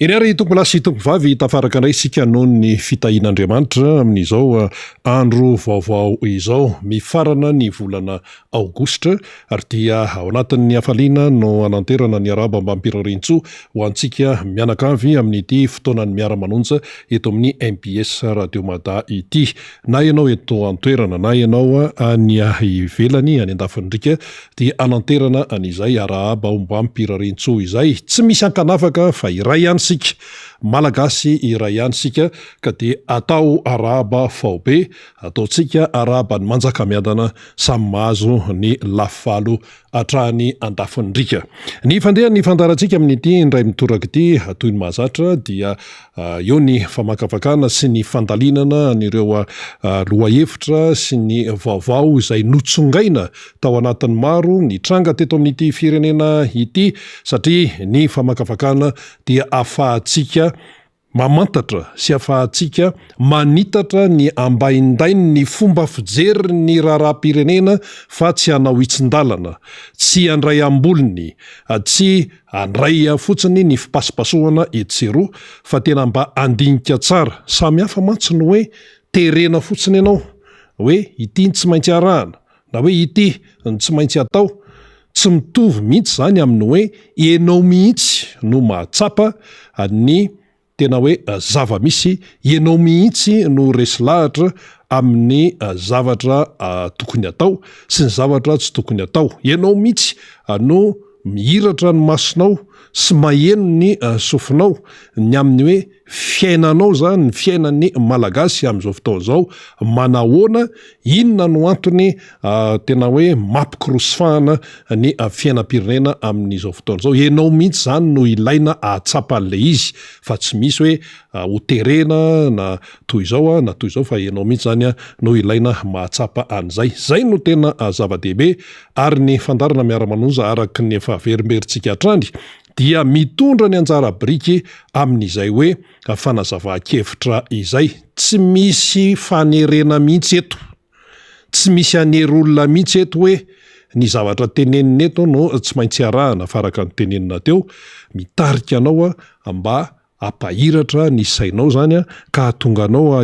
Eny ary tompo lasy tompo vavy tafaraka indray isika noho ny fitahian'Andriamanitra amin'izao andro vaovao izao. Mifarana ny volana aogositra ary dia ao anatin'ny hafaliana no ananterana ny araba mba mipiririntsoa ho antsika mianakavy amin'ity fotoanany miara-manonja eto amin'ny MBS Radio Mada ity. Na ianao eto an-toerana na ianao any ivelany any andafindrika dia ananterana an'izay arahaba mba mipiririntsoa izay. Tsy misy ankanafaka fa iray ihany malagasy iray ihany sika ka dia atao araba faobe, ataotsika araba ny manjakamiadana samy mahazo ny lafalo hatrany andafindrika. Ny fandeha ny fandarantsika amin'ity indray mitoraka ity toy ny mahazatra dia eo ny famakafakana sy ny fandalinana nireo lohahevitra sy ny vaovao izay notsongaina tao anatin'ny maro ny tranga teto amin'ity firenena ity, satria ny famakafakana dia afahantsika mamantatra sy afahantsika manitatra ny ambaindainy ny fomba fijery ny raharaham-pirenena fa tsy hanao itsin-dalana, tsy handray ambolony, tsy handray fotsiny ny fipasipasohana etsero fa tena mba andinika tsara. Samy hafa mantsy no hoe terena fotsiny ianao hoe ity ny tsy maintsy arahana na hoe ity ny tsy maintsy atao. Tsy mitovy mihitsy zany amin'ny hoe ianao mihitsy no mahatsapa ny tena hoe zava-misy, ianao mihitsy no resy lahatra amin'ny zavatra tokony atao sy ny zavatra tsy tokony atao. Ianao mihitsy no mihiratra ny masonao sy maheno ny sofinao ny amin'ny hoe fiainanao zany, ny fiainan'ny malagasy amin'izao fotoana izao manahoana, inona no antony tena hoe mampikirosifahana ny fiainam-pirenena amin'izao fotoana izao. Ianao mihitsy zany no ilaina ahatsapa an'ilay izy fa tsy misy hoe ho terena na toy izao na toy izao fa ianao mihitsy zany no ilaina mahatsapa an'izay. Zay no tena zava-dehibe ary ny fandarana miara-manonja araky ny efa verimberitsika hatrany dia mitondra ny anjara biriky amin'izay hoe fanazava-kevitra izay. Tsy misy fanerena mihitsy eto, tsy misy anerolona mihitsy eto hoe ny zavatra tenenina eto no tsy maintsy arahana faraka ny tenenina teo. Mitarika anao mba apahiratra ny sainao zany ka tonga anao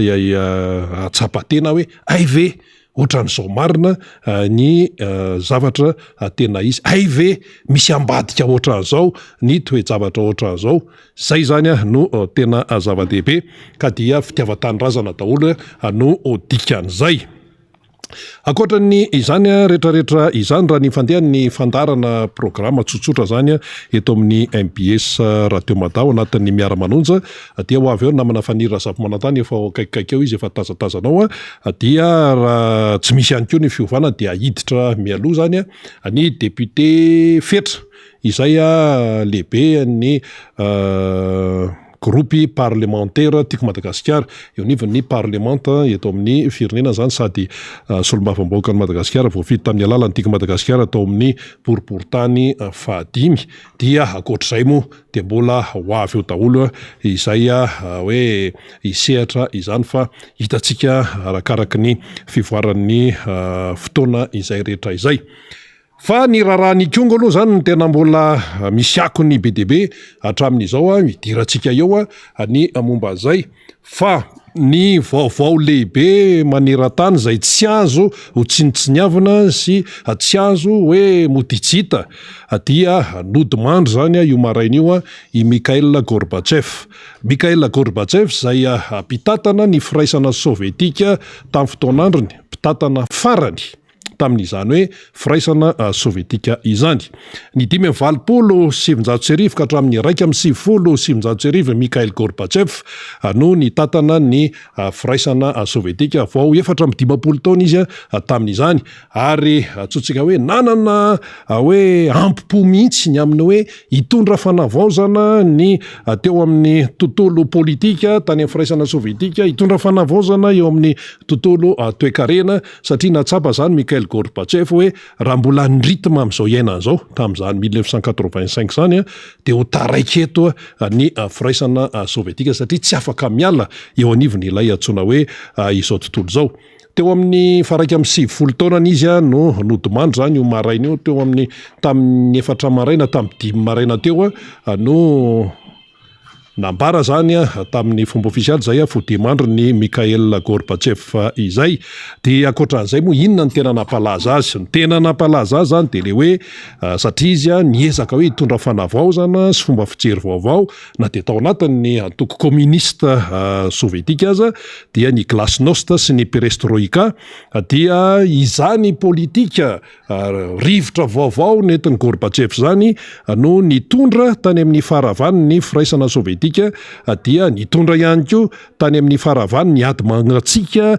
atsapa-tena hoe ay ve ohatran'izao marina ny zavatra tena izy, ay ve misy ambadika ohatran'izao ny toe-javatra ohatran'izao. Zay zany no tena zava-dehibe ka dia fitiavan-tanindrazana daholo no dikan'izay. Ankoatran'ny izany rehetrarehetra izany raha ny fandehan'ny fandarana programa tsotsotra zany eto amin'ny MBS Radio Mada ao anatin'ny miara-manonja dia ho avy eo namana fanira zapo-manantany efa akaikikaiky eo izy efa tazatazanao dia raha tsy misy ihany koa ny fiovana dia hiditra mialoha zany ny député fetra izay lehibe ny gropy parlementaire tiako Madagasikara eo anivon'ny parlemanta eto amin'ny firenena zany sady solombavambaoaka ny Madagasikara voafidy tamin'ny alalany tiako Madagasikara atao amin'ny boriboritany fahadimy dia akoatr'izay moa dia mbola ho avy eo daholo izay hoe hisehatra izany fa hitantsika arakaraka ny fivoaran'ny fotoana izay rehetra izay. Fa ny raharahan'ny kongo aloha zany tena mbola misy ako ny be dia be hatramin'izao hidirantsika eo ny momba zay fa ny vaovao lehibe maneran-tany zay tsy azo ho tsinitsiniavina sy tsy azo hoe moditsita dia nodimandry zany io maraina io i Mikhail Gorbatchev. Mikhail Gorbatchev zay mpitatana ny firaisana sovietika tamin'ny fotoan'androny, mpitatana farany tamin'izany hoe firaisana sovietika izany. Ny 580 ka hatramin'ny 170 Mikhail Gorbatchev no nitatana ny firaisana sovietika vao 4 taona izy tamin'izany ary atsotsika hoe nanana hoe ampipo mihitsy ny amin'ny hoe hitondra fanavaozana ny teo amin'ny tontolo politika tany amin'ny firaisana sovietika, hitondra fanavaozana eo amin'ny tontolo toe-karena satria natsapa zany Mikhail Gorbatchev hoe raha mbola ny rythme amin'izao iainana izao tamin'izany 1985 zany dia ho taraiky eto ny firaisana sovietika satria tsy afaka miala eo anivony ilay antsoina hoe izao tontolo izao. Teo amin'ny faraka amin'ny 70 taonany izy no nodimandry zany io maraina io teo amin'ny tamin'ny 4 maraina tamin'ny 5 maraina teo no nambara zany tamin'ny fomba ofisialy zay fodimandry ny Mikhail Gorbatchev izay. Dia ankoatran'izay moa inona ny tena nampalaza azy? Ny tena nampalaza azy zany de le hoe satria izy niezaka hoe hitondra fanavaozana sy fomba fijery vaovao na de tao anatin'ny antoko komunista sovietika aza dia ny glasnost sy ny perestroika dia izany politika rivotra vaovao nentin'ny Gorbatchev zany no nitondra tany amin'ny faravany ny firaisana sovietika dia nitondra ihany koa tany amin'ny faravany ny ady mangatsika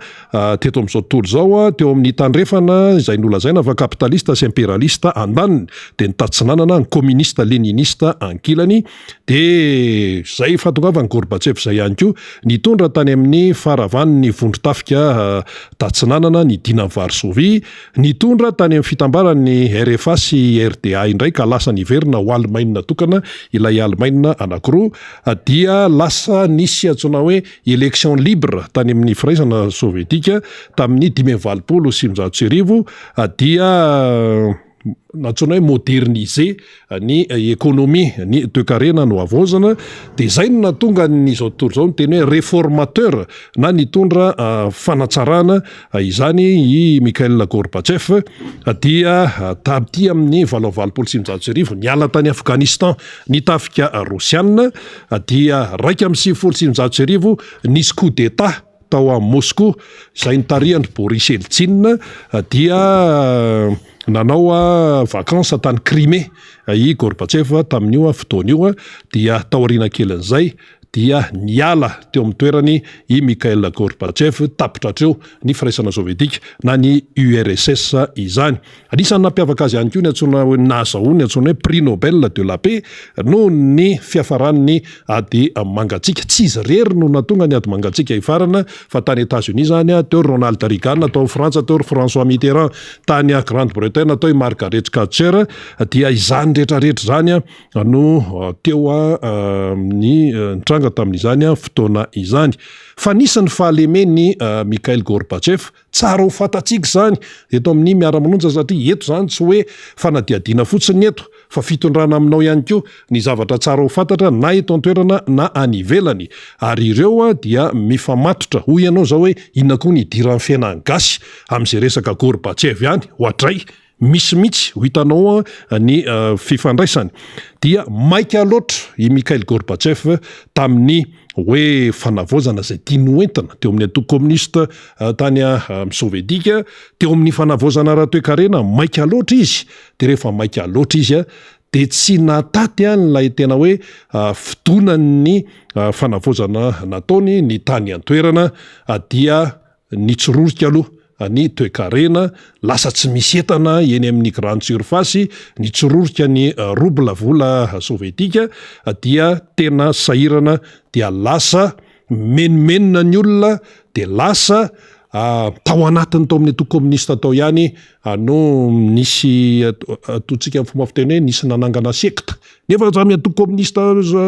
teto amin'izao tontolo zao teo amin'ny tandrefana izay nolazaina fa kapitalista sy imperialista andaniny de nitatsinanana ny communiste leniniste ankilany de zay fahatongavany Gorbatchev zay ihany koa nitondra tany amin'ny faravany ny vondrotafika tatsinanana ny dina Varsovie nitondra tany amin'ny fitambaran'ny RFA sy RDA indray ka lasa niverina ho Allemagne tokana ilay Allemagne anankiroa dia lasa nisy atsona hoe élection libre tany amin'ny firaisana sovietika tamin'ny 1980 dia natsona hoe moderniser ny économie ny toekarena no avozana de zay no natonga nyzao tontolo zao teny hoe réformateur na nitondra fanatsarana izany i Mikhail Gorbatchev dia taty amin'ny 1980 niala tany Afghanistan nitafika Rosiana dia raika amin'ny 1980 nisy coup d'état tao a Moscou zay nitarihan'ny Boris Eltsine dia nanao vakansa tany Crimée i Gorbatchev tamin'io fotoan'io dia taoriana kelin'izay dia niala teo amin'ny toerany i Mikhail Gorbatchev tapitra hatreo ny firaisana sovietika na ny URSS izany. Anisan'ny nampiavaka azy ihany koa ny atsona hoe nahazahoany atsona hoe prix Nobel de la paix no ny fiafaran'ny ady mangatsika tsy izy rery no natonga ny ady mangatsika hifarana fa tany États-Unis zany teo Ronald Reagan tao Frantsa teo François Mitterrand tany Grande-Bretagne tao Margaret Thatcher dia izany rehetrarehetra zany no teo ny tranga tamin'izany fotoana izany fa nisy fahalemeny Mikhail Gorbatchev tsara ho fantatsika zany eto amin'ny miara-manonja satria eto zany tsy hoe fanadiadiana fotsiny eto fa fitondrana aminao ihany koa ny zavatra tsara ho fantatra na eto an-toerana na any ivelany ary ireo dia mifamatotra hoy ianao zao hoe inona koa ny idiran'ny fiainany gasy amin'izay resaka Gorbatchev ihany hoatray misy mitsy ho hitanao ny fifandraisany dia maika loatra i Mikhail Gorbatchev tamin'ny hoe fanavaozana zay tiany hoentina teo amin'ny antoko komunista tany sovietika teo amin'ny fanavaozana ara-toekarena maika loatra izy de rehefa maika loatra izy de tsy nataty nilay tena hoe fidonany fanavaozana nataony ny tany an-toerana dia nitsororika aloha ny toekarena lasa tsy misy entana eny amin'ny grande surface nitsororika ny rouble vola sovietika dia tena sahirana dia lasa menomenona ny olona de lasa tao anatiny tao amin'ny antoko komunista tao ihany no nisy atotsika amin'ny fomba fiteny hoe nisy nanangana sekta nefa amin'ny antoko komunista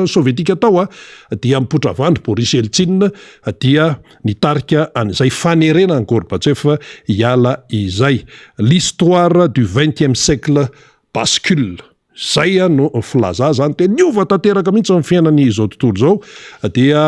sovietika tao dia mipotra vandy Boris Eltsine dia nitarika an'izay fanerenany Gorbatchev hiala izay l'histoire du 20e siècle bascule zay no filaza zany te niova tanteraka mihitsy amin'ny fiainany izao tontolo zao dia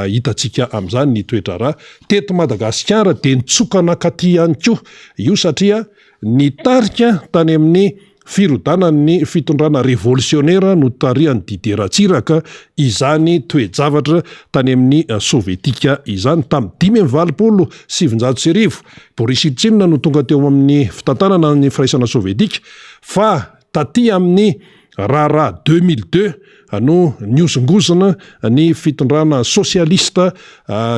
hitatsika amin'izany ny toetra raha teto Madagasikara de nitsokana katy ihany koa io satria nitarika tany amin'ny firodanan'ny fitondrana révolutionnaire no tarihan'ny Didier Ratsiraka izany toe-javatra tany amin'ny sovietika izany tamin'ny 1979 Boris Eltsine no tonga teo amin'ny fitantanana ny firaisana sovietika fa taty amin'ny raharaha 2002 no niosongosana ny fitondrana sosialista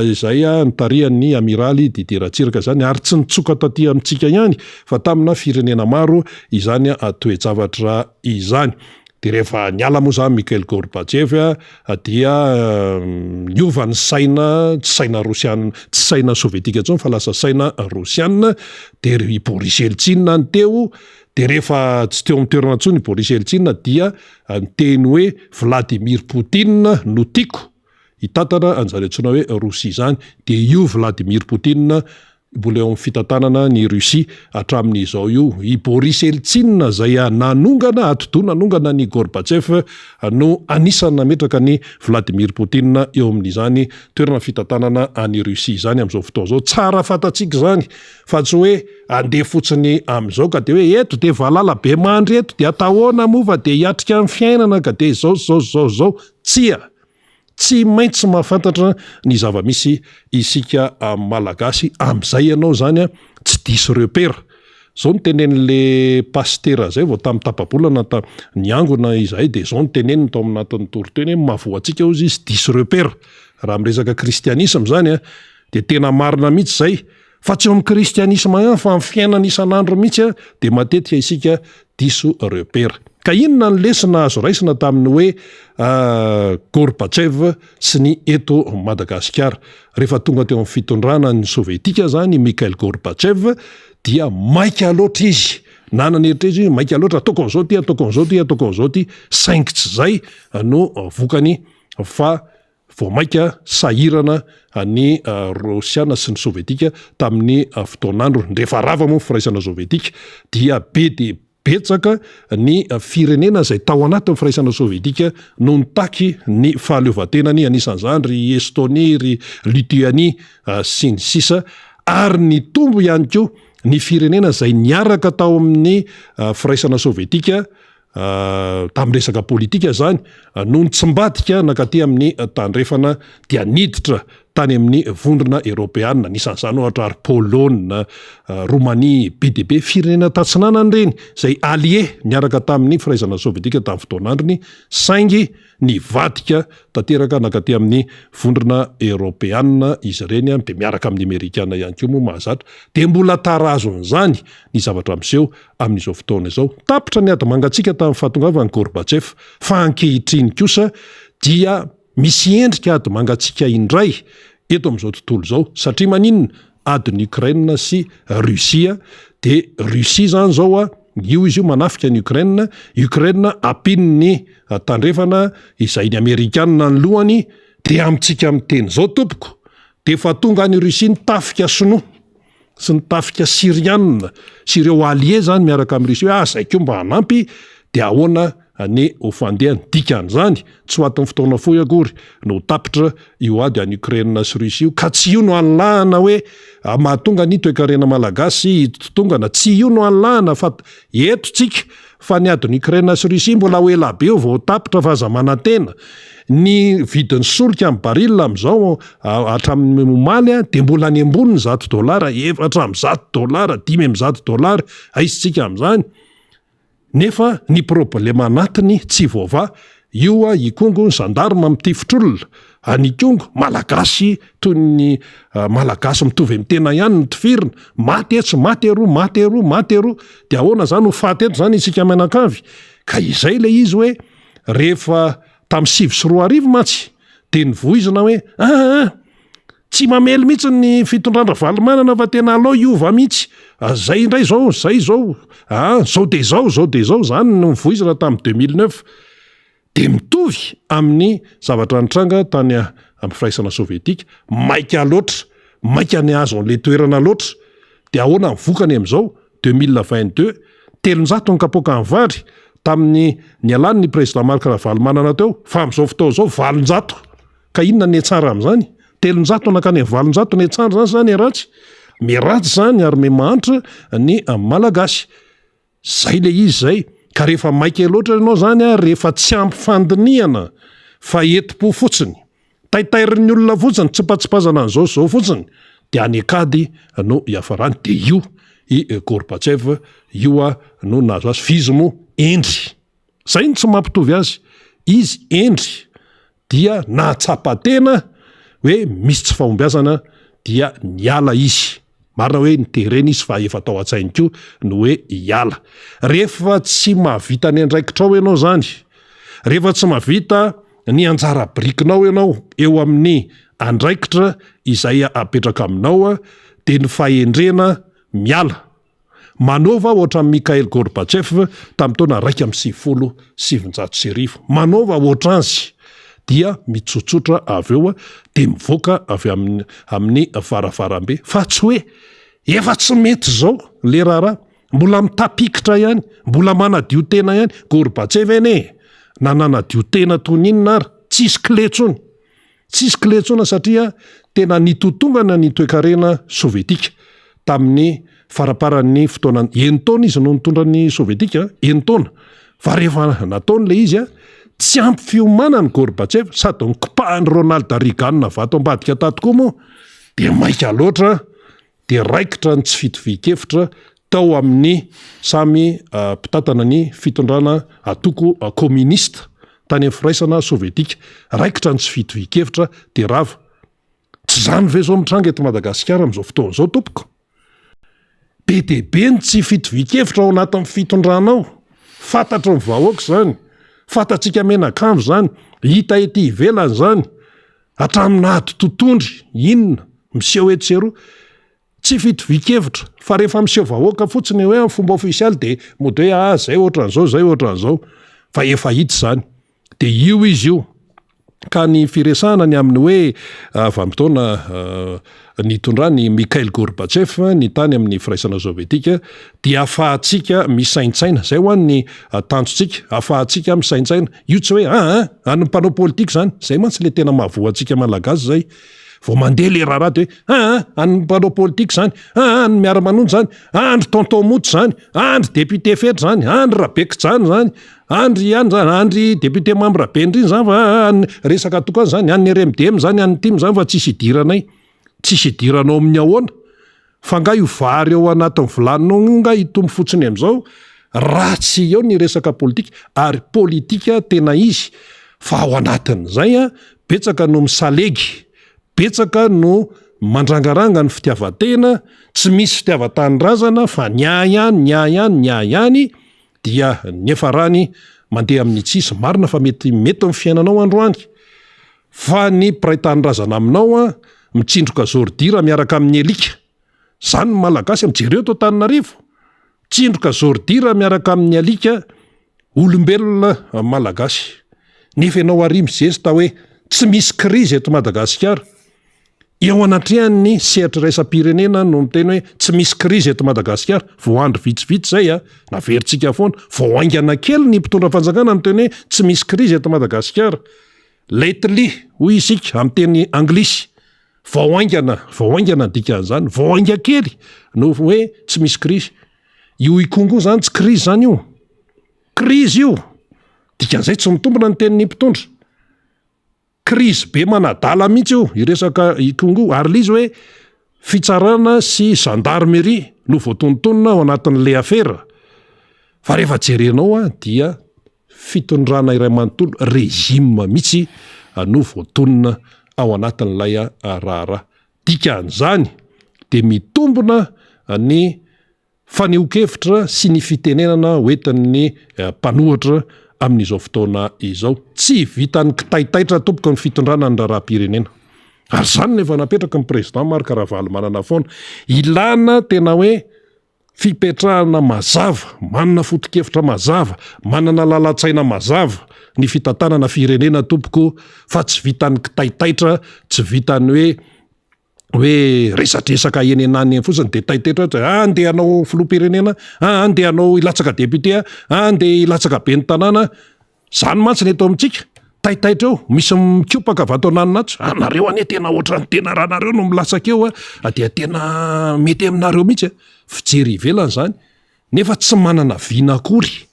izay nitarihan'ny amiraly Didier Ratsiraka zany ary tsy nitsoka taty amintsika ihany fa tamina firenena maro izany toe-javatra izany de rehefa niala moa zany Mikhail Gorbatchev dia niova ny saina tsy saina rosiana tsy saina sovietika intsony fa lasa saina rosiana de ry Boris Eltsine ny teo de rehefa tsy teo amin'ny toerana intsony Boris Eltsine dia nyteny hoe Vladimir Poutine no tiako hitantana an'izany antsoina hoe Rosia zany de io Vladimir Poutine mbola eo amin'ny fitantanana ny Russia hatramin'izao io. I Boris Eltsine zay nanongana atodo nanongana ny Gorbatchev no anisany nametraka ny Vladimir Poutine eo amin'izany toerana fitantanana any Russia zany amin'izao fotoana zao. Tsara fantatsika zany fa tsy hoe andeha fotsiny amin'izao ka de hoe eto de valala be mandry eto de atahoana mova de hiatrika amin'ny fiainana ka de zao tsy maintsy mahafantatra ny zava-misy isika malagasy am'izay ianao zany tsy diso repera. Zao ny tenen'le pastera zay vao tamin'ny tapabolana niangona izahay de zao ny teneniny tao aminatin'ny toriteny mahavoatsika izy sy diso repera. Raha miresaka kristianisme zany de tena marina mihitsy zay fa tsy eo amin'ny kristianisme ihany fa amin'ny fiainana isan'andro mihitsy de matetika isika diso repera. Ka inona ny lesona azo raisina tamin'ny hoe Gorbatchev sy ny eto Madagasikara. Rehefa tonga teo amin'ny fitondrana ny Sovietika zany Mikhail Gorbatchev dia maika loatra izy. Nanana eritreritry maika loatra ataoko an'izao ty ataoko an'izao ty ataoko an'izao ty saingitsy zay no vokany fa vao maika sahirana ny Rosiana sy ny Sovietika tamin'ny fotoanandro rehefa rava moa firaisana Sovietika dia be de betsaka ny firenena zay tao anatin'ny firaisana Sovietika no nitaky ny fahaleovantenany anisan'izany ry Estonie ry Lituanie sy ny sisa ary ny tombo ihany koa ny firenena zay niaraka tao amin'ny firaisana Sovietika tamin'ny resaka politika zany no nitsimbadika nakaty amin'ny tandrefana dia niditra tany amin'ny vondrona Europeana nisan'izany ohatra ary Pologne, Roumanie, BDB firenena tatsinanany reny zay allié niaraka tamin'ny firaisana Sovietika tamin'ny fotoanandrony saingy nivadika tanteraka nakaty amin'ny vondrona Europeana izy reny de miaraka amin'ny Amerikana ihany koa moa mahazatra de mbola tarazon'izany ny zavatra miseho amin'izao fotoana izao. Tapitra ny ady mangatsika tamin'ny fahatongavany Gorbatchev fa ankehitriny kosa dia misy endrika ady mangatsika indray eto amin'izao tontolo zao satria maninona adiny Ukraine sy Russia de Russia zany zao io izy io manafika ny Ukraine apiny ny tandrefana izay ny Amerikanina ny lohany de amintsika amin'ny teny zao tompoko de fa tonga ny Russia ny tafika sinoa sy ny tafika sirianina sy ireo allié zany miaraka amin'ny Russia zay koa mba hanampy de ahoana ny ofandehany dikan'izany tsy ho atin'ny fotoana fohy akory no tapitra io ady any Ukraine sy Russia io ka tsy io no anlahana hoe mahatonga ny toe-karena malagasy tongana tsy io no anlahana fa eto tsika fa ny adiny Ukraine sy Russia mbola ho ela be vao tapitra fa aza manantena ny vidin'ny solika amin'ny baril amin'izao hatramin'ny momaly de mbola any ambony $100 $400 $500 aisitsika amin'izany. Nefa ny problema anatiny tsy voava io ikongo ny gendarme mitifitr'olona any kongo malagasy toy ny malagasy mitovy amin'ny tena ihany ny tifirina maty tsy maty ero de ahoana zany ho faty eto zany isika menakavy ka izay le izy hoe rehefa tamin'ny 2024 matsy de nivoizina hoe tsy mamely mihitsy ny fitondrandra valimanana fa tena alao iova mihitsy zay indray zao zao de zao zany no nivoizina tamin'ny 2009 de mitovy amin'ny zavatra nitranga tany amin'ny firaisana Sovietika maika loatra maika ny azo an'le toerana loatra de ahoana mivokany amin'izao 2022 telonjato ny kapoka ny vary tamin'ny nialany ny président Marc Ravalomanana teo fa amin'izao fotoana zao valonjato ka inona ny tsara amin'izany telonjato nakany amin'ny valonjato ny tsara zany miratsy zany ary mahantra ny malagasy zay le izy zay ka rehefa maika loatra ianao zany rehefa tsy ampy fandiniana fa etipo fotsiny taitairin'ny olona fotsiny tsipatsipazana an'izao fotsiny de anekady no iafarany de io i Gorbatchev io no nazo azy fizimo endry zay ny tsy mampitovy azy izy endry dia nahatsapa-tena hoe misy tsy fahombiazana dia niala izy marina hoe nitereny izy fa efa tao an-tsainy koa no hoe hiala rehefa tsy mahavita ny andraikitrao ianao zany rehefa tsy mahavita ny anjara brikinao ianao eo amin'ny andraikitra izay apetraka aminao de ny fahendrena miala manova ohatra Mikhail Gorbatchev tamin'ny taona 1979 manova ohatra azy dia mitsotsotra avy eo de mivoaka avy amin'ny varavarambe fa tsy hoe efa tsy mety zao le raharaha, mbola mitapikitra ihany, mbola manadio tena ihany. Gorbatsev ene na nanadio tena toninina ary tsisy kletsony, tsisy kletsona satria tena nitotongana ny toe-karena sovietika tamin'ny faraparan'ny fotoana enitaona izy no nitondra ny sovietika, enitaona. Fa rehefa nataony le izy tsy ampy fiomanany Gorbatsev, sady nikopahany Ronald Reagan vato ambadika tatokoa moa, de maika loatra, de raikitra ny tsy fitovi-kevitra tao amin'ny samy mpitatana ny fitondrana atoko komunista tany amin'ny firaisana sovietika. Raikitra ny tsy fitovi-kevitra de rava. Tsy zany ve zao mitranga eto Madagasikara amin'izao fotoana zao tompoko? Be de be ny tsy fitovi-kevitra ao anatin'ny fitondranao. Fantatro ny vahoaka zany, fantatsika menakanjo zany, hita ety ivelany zany, hatramina ady totondry, inona miseho etsero, tsy fitovi-kevitra. Fa rehefa miseho vahoaka fotsiny hoe fomba ofisialy de mody hoe zay ohatran'izao, zay ohatran'izao, fa efa hita zany. De io izy io. Ka ny firesahana ny amin'ny hoe vanim-potoana nitondrany Mikhail Gorbatsev ny tany amin'ny firaisana sovietika, dia ahafahantsika misaintsaina, zay ho an'ny tanjotsika, ahafahantsika misaintsaina. Io tsy hoe any mpanao politika zany, zay mantsy le tena mahavoantsika malagasy zay. Vao mandeha le raharaha hoe any mpanao politika zany, any miara-manonjy zany, andry tonton moto zany, andry député fetry zany, andry Rabekijany zany, andry ihany zany, andry député membre Bendriny zany, fa any resaka tokany zany, any RMDM zany, any tim zany, fa tsisy idiranay. Tsisy idiranao amin'ny ahoana. Fa nga io vary ao anatin'ny vilaninao nga itomy fotsiny amin'izao, ratsy eo ny resaka politika, ary politika tena izy. Fa ao anatin'izay betsaka no misalegy, betsaka no mandrangaranga ny fitiavatena, tsy misy fitiavatanindrazana fa nyahany, dia nefarany mandeha amin'ny tsisy. Marina fa mety amin'ny fiainanao androany. Fa ny piraitanindrazana aminao mitsindroka zordira miaraka amin'ny alika. Zany ny malagasy mijereo to Antananarivo. Tsindroka zordira miaraka amin'ny alika, olombelona malagasy. Nefa ianao ary mizesta hoe tsy misy krizy eto Madagasikara. Eo anatrehan'ny sehatra raisam-pirenena no miteny hoe tsy misy krizy eto Madagasikara. Vao andro vitsivitsy zay naveritsika foana. Vao aingana kely ny mpitondra fanjakana miteny hoe tsy misy krizy eto Madagasikara. Lately hoy isika amin'ny teny anglisy. Vao aingana dikan'izany, vao ainga kely no hoe tsy misy krizy. Io ikongo zany tsy krizy zany io. Krizy io. Dikan'izay tsy mitombona ny tenin'ny mpitondra. Krizy be manadala mihitsy io, iresaka ikongo, ary lizy hoe fitsarana sy gendarmerie no voatontonona ao anatin'le afera. Fa rehefa jerenao dia fitondrana iray manontolo, régime mihitsy no voatonona ao anatin'ilay raharaha. Dikan'izany de mitombona ny faneho-kevitra sy ny fitenenana hoentin'ny mpanohatra amin'izao fotoana izao. Tsy vitan'ny kitaitaitra tompoko ny fitondrana ny raharaham-pirenena. Ary zany nefa napetraka ny président Marc Ravalomanana foana. Ilana tena hoe fipetrahana mazava, manana foto-kevitra mazava, manana lalan-tsaina mazava ny fitantanana firenena tompoko, fa tsy vitan'ny kitaitaitra, tsy vitan'ny hoe resatresaka eny enany eny fotsiny de taitaitra andeha hanao filoham-pirenena, andeha hanao ilatsaka député, andeha ilatsaka ben'ny tanàna. Zany mantsy ny eto amintsika. Taitaitra eo, misy mikopaka vato ananinatsy. Anareo ane tena ohatran'ny tena rahanareo no milatsaka eo dia tena mety aminareo mihitsy. Fijery ivelany zany. Nefa tsy manana vina akory,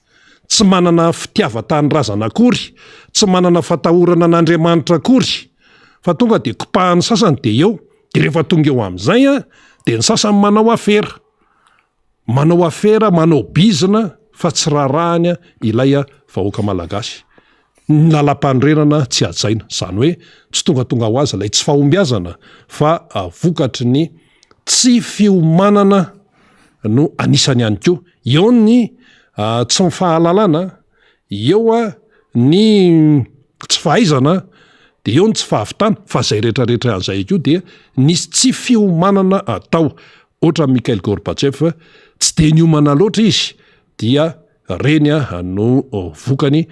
tsy manana fitiavatanindrazana akory, tsy manana fatahorana n'Andriamanitra akory. Fa tonga de kopahany sasany de eo. De rehefa tonga eo amin'izay de ny sasany manao afera. Manao afera, manao bizina, fa tsy rarahany ilay vahoaka malagasy. Ny lalam-panorenana tsy ajaina. Zany hoe tsy tonga ho azy ilay tsy fahombiazana, fa vokatry ny tsy fiomanana no anisany ihany koa. Eo ny tsy mifahalalana, eo ny tsy fahaizana, de eo ny tsy fahavitana, fa zay rehetrarehetra an'izay koa dia nisy tsy fiomanana atao. Ohatra Mikhail Gorbatsev, tsy de niomana loatra izy, dia reny no vokany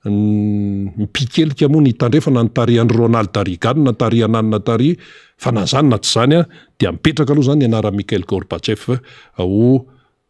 mipikelika moa ny tandrefana ny tarian'ny Ronald Reagan na tarian'Anna Tari fa na zany na tsy zany dia mipetraka aloha zany anara Mikhail Gorbatchev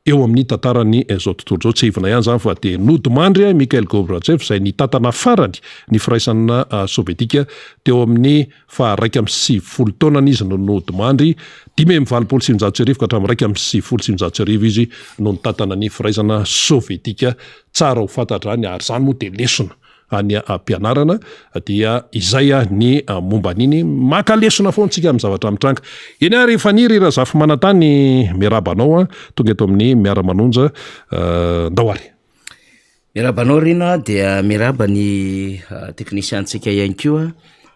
eo amin'ny tantarany zao tontolo zao tsy hivina ihany zany fa de nodimandry Mikhail Gorbatchev zay ny tantana farany ny firaisanana sovietika teo amin'ny fa 1.7 taonany izy no nodimandry 5.7 ka hatramin'ny 1.7 izy no nitantana ny firaisana sovietika tsara ho fantatra any ary zany moa de lesona any ampianarana dia izay ny momba niny maka lesona foantsika amin'ny zavatra mitranga eny ary faniry razafy manatany miarabanao tonga eto amin'ny miara-manonja Ndaoary miarabanao rina dia miraba ny teknisiantsika ihany koa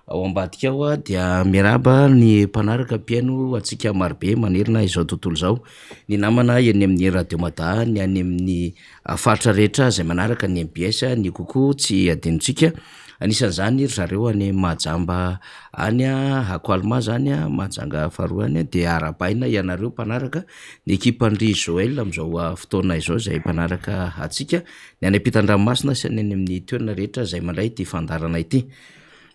ao ambadika ao dia miraba ny mpanaraka mpiaino atsika marobe manerina izao tontolo zao ny namana eny amin'ny radio mada ny any amin'ny faritra rehetra zay manaraka ny MBS ny koko tsy adinontsika anisan'izany ry zareo any Mahajamba any Akoalma zany Mahajanga faharoany dia arabaina ianareo mpanaraka ny ekipandry Joel am'izao fotoana izao zay mpanaraka atsika ny any ampitan-dranomasina sy any amin'ny toerana rehetra zay mandray ty fandarana ity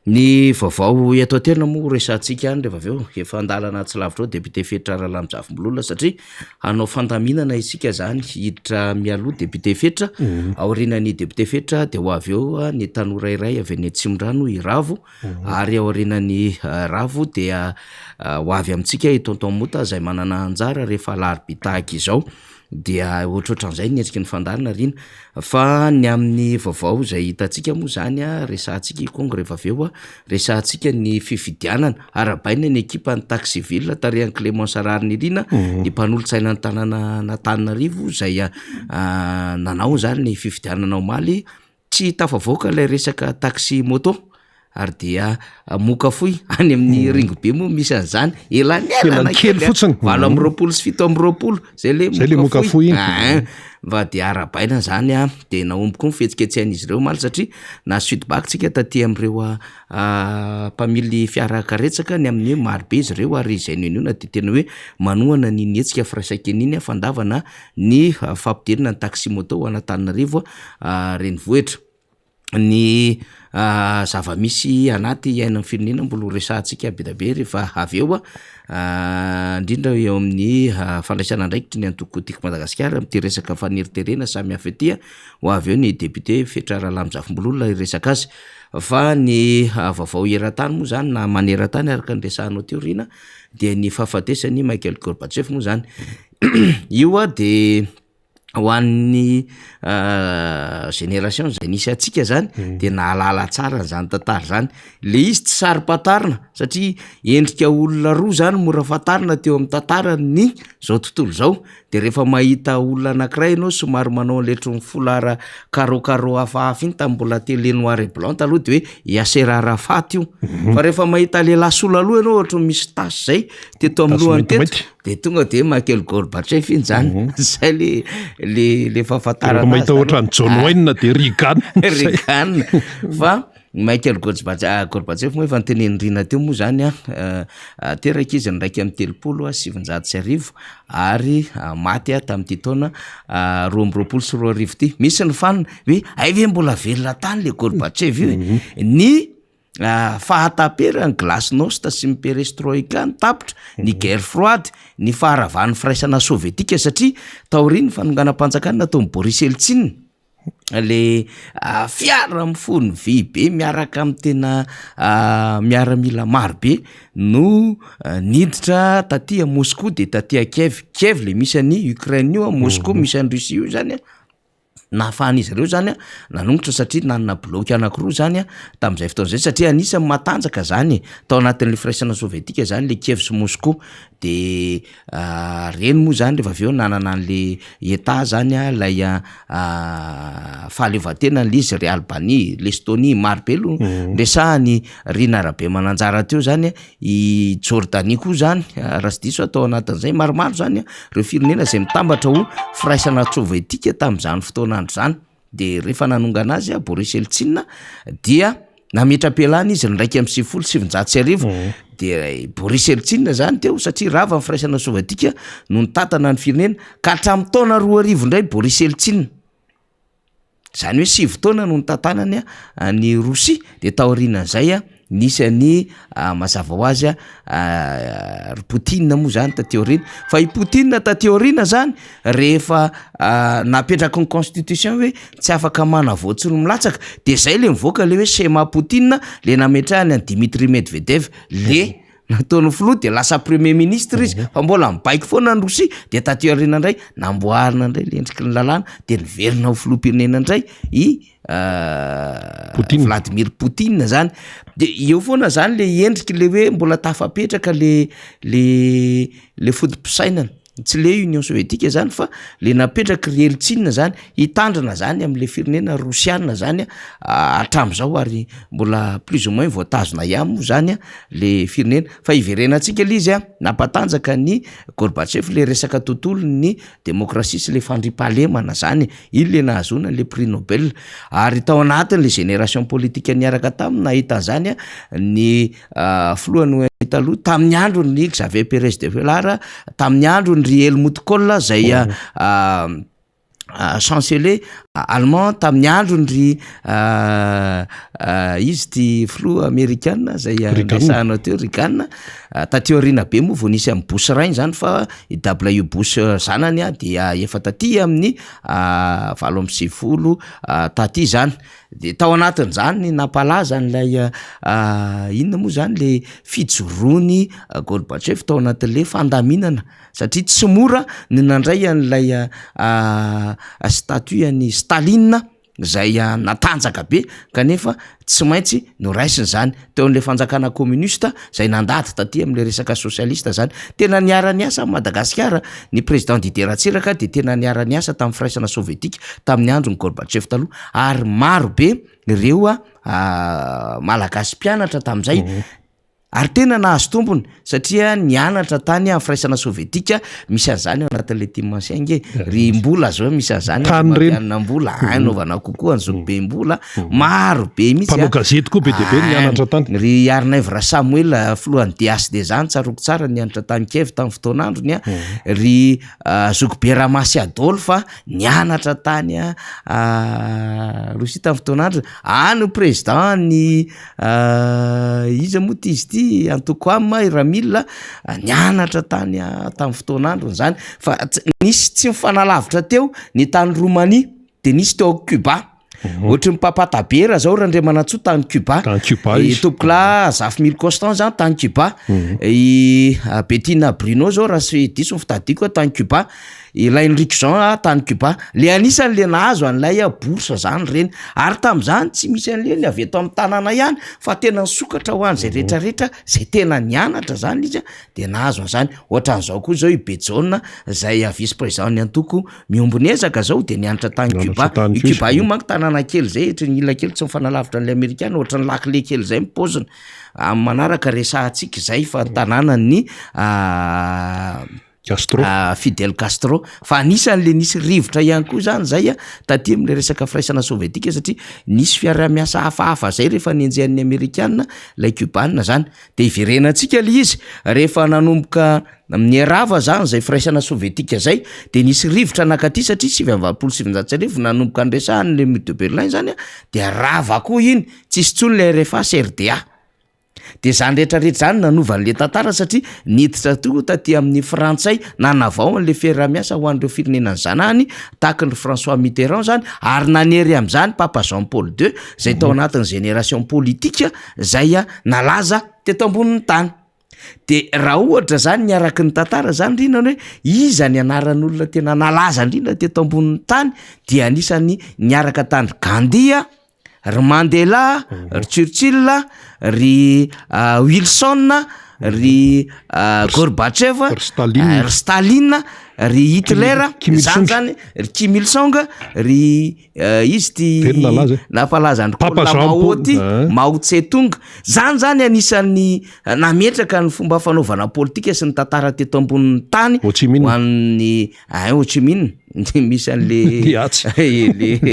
ny vaovao eto an-tena moa resantsika any rehefa aveo efa andalana tsy lavitra ao député Fetra Ralamjavombolona satria hanao fandaminana isika zany hiditra mialoha député Fetra aorinan'ny député Fetra dia ho avy eo ny tanora iray avy any Tsimorano i Ravo ary aorinan'ny Ravo dia ho avy amintsika i tonton Mota zay manana anjara rehefa alarobia tahaka izao dia ohatrohatran'izay ny endriky ny fandarana rina fa ny amin'ny vaovao zay hitantsika moa zany resantsika Kongo rehefa aveo resantsika ny fifidianana arabaina ny ekipa ny taxi civil tarihan'ny Clément Sarariny rina ny mpanolotsaina ny tanàna n'Antananarivo zay nanao zany ny fifidianana omaly tsy tafavoaka ilay resaka taxi moto ary dia moka foy any amin'ny ringobe moa misy an'izany elany kely fotsiny 20 sy 17 zay le moka foy va dia arabaina zany dia naomboko ny fihetsiketsihan'izy ireo maly satria na feedback tsika taty amin'ireo mpamily fiara karetsaka ny amin'ny hoe marobe izy ireo ary izay nio na dia tena hoe manohana ny nietsika firaisan-keniny fandavana ny fampidirina ny taxi moto ho Antananarivo renivohitra ny zava-misy anaty iainan'ny firenena mbola resantsika bedabe rehefa avy eo indrindra eo amin'ny fandraisana andraikitry ny antoko-tiko Madagasikara amin'ity resaka faniriterena samy hafa ety ho avy eo ny député Fetra Ralamjavombolona resaka azy fa ny vaovao eran-tany moa zany na maneran-tany araka ny resahanao teo rina dia ny fahafatesany Mikhail Gorbatchev moa zany io dia ho an'ny génération zay nisy atsika zany dia nahalala tsara zany tantara zany le izy tsy sary-patarina satria endrika olona roa zany mora fatarina teo amin'ny tantara ny zao tontolo zao dia rehefa mahita olona anankiray ianao somary manao letro ny folara carreau hafahafa iny tamin'ny mbola télé noir et blanc taloha dia hoe Yasser Arafat io fa rehefa mahita lehilahy sola aloha ianao ohatra misy tasy zay teto amin'ny lohany teto dia tonga dia Mikhail Gorbatchev iny zany zay le fahafantarana mahita ohatra ny John Wayne dia Reagan fa Mikhail Gorbatchev moa efa nitenenindrina teo moa zany teraka izy ndraiky amin'ny 790 ary maty tamin'ity taona 2024 ty misy ny fanina hoe ay ve mbola velona tany le Gorbatchev io ny fahatapera ny glasnost sy ny perestroika ny tapitra ny guerre froide ny faharavan'ny firaisana sovietika satria taoriny fanonganam-panjakana natao Boris Eltsine le fiara mifony vy be miaraka amin'ny tena miaramila marobe no niditra taty a Moscou dia taty a Kiev le misy any Ukraine io Moscou misy any Russie io zany nahafahan'izy ireo zany nanongotra satria nanana bloky anankiroa zany tamin'izay fotoana zay satria anisany matanjaka zany tao anatin'le firaisana sovietika zany le Kiev sy Moscou dia reny moa zany rehefa avy eo nanana an'le état zany lay fahaleovantena l'izy ry Albanie l'Estonie marobe aloha resahany rina arabe mananjara teo zany i Jordanie koa zany raha sy diso atao anatin'izay maromaro zany reo firenena zay mitambatra ho firaisana sovietika tamin'izany fotoana zany dia rehefa nanongana azy Boris Eltsine dia nametra-pialana izy ndraiky amin'ny 790 dia Boris Eltsine zany teo satria rava amin'ny firaisana sovietika no nitantana ny firenena ka hatramin'ny taona 2000 indray Boris Eltsine zany hoe 7 taona no nytantanany ny Rosia de taorianan'izay nisy ny mazava ho azy Poutine moa zany tateorina fa i Poutine tateorina zany rehefa napetraky ny constitution hoe tsy afaka manavoatsy ny milatsaka de zay le mivoaka le hoe schéma Poutine le nametrahany an Dmitry Medvedev le nataony filoha de lasa premier ministre izy fa mbola mibaiko foana ny Rosia de tateorina indray namboarina indray le endriky ny lalàna de niverina ho filoham-pirenena indray i Vladimir Poutine zany de eo foana zany le endriky le hoe mbola tafapetraka le fodim-pisainana tsy le Union Soviétique zany fa le napetraky Yeltsin zany hitandrana zany am'le firenena Rosiana zany hatram'izao ary mbola plus ou moins voatazona ihany zany le firenena fa iverenantsika le izy nampatanjaka ny Gorbatchev le resaka tontolo ny démocratie sy le fandripahalemana zany iny le nahazona le prix Nobel ary tao anatin'le génération politique niaraka taminy nahita zany ny filohan'ny taloha tamin'ny andro ny Xavier Pérez de Velara tamin'ny andro ny Helmut Kohl zay chancelier allemand tamin'ny andro ny izy ty filoha américaine zay resahana teo Reagan tateorina be moa vao nisy amin'ny Bush rainy zany fa i W Bush zanany de efa taty amin'ny 20 taty zany de tao anatin' zany nampalaza an'lay inona moa zany le fijoroany Gorbatchev tao anatin'le fandaminana satria tsy mora ny nandray an'lay statue ny Staline zay natanjaka be kanefa tsy maintsy no raisiny zany teo an'le fanjakana communiste zay nandady taty am'le resaka socialiste zany tena niara-ny asa Madagasikara ny président Didier Ratsiraka de tena niara-ny asa tamin'ny firaisana sovietika tamin'ny andro ny Gorbatchev taloha ary maro be ireo malagasy mpianatra tamin'izay ary tena nahazo tombony satria nianatra tany amin'ny firaisana sovietika misy an'izany anatin'le timansiange ry mbola zao misy an'izany na mbola anaovana kokoa an'izao be mbola maro be mihitsy mpanao gazety koa be de be nianatra tany ry Arnaivra Samuel filohan'ny DSD zany tsaroako tsara nianatra tany Kiev tamin'ny fotoan'androny ry Zogbe Ramasy Adolphe nianatra tany Rosia tamin'ny fotoan'andro any président ny izy moa ty izy ty Antokoama Ramila nianatra tany tamin'ny fotoan'andro zany fa nisy tsy mifanalavitra teo ny tany Roumanie de nisy teo Cuba ohatry ny Papa Tabera zao randre manatsoa tany Cuba i Topla Zafimil Constant zany tany Cuba i Bettina Bruno zao raha sy diso ny fitadiko tany Cuba ilay Henrik Jean tany Cuba le anisany le nahazo an'lay bourse zany reny ary tam'zany tsy misy an'le ny avy eto amin'ny tanàna ihany fa tena nisokatra ho an'izay rehetrarehetra zay tena nianatra zany izy de nahazo an'izany ohatran'izao koa zao i Bejon zay vice président ny antoko miombony ezaka zao de nianatra tany Cuba i Cuba io manko tanàna kely zay ohatry ny ila kely tsy mifanalavitra an'le Amerikana ohatry ny lakile kely zay mipozina manaraka resahantsika zay fa tanàna ny Castro Fidel Castro fa anisan'le nisy rivotra ihany koa zany zay taty am'le resaka firaisana sovietika satria nisy fiara-miasa hafahafa zay rehefa nienjehan'ny Amerikana lay Cubanina zany de iverenantsika le izy rehefa nanomboka amin'ny arava zany zay firaisana sovietika zay de nisy rivotra nakaty satria 720 nanomboka andresahan'le mur de Berlin zany de arava koa iny tsisy tsony le RFA RDA de zany rehetrarehetra zany nanovan'le tantara satria niditra toa taty amin'ny frantsay nanavao an'le fiara-miasa ho an'ireo firenenany zanahany tahaka ny François Mitterrand zany ary nanery am'zany Papa Jean Paul II zay tao anatin'ny génération politique zay nalaza teto ambonin'ny tany de raha ohatra zany niaraky ny tantara zany indrindra hoe iza ny anaran'olona tena nalaza indrindra teto ambonin'ny tany dia anisany niaraka tany Gandhi ry Mandela ry Churchill ry Wilson ry Gorbatchev ry Staline ry Hitler zany ry Kim Il Sung ry izy ty napalaza andro Mahoty Mao Tse-tung zany anisan'ny nametraka ny fomba fanaovana politika sy ny tantara teto ambonin'ny tany ho an'ny Ho Chi Minh misy an'le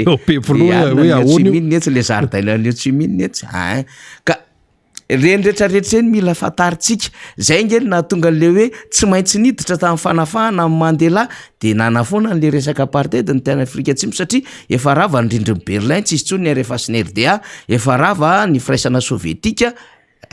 Ho Chi Minh netsy le zaridaina Ho Chi Minh netsy ka reny rehetrarehetra reny mila fantaritsika zay ngely na tonga an'le hoe tsy maintsy niditra tamin'ny fanafahana amin'ny Mandela de nanafoana n'le resaka apartheid ny tany Afrika Atsimo satria efa rava ny rindrin'ny Berlin tsy isy tsony rehefa sy ny RDA, efa rava ny firaisana sovietika,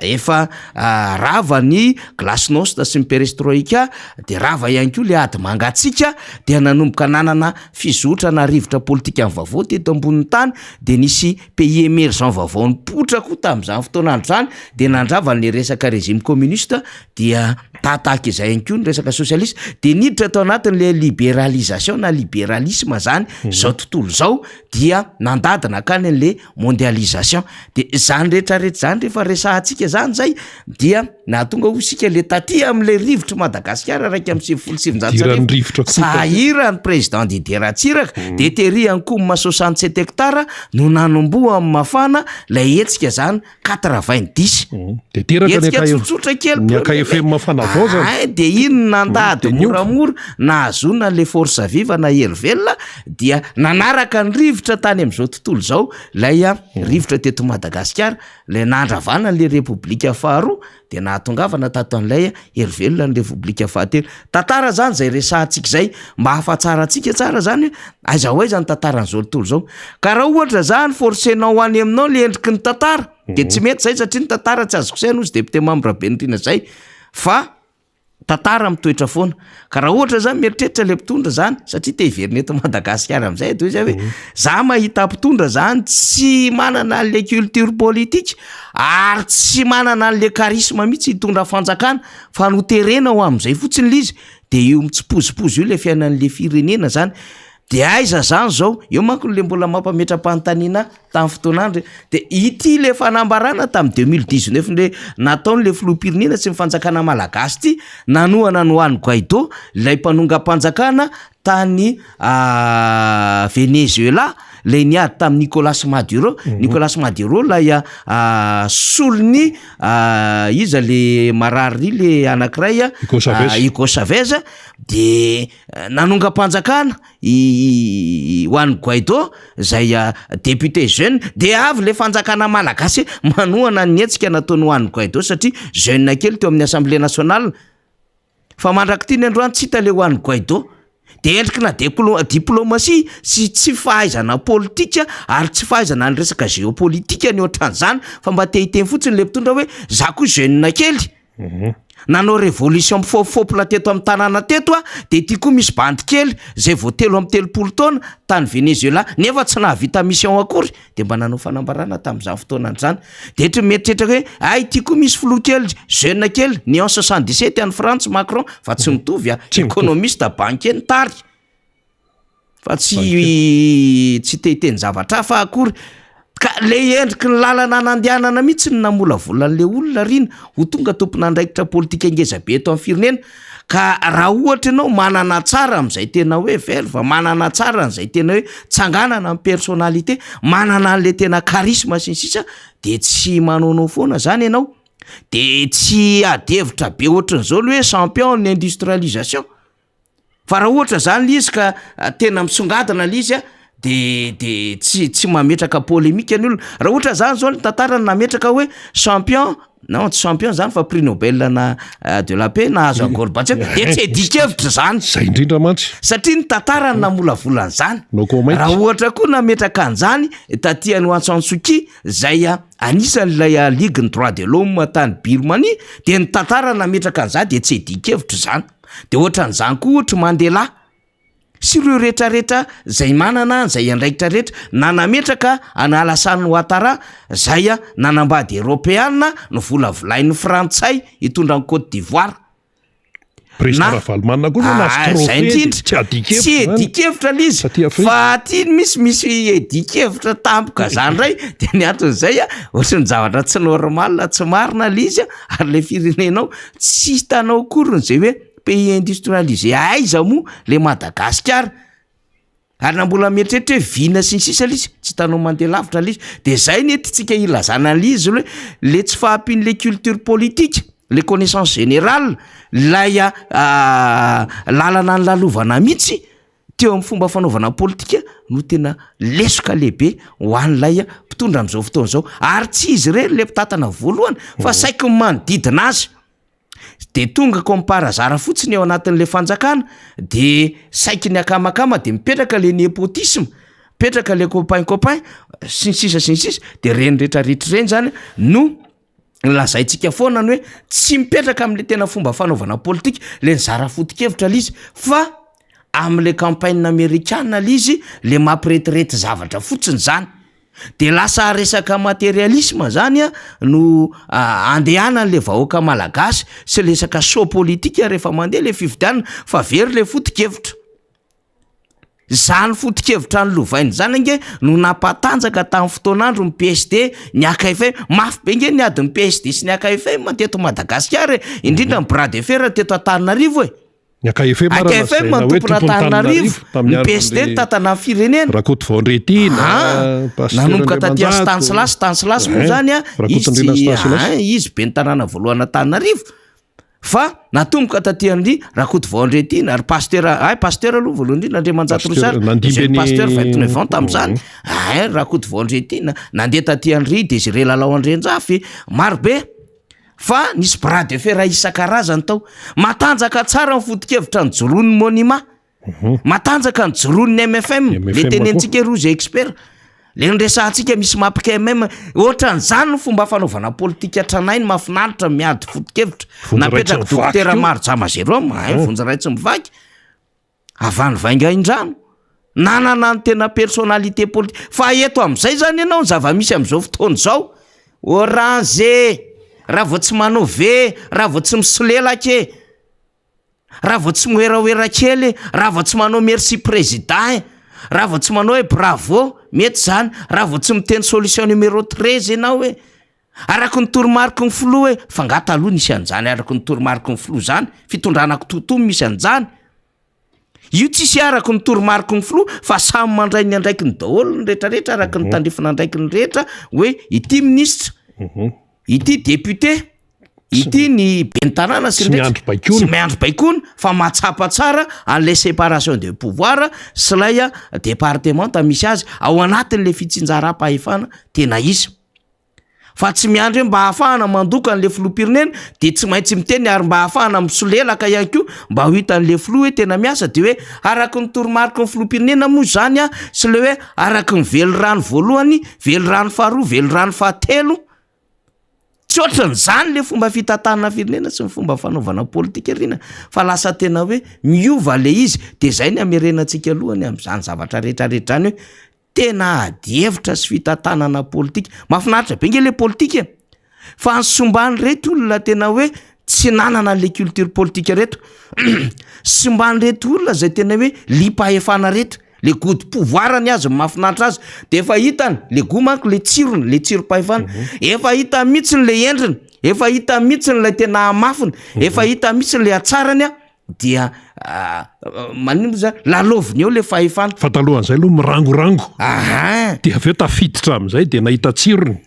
efa rava ny glasnost sy ny perestroika, de rava ihany koa le ady mangatsika, de nanomboka nanana fizotrana rivotra politika amin'ny vaovao teto ambonin'ny tany, de nisy pays émergent vaovao nipotra koa tamin'izany fotoanandro zany, de nandrava le resaka régime communiste, dia tataka izay ihany koa ny resaka socialiste, de niditra tao anatin'le libéralisation na libéralisme zany zao tontolo zao, dia nandadina akany an'le mondialisation, de zany rehetrarehetra zany rehefa resahantsika zany zay dia nahatonga ho isika le taty am'le rivotra Madagasikara raiky amin'ny sivifolo Diran'ny rivotra koa. sahira ny président Didier Ratsiraka de tery ankomma 67 hectara no nanomboa amin'ny mafana lay etsika zany 90. De teraka Etsika tsotsotra kely ny AKFM mafana avao zany. de iny nandady moramora nahazona le force viva na hery velona dia nanaraka ny rivotra tany am'izao tontolo zao lay rivotra teto Madagasikara le nandravana le republika faharoa de nahatongavana tato an'ilay hery velona ny republika fahatelo. Tantara zany zay resahantsika zay mba hahafatsara antsika tsara zany aiza ho aiza ny tantaran'izao tontolo zao. Ka raha ohatra zany forcenao any aminao le endriky ny tantara de tsy mety zay satria ny tantara tsy azoko saina ozy député membre Benirina zay fa tantara mitoetra foana. Ka raha ohatra zany mieritreritra le mpitondra zany satria te hiverina eto Madagasikara amin'izay toy izay hoe za mahita mpitondra zany tsy manana le culture politique ary tsy manana le charisme mihitsy hitondra fanjakana fa no terena ho amin'izay fotsiny lizy de io mitsipozipozy io le fiainan'le firenena zany. De aiza zany zao eo manko le mbola mampametra-panontaniana tamin'ny fotoanandro de ity le fanambarana tamin'ny 2019 le nataon'le filoham-pirenena sy mifanjakana malagasy ty nanoana no Juan Guaido lay mpanonga-panjakana tany Venezuela le niady tamin'ny Nicolas Maduro. Nicolas Maduro lay solony iza le marary le anankiray Hugo Chavez de nanonga-panjakana Juan Guaido zay député jeune de avy le fanjakana malagasy manoana ny etsika nataony Juan Guaido satria jeune kely teo amin'ny Assemblée nationale fa mandraky ny androany tsy hita le Juan Guaido de endriky na diplomatie sy tsy fahaizana politika ary tsy fahaizana ny resaka géopolitika ny ohatran'izany fa mba te hiteny fotsiny le mpitondra hoe za koa jeune kely nanao révolution mifopofopona teto amin'ny tanàna teto de ty koa misy bandy kely zay vao 3 taona tany Venezuela nefa tsy nahavita mission akory de mba nanao fanambarana tamin'izany fotoanany zany de mieritreritra hoe ay ty koa misy filoha kely jeune kely ny en 77 any France Macron fa tsy mitovy économiste banquier tary fa tsy te hiteny zavatra hafa akory. Ka le endriky ny lalana nandehanana mihitsy ny namolavolan'le olona rina ho tonga tompon'andraikitra politika ngeza be eto amin'ny firenena. Ka raha ohatra ianao manana tsara amin'izay tena hoe verve, manana tsara n'izay tena hoe tsanganana amin'ny personnalité, manana an'le tena charisme sy ny sisa de tsy manaonao foana zany ianao de tsy adevitra be ohatran'izao le hoe champion ny industrialisation. Fa raha ohatra zany le izy ka tena misongadina le izy de tsy mametraka polémique ny olona. Raha ohatra zany zao ny tantara nametraka hoe champion non tsy champion zany fa prix Nobel na de la paix na azo Gorbatchev de tsy edikevitra zany zay indrindra mantsy satria ny tantara ny namolavolan zany. Raha ohatra koa nametraka an'izany taty any Aung San Suu Kyi zay anisan'ilay ligue ny droit de l'homme tany Birmanie de ny tantara nametraka an'izany de tsy edikevitra zany. De ohatran'izany koa ohatra Mandela sy ireo rehetrarehetra zay manana zay andraikitra rehetra nanametraka ana Alassane Ouattara zay nanambady européenne no volavolain'ny frantsay hitondra ny Côte d'Ivoire. Tsy edikevitra lizy fa ty misy edikevitra tampoka zany ray de ny aton'izay ohatrany zavatra tsy normal tsy marina lizy ary le firenenao tsy hitanao akory zay hoe pays industrialisé aiza mo le Madagasikara ary na mbola mieritreritra hoe vina sy ny sisa lizy tsy tanao mandeha lavitra lizy de zay netitsika ilazana lizy hoe le tsy fahampian'le culture politique le connaissance générale lay lalana ny lalovana mihitsy teo amin'ny fomba fanaovana politika no tena lesoka lehibe ho an'ilay mpitondra amin'izao fotoana zao ary tsy izy irery le mpitatana voalohany fa saiko ny manodidina azy de tonga komparazara fotsiny eo anatin'le fanjakana de saiky ny akamakama de mipetraka le népotisme mipetraka le copain sy ny sisa de reny rehetrarehetra reny zany no lazaintsika foana ny hoe tsy mipetraka amin'le tena fomba fanaovana politika le nizara foto-kevitra l'izy fa am'le campagne américaine l'izy le mampiretirety zavatra fotsiny zany de lasa resaka materialisme zany no andehanan'le vahoaka malagasy sy lesaka show politika rehefa mandeha le fividianana fa very le foto-kevitra zany foto-kevitra ny lovainy zany nge no nampatanjaka tamin'ny fotoanandro ny PSD ny AKFM mafy be nge ny adiny PSD sy ny AKFM mateto Madagasikara indrindra ny bras de fer teto Antananarivo ny AKFM matompona Antananarivo ny PSD tatana ny firenena Rakoto Vaonretina nanomboka taty Stanislas moa zany izy be ny tanàna voalohany Antananarivo fa natomboka taty andry Rakoto Vaonretina ary pasteur aloha voalohany indrindra Andriamanjato Rosary pasteur 29 ans tam'zany Rakoto Vaonretina nandeha taty andry Désiré Lalao Andrenjafy maro be fa nisy bras de fer isan-karazany tao matanjaka tsara ny foto-kevitra ny joron'ny Monima matanjaka ny joron'ny MFM le tenentsika rozy expert le nresahantsika misy mapika MM ohatran'izany ny fomba fanaovana politika tranainy mahafinaritra miady foto-kevitra napetraka dokotera Maro Jama Jérôme vonjy ray tsy mivaky avany vainga indrano nanana ny tena personnalité politique fa eto am'izay zany ianao ny zava-misy am'izao fotoana zao orange raha vao tsy manao ve raha vao tsy misolelake raha vao tsy moeraoera kely raha vao tsy manao merci président raha vao tsy manao hoe bravo mety zany raha vao tsy miteny solution numéro 13 ianao hoe araky ny toromariko ny flo hoe fangata aloha nisy an'izany araky ny toromariko ny flo zany fitondranako totomy misy an'izany io tsisy araky ny toromariko ny flo fa samy mandray ny andraiky ny daholo ny rehetrarehetra araky ny tandrifina andraiky ny rehetra hoe ity ministre ity député ity ny bentanana sy miandro baikony fa matsapa tsara an'le séparation de pouvoir sy lay département misy azy ao anatin'le fitsinjaram-pahefana tena izy fa tsy miandro hoe mba hahafahana mandoka an'le filoham-pirenena de tsy maintsy miteny ary mba hahafahana misolelaka ihany koa mba ho hitan'le filoha hoe tena miasa de hoe araky ny toromariko ny filoham-pirenena moa zany sy le hoe araky ny velorano voalohany velorano faharoa velorano fahatelo tsy ohatran'izany le fomba fitatana firenena sy ny fomba fanaovana politika rina fa lasa tena hoe miova le izy de zay ny amerenantsika alohany am'izany zavatra rehetrarehetra any hoe tena adievitra sy fitatanana politika mahafinaritra be nge le politika fa nysombany reto olona tena hoe tsy nanana le culture politika reto sombany reto olona zay tena hoe lipa-efana reto le good pouvoir ny azy mahafinaritra azy de efa hitany le gomanko le tsiro-pahefana efa hita mihitsy le endriny efa hita mihitsy le tena mafina efa hita mihitsy le atsarany dia manino zany laloviny eo le fahefana fa talohan'izay aloha mirangorango de aveo tafiditra am'izay de nahita tsirony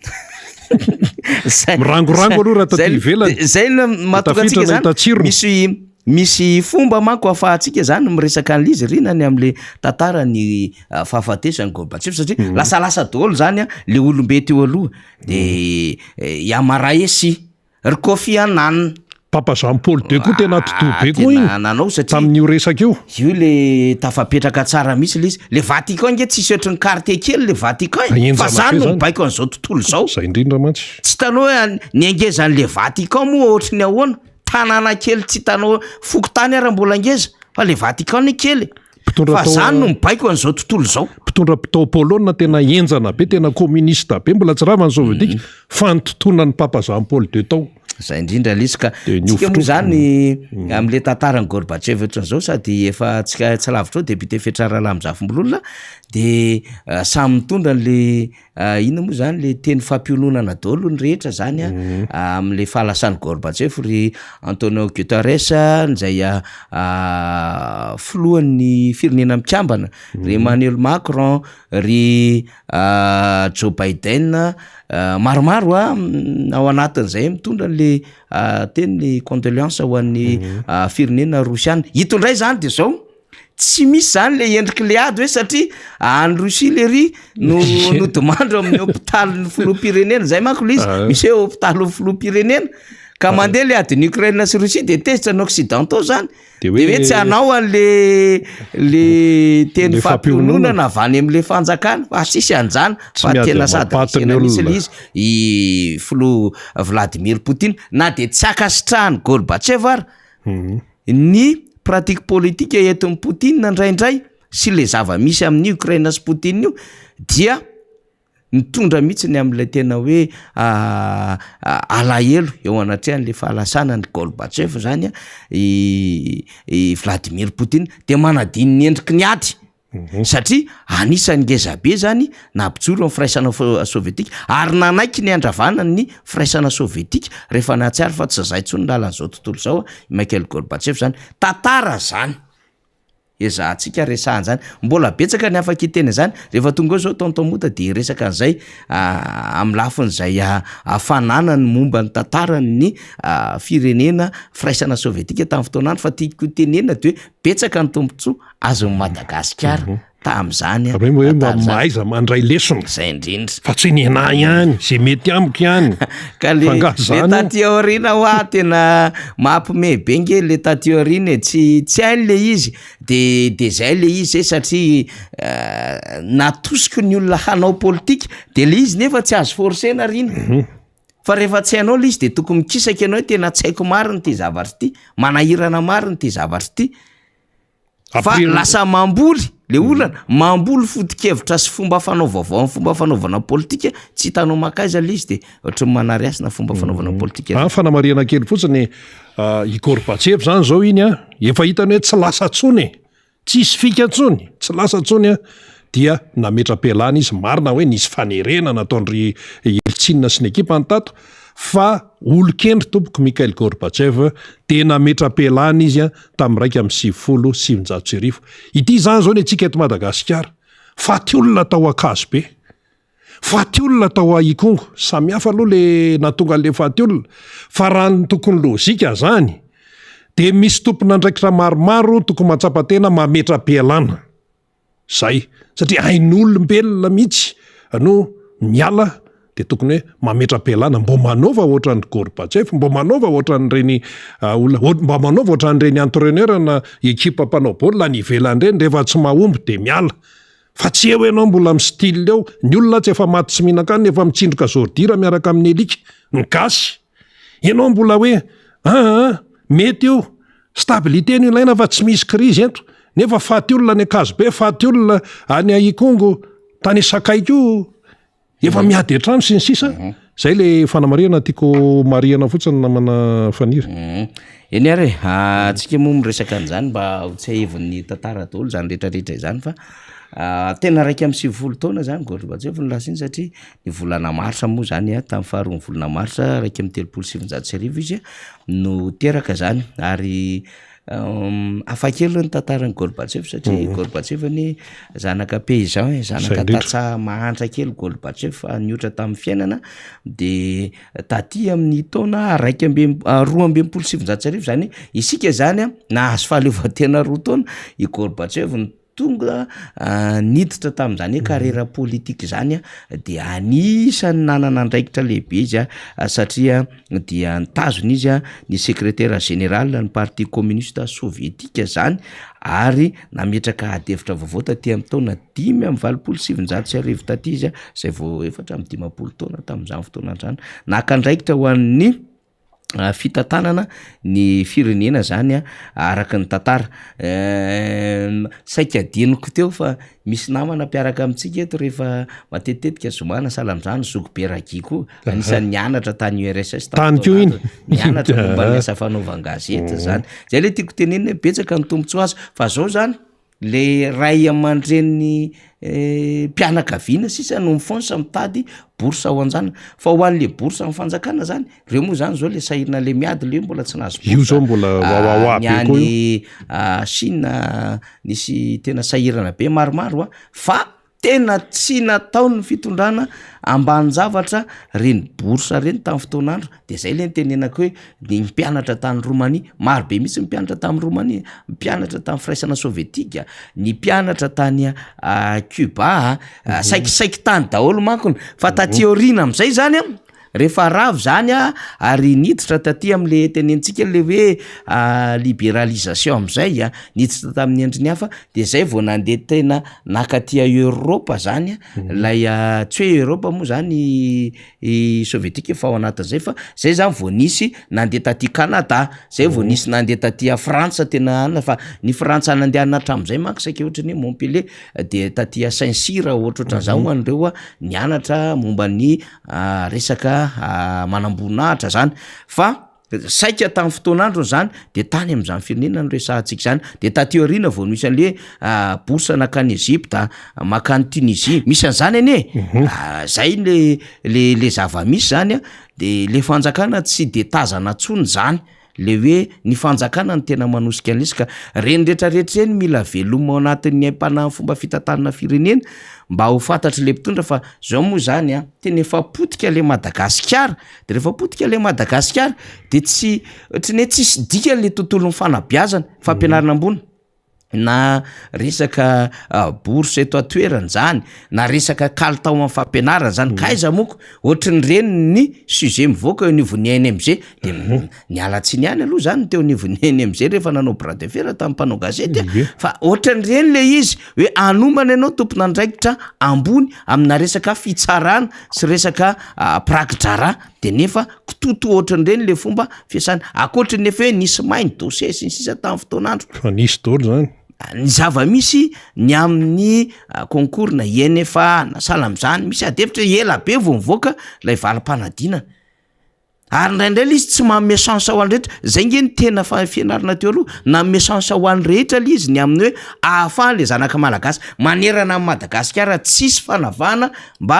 mirangorango aloha raha taty ivelany zay mahatonga antsika zany misy fomba manko afahantsika zany miresaka an'lizy rinany am'le tantara ny fahafatesany Gorbatchev satria lasalasa daholo zany le olombe teo aloha de Yamaraesy ry Kofi Annan Papa Jean-Paul II koa tena totobe koa igny nanao satria tamin'io resaka io le tafapetraka tsara misy le izy le Vatican nge tsisy ohatry ny quartier kely le Vatican fa zany no mibaiko an'izao tontolo zao zay indrindra mantsy tsy tanao hoe ny angezan'le Vatican moa ohatry ny ahoana tanàna kely tsy tanao fokotany ara mbola angeza fa le Vatican ny kely fa zany no mibaiko an'izao tontolo zao mpitondra mpitao Polonina tena enjana be tena communiste be mbola tsy raha van'izao vedika fanototona ny Papa Jean-Paul II tao zay indrindra lisy ka tsika moa zany am'le tantarany Gorbatchev ohatran'izao sady efa tsika tsy lavitra ao député Fetrarala Amizafimbololona de samy mitondra le ina moa zany le teny fampiononana daholo ny rehetra zany am'le fahalasany Gorbatchev ry Antonio Guterres zay filohan'ny firenena mikambana ry Emmanuel Macron ry Joe Biden maromaro ao anatin'izay mitondra le teny condoléance ho an'ny firenena Rosiana hitondray zany de zao tsy misy zany le endriky le ady hoe satria any Rosia le ry no domandro amin'ny hôpitaly ny filoham-pirenena zay manko le izy misy hoe hôpitaly ny filoham-pirenena ka mandeha le adiny Ukraine sy Rosia de tezitra ny occidentaux zany de hoe tsy anao an'le teny fampiononana avy any am'le fanjakana fa sisy an'zany fa tena sady misy le izy i filoha Vladimir Poutine na de tsy akasitrahany Gorbatchev ary ny pratique politique eton'ny Poutine indraindray sy le zava-misy amin'ny Ukraine sy Poutine io dia nitondra mihitsy ny am'ilay tena hoe alahelo eo anatrehan'le fahalasana ny Gorbatchev zany i Vladimir Poutine de manadiny ny endriky ny ady satria anisany ngezabe zany nampijoro amin'ny firaisana sovietika ary nanaiky ny andravana ny firaisana sovietika rehefa nahatsiaro fa tsy zay tsony lalan'izao tontolo zao Mikhail Gorbatchev zany tantara zany ezahantsika resahany zany mbola betsaka ny afaka hiteny zany rehefa tonga eo zao tontomota de resaka an'izay amin'ny lafin'izay hafanana ny momba ny tantarany ny firenena firaisana sovietika tamin'ny fotoanany fa tiako tenena de hoe betsaka ny tombontsoa azon'ny Madagasikara tam'izany hoe mahaiza mandray lesona zay indrindra fa tsy ny ana ihany zay mety amiko ihany ka le taty aoriana hoa tena mampime be nge le taty aoriana tsy hainy le izy de zay le izy satria natosiky ny olona hanao politika de le izy nefa tsy azo forsena rina fa rehefa tsy hainao le izy de tokony mikisaka ianao tena tsy haiko mariny ty zavatry ty manahirana mariny ty zavatry ty fa lasa mamboly le olana mamboly foto-kevitra sy fomba fanaovavao ny fomba fanaovana politika tsy hitanao makaiza le izy de ohatrany manariasina fomba fanaovana politika fanamariana kely fotsiny i Gorbatchev zany zao iny efa hitany hoe tsy lasa tsony tsisy fika tsony tsy lasa tsony dia nametra-pialana izy marina hoe nisy fanerena nataondry Yeltsin sy ny ekipa tato fa olon-kendry tompoko Mikhail Gorbatchev de nametra-pialana izy tamin'ny raika amin'ny 709. Ity zany zao ny antsika eto Madagasikara faty olona tao akazo be faty olona tao aikongo samy hafa aloha le natonga an'le faty olona fa raha ny tokony lôzika zany de misy tompona andraikitra maromaro tokony matsapa-tena mametra-pialana zay satria ain'olombelona mihitsy no miala de tokony hoe mametra-pialana mbo manaova ohatran'ny Gorbatchev mbo manaova ohatran'ireny olona mbo manaova ohatran'ireny entraîneur na ekipa mpanao baolina ny ivelan'ireny rehefa tsy mahomby de miala fa tsy eo ianao mbola amin'ny style eo ny olona tsy efa maty sy mihinan-kanina efa mitsindroka zordira miaraka amin'ny elika ny gasy ianao mbola hoe mety eo stabilité ny ilaina fa tsy misy crise eto nefa faty olona ny akazo be faty olona any Ikongo tany Sakaiky efa miady hatrano sy ny sisa zay le fanamariana tiako mariana fotsiny namana fanira eny ary atsika moa miresaka an'izany mba ho tsy hahevin'ny tantara daholo zany rehetrarehetra izany fa tena raiky amin'ny 20 taona zany Gorbatchev ny lasa iny satria ny volana marsa moa zany tamin'ny faharoa ny volana marsa raiky amin'ny 37 izy no teraka zany ary afakely ny tantaran'ny Gorbatchev satria Gorbatchev ny zanaka paysan zanaka tatsa mahantra kely Gorbatchev niotra tamin'ny fiainana de taty amin'ny taona 2.7 zany isika zany nahazo fahaleovantena 2 taona i Gorbatchev tonga niditra tamin'izany hoe carrière politique zany de anisany nanana andraikitra lehibe izy satria dia nitazona izy ny secrétaire général ny parti communiste soviétique zany ary nametraka adevitra vaovao taty amin'ny taona 5.7 taty izy zay vao efatra amin'ny 10 taona tamin'izany fotoana zany nakandraikitra ho an'ny fitantanana ny firenena zany araka ny tantara saika adiniko teo fa misy namana mpiaraka amintsika eto rehefa matetetika zomana salamzany Zogberagi koa anisan'ny nianatra tany URSS tany teo iny nianatra momba ny asa fanaovan-gazety zany zay le tiako tenenina betsaka ny tombotsoa azo fa zao zany le ray aman-dreniny mpianakaviana sisa no mifonsa mitady boursa ho anjana fa ho an'le boursa amin'ny fanjakana zany reo moa zany zao le sahirana le miady le mbola tsy nahazo io zao mbola wawawa be koa Chine nisy tena sahirana be maromaro fa tena tsy natao ny fitondrana ambany zavatra reny borsa reny tamin'ny fotoanandro de zay le nytenenako hoe ny mpianatra tany Romania marobe mihitsy mpianatra tamin'ny Romania, mpianatra tamin'ny firaisana sovietika, ny mpianatra tany Cuba, saikisaiky tany daholo mankony fa taty aoriana am'izay zany rehefa ravo zany ary niditra taty am'le tenentsika le hoe libéralisation am'izay niditra tamin'ny endriny hafa de zay vao nandeha tena nakaty Europa zany lay tsy hoe Europa moa zany sovietika efa ao anatin'izay fa zay zany vao nisy nandeha taty Canada, zay vao nisy nandeha taty Frantsa tena ana fa ny Frantsa nandehanana hatram'izay manko saika ohatrany hoe Montpellier de taty Saint-Cyr ohatrohatran'izao an'ireo nianatra momba ny resaka manamboninahitra zany fa saika tamin'ny fotoanandro zany de tany am'izany firenena no resahantsika zany de taty aoriana vao misy an'le borsa nakany Egypta makany Tunisie misy an'izany anie zay le zava-misy zany de le fanjakana tsy de tazana tsony zany le hoe ny fanjakana ny tena manosika an'isy ka reny rehetrarehetra reny mila veloma ao anatin'ny aim-panahy fomba fitantanana firenena mba ho fantatry le mpitondra fa zao moa zany tena efa potika le Madagasikara de rehefa potika le Madagasikara de tsy ohatrany hoe tsisy dika le tontolon'ny fanabeazana fampianarana ambony na resaka borsa eto atoerana zany na resaka kalitao amin'ny fampianarana zany kaiza moko ohatrany reny ny sujet mivoaka eo anivon'ny NMG de nialatsiny ihany aloha zany teo anivon'ny NMG rehefa nanao bras de fer tamin'ny mpanao gazety fa ohatrany reny le izy hoe anomana ianao tompon'andraikitra ambony amina resaka fitsarana sy resaka prakidrara de nefa kitoto ohatrany reny le fomba fiasana akoatrany nefa hoe nisy mainy dossier sy ny sisa tamin'ny fotoanandro fa nisy daholo zany ny zava-misy ny amin'ny concours na INFA na salam'izany misy adefitra ela be vao mivoaka lay valim-panadinana ary indraindray le izy tsy manome chance ho an'ny rehetra zay nge ny tena fianarana teo aloha na manome chance ho an'ny rehetra le izy ny amin'ny hoe ahafahany le zanaka malagasy manerana amin'ny Madagasikara tsisy fanavahana mba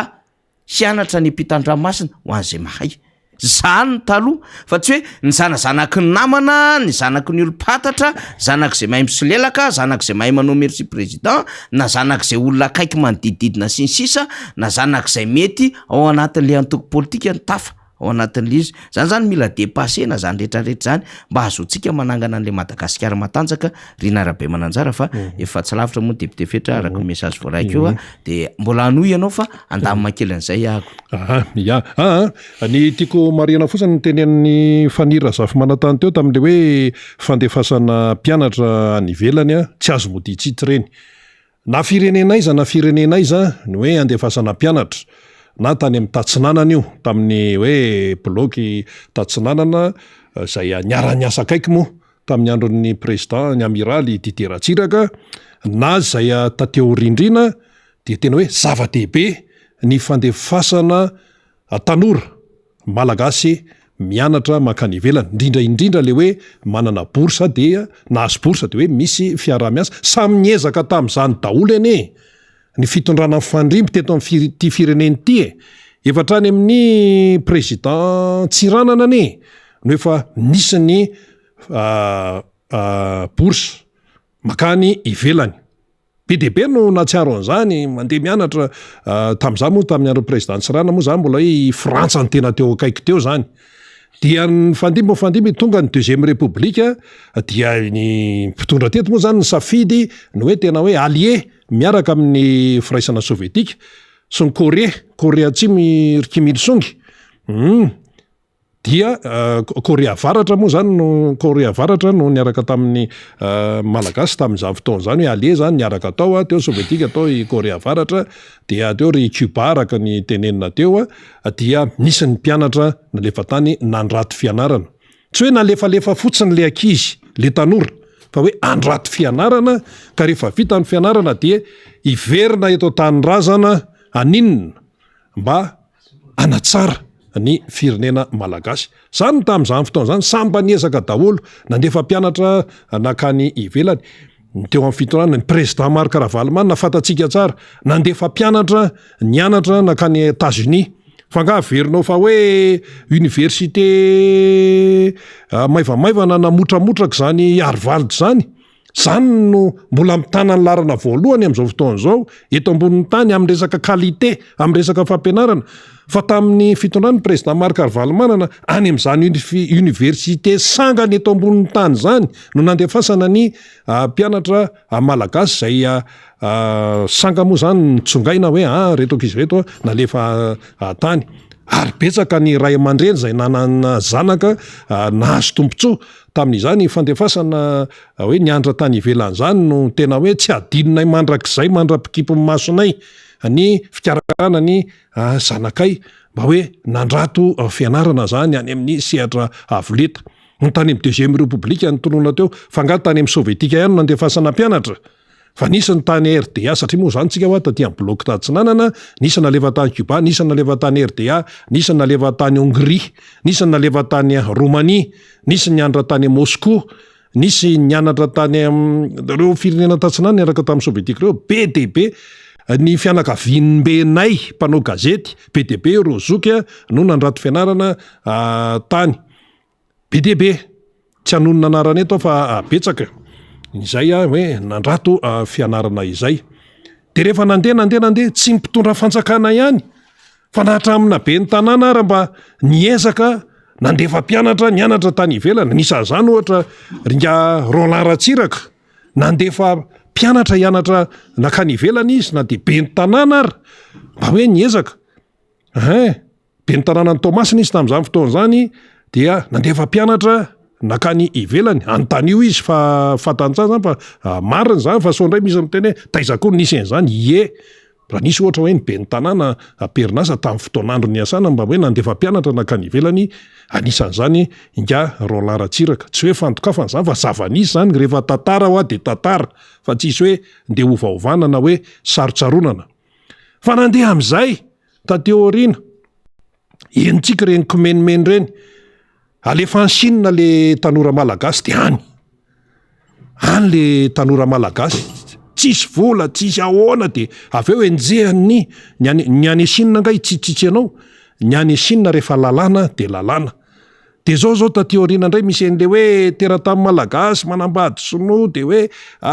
hianatra ny ampitan-dranomasina ho an'izay mahay zany ny taloha fa tsy hoe ny zanazanaky ny namana ny zanaky ny olo-patatra zanak'izay mahay misolelaka zanak'izay mahay manao merci président na zanak'izay olona akaiky manodidididina sy ny sisa na zanak'izay mety ao anatin'le antoko politika ny tafa ao anatin'le izy zany mila dépassena zany rehetrarehetra zany mba azotsika manangana an'le Madagasikara matanjaka Rina Rabe Mananjara fa efa tsy lavitra moa député fetra araka ny message voaraiko eo de mbola anoy ianao fa andamina kely an'izay ako ny tiako mariana fotsiny ny tenen'ny Fanira Zafy Manantany teo tamin'le hoe fandefasana mpianatra any ivelany tsy azo moditsitsy reny na firenenaiza ny hoe andefasana mpianatra na tany amin'ny tatsinanana io tamin'ny hoe bloky tatsinanana zay niara-niasa akaiky moa tamin'ny andron'ny président ny amiraly Didier Ratsiraka na zay tateo rindrina de tena hoe zava-dehibe ny fandefasana tanora malagasy mianatra makany ivelany indrindra le hoe manana borsa de nahazo borsa de hoe misy fiarah-miasa samy niezaka tamin'izany daholo anie ny fitondrana fandrimby teto amin'ny fireneny ty efatrany amin'ny président Tsiranana anie no efa nisy ny borsa makany ivelany be dehibe no natsiaro an'izany mandeha mianatra tamin'izany moa tamin'ny andro président Tsirana moa zany mbola hoe Frantsa ny tena teo akaiky teo zany dia ny fandimby tonga ny deuxième république dia ny mpitondra teto moa zany ny safidy no hoe tena hoe allié miaraka amin'ny firaisana sovietika sy ny Korea Atsimo Kim Il Sung dia Korea Avaratra moa zany no Korea Avaratra no niaraka tamin'ny malagasy tamin'izany fotoana zany hoe allié zany niaraka tao teo sovietika tao i Korea Avaratra dia teo ry Cuba araka ny tenenina teo dia nisy ny mpianatra nalefa tany nandraty fianarana tsy hoe nalefalefa fotsiny le ankizy le tanora fa hoe andraty fianarana ka rehefa vita ny fianarana dia iverina eto tanyrazana aninina mba anatsara ny firenena malagasy zany tamin'izany fotoana zany samba niezaka daholo nandefa mpianatra nakany ivelany teo amin'ny fitondrana ny président Marc Ravalomanana nafantatsika tsara nandefa mpianatra nianatra nakany États-Unis fangaverinao fa hoe université maivamaivana namotramotraka zany Harvard zany Zany no mbola mitana ny larana voalohany amin'izao fotoan'izao eto ambonin'ny tany amin'ny resaka qualité, amin'ny resaka fampianarana. Fa tamin'ny fitondrany président Marc Ravalomanana any amin'izany université sangany eto ambonin'ny tany zany no nandefasana ny mpianatra malagasy zay sanga moa zany nitsongaina hoe reto ankizy reto nalefa tany. Ary betsaka ny ray aman-dreny zay nanana zanaka nahazo tombotsoa tamin'izany fandefasana hoe niandra tany ivelan'izany no tena hoe tsy adinonay mandrakizay mandra-pikipony masonay ny fikarakarana ny zanakay mba hoe nandrato fianarana zany any amin'ny sehatra avoleta. Ny tany amin'ny deuxième république ny toroana teo fa nga tany amin'ny sovietika ihany nandefasana mpianatra. Fa nisy ny tany RDA satria moa zany tsika ho taty amin'ny bloc tatsinanana, nisy nalefa tany Cuba, nisy nalefa tany RDA, nisy nalefa tany Hongrie, nisy nalefa tany Roumanie, nisy niandra tany Moscou, nisy nianatra tany reo firenena tatsinana niaraka tamin'ny sovietika reo be dia be. Ny fianakavian'benay mpanao gazety be dia be Rozoka no nandrato fianarana tany be dia be. Tsy hanonona anarana eto fa betsaka izay hoe nandrato fianarana izay. De rehefa nandeha tsy mpitondra fanjakana ihany fa nahatra amina be ny tanàna ary mba niezaka nandefa mpianatra nianatra tany ivelana. Nisan'izany ohatra ringa Roland Ratsiraka nandefa mpianatra hianatra nakany ivelana izy na de be ny tanàna ary mba hoe niezaka. Be ny tanàna ny Tomasina izy tamin'izany fotoan'izany dia nandefa mpianatra nakany ivelany antanio izy fa fatantsa zany fa marina zany fa sondray misy miteny hoe taizako nisy an'izany raha nisy ohatra hoe ny be ny tanàna Perinasa tamin'ny fotoan'andro ny asana mba hoe nandefa mpianatra nakany ivelany anisan'izany inga Roland Ratsiraka. Tsy hoe fantokafana zany fa zava-nisy zany rehefa tantara ho de tantara fa tsisy hoe nde ovaovana na hoe sarotsaronana. Fa nandeha amin'izay tateo aoriana enitsika reny komenimeny reny alefa any Chine le tanora malagasy de any le tanora malagasy tsisy vola tsisy ahoana de avy eo enjehany ny any Chine ngay tsitsitsy anao ny any Chine rehefa lalàna de lalàna. De zao taty aoriana indray misy an'le hoe teratany malagasy manambady sinoa de hoe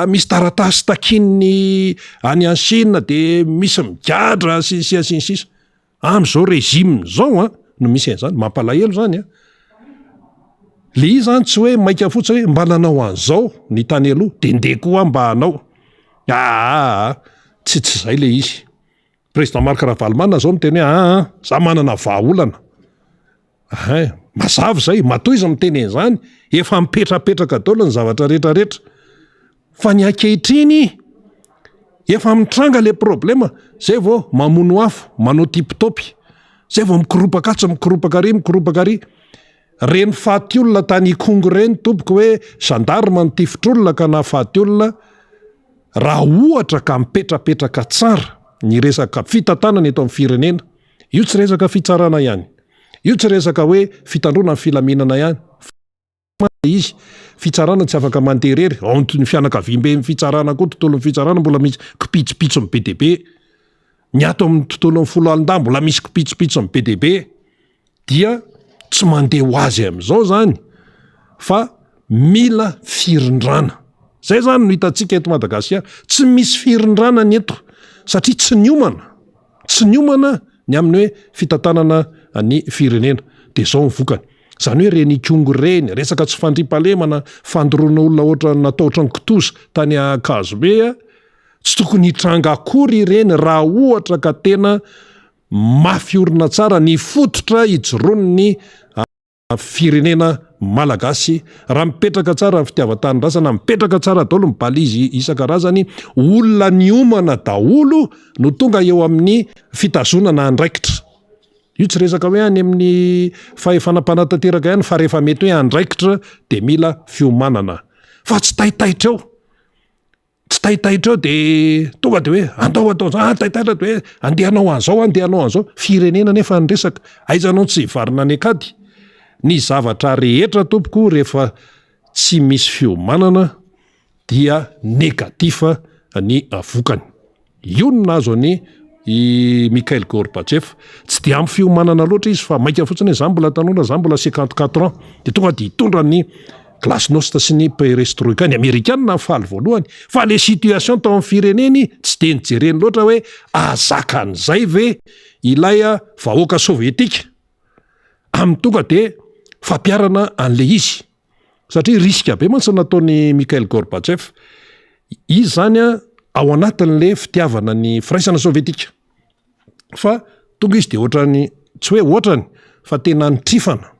misy taratasy takininy any Chine de misy migadra sisa am'izao régime zao no misy an'izany mampalahelo zany le izy zany tsy hoe maika fotsiny hoe mba nanao an'izao ny tany aloha de ndeha koa mba hanao. Tsy zay le izy. Président Marc Ravalomanana zao miteny hoe za manana vahaolana. Mazava zay matoy izy miteny an'izany efa mipetrapetraka daholo ny zavatra rehetrarehetra. Fa ny ankehitriny efa mitranga le problema zay vao mamono afo manao tipitopy zay vao mikoropaka ary reny faty olona tany Kongo reny tompoko hoe gendarme ny tifitr'olona ka nahafaty olona raha ohatra ka mipetrapetraka tsara ny resaka fitantanana eto amin'ny firenena. Io tsy resaka fitsarana ihany, io tsy resaka hoe fitandrona ny filaminana ihany izy fitsarana tsy afaka manterery ao ny fianakaviam-be ny fitsarana koa tontolon'ny fitsarana mbola misy kipitsopitso ny be dia be ny ato amin'ny tontolon'ny folo alin-dà mbola misy kipitsopitso ny be dia be dia tsy mandeha ho azy amin'izao zany fa mila firindrana. Zay zany no hitantsika eto Madagasikara tsy misy firindrana ny eto satria tsy niomana ny amin'ny hoe fitantanana ny firenena de zao ny vokany. Zany hoe reny Kongo reny resaka tsy fandriampahalemana fandoroana olona ohatra natao ohatran'ny kitoza tany Kazobe tsy tokony hitranga akory ireny raha ohatra ka tena mafy orina tsara ny fototra hijoroan'ny firenena malagasy raha mipetraka tsara ny fitiavan-tanydrasana mipetraka tsara daholo mibaly izy isan-karazany olona niomana daholo no tonga eo amin'ny fitazonana andraikitra. Io tsy resaka hoe any amin'ny fahefanam-panatanteraka ihany fa rehefa mety hoe andraikitra de mila fiomanana fa tsy taitaitra eo de tonga de hoe andao taitaitra de hoe andehanao an'izao firenena nefa ny resaka aizanao tsy varina any akady ny zavatra rehetra tompoko rehefa tsy misy fiomanana dia negatifa ny vokany. Io no nazo any i Mikhail Gorbatchev tsy de amin'ny fiomanana loatra izy fa maika fotsiny hoe za mbola tanora za mbola 54 ans de tonga de hitondra ny glasnost sy ny perestroika ny amerikanina faly voalohany fa le situation tao amin'ny fireneny tsy de nijereny loatra hoe azakan'izay ve ilay vahoaka sovietika amin'ny tonga de fampiarana an'le izy satria riska be mantsy nataony Mikhail Gorbatchev izy zany ao anatin'le fitiavana ny firaisana sovietika fa tonga izy de ohatrany tsy hoe ohatrany fa tena nitrifana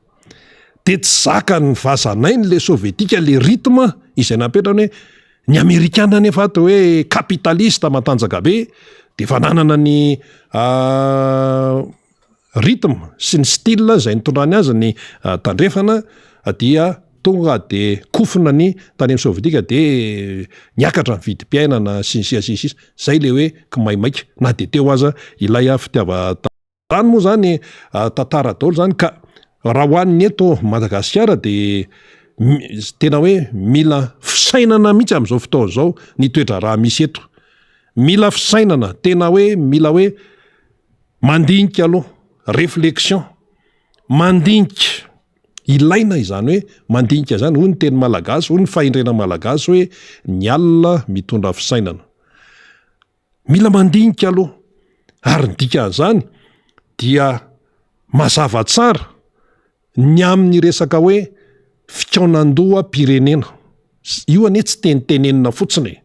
de tsy zakany vazanainy le sovietika le rythme izay napetrany hoe ny amerikana nefa ato hoe kapitalista matanjaka be de fa nanana ny rythme sy ny style zay nitondrany azy ny tandrefana dia tonga de kofina ny tany amin'ny sovietika de niakatra ny vidim-piainana sy sisa zay le hoe kimaimaika na de teo aza ilay fitiava-tany moa zany tantara daholo zany ka raha hoan'ny eto Madagasikara de tena hoe mila fisainana mihitsy amin'izao fotoana zao ny toetra raha misy eto mila fisainana tena hoe mila hoe mandinika aloha réflexion mandinika ilaina izany hoe mandinika zany hoy ny teny malagasy hoy ny fahendrena malagasy hoe ny alina mitondra fisainana mila mandinika aloha ary ny dikan'izany dia mazava tsara ny amin'ny resaka hoe fikaonan-doha pirenena io anie tsy tenitenenina fotsiny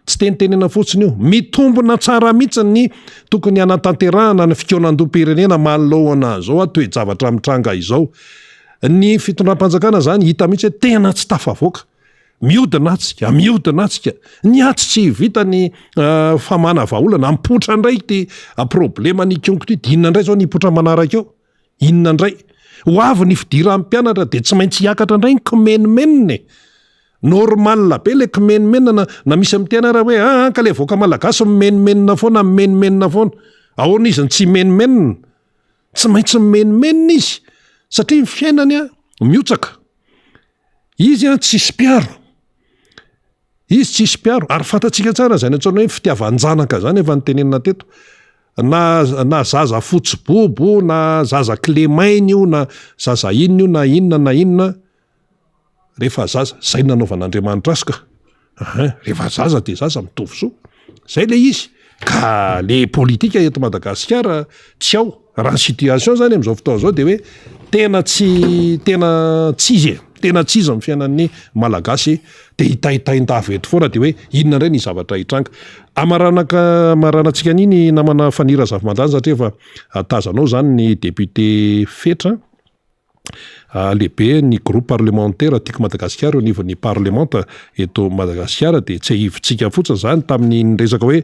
tsy tenitenena fotsiny io mitombona tsara mihitsy ny tokony anatanterahana ny fikaonan-doha pirenena manoloana zao toe-javatra mitranga izao ny fitondram-panjakana zany hita mihitsy hoe tena tsy tafavoaka miodina atsika ny atsy tsy vita ny famana vahaolana mipotra indray ty problema ny konko ty inona indray zao nipotra manaraka eo inona indray ho avy ny fidira amin'ny mpianatra de tsy maintsy hiakatra indray ny kimenimeniny normal be le kimenimenina na misy am'tianara hoe ka le voaka malagasy mimenimenina foana mimenimenina foana ahoana izy ny tsy menimenina tsy maintsy mimenimenina izy satria ny fiainany miotsaka izy tsisy piaro ary fantatsika tsara zay natsaona hoe fitiavan-janaka zany efa nytenenina teto na zaza fotsibobo na zaza clemainy io na zaza inona io na inona rehefa zaza zay nanaovan'Andriamanitra azy ka rehefa zaza de zaza mitovy soa zay le izy ka le politika eto Madagasikara tsy ao raha ny situation zany am'izao fotoana zao de hoe tena tsy izy amin'ny fiainan'ny malagasy de hitahitahin-tafeto foana de hoe inona indray ny zavatra hitranga amaranantsika niny namana fanira zava-mandany satria efa tazanao zany ny député fetra lehibe ny groupe parlementaire tiako Madagasikara au niveau ny parlementa eto Madagasikara de tsy hivitsika fotsiny zany tamin'ny resaka hoe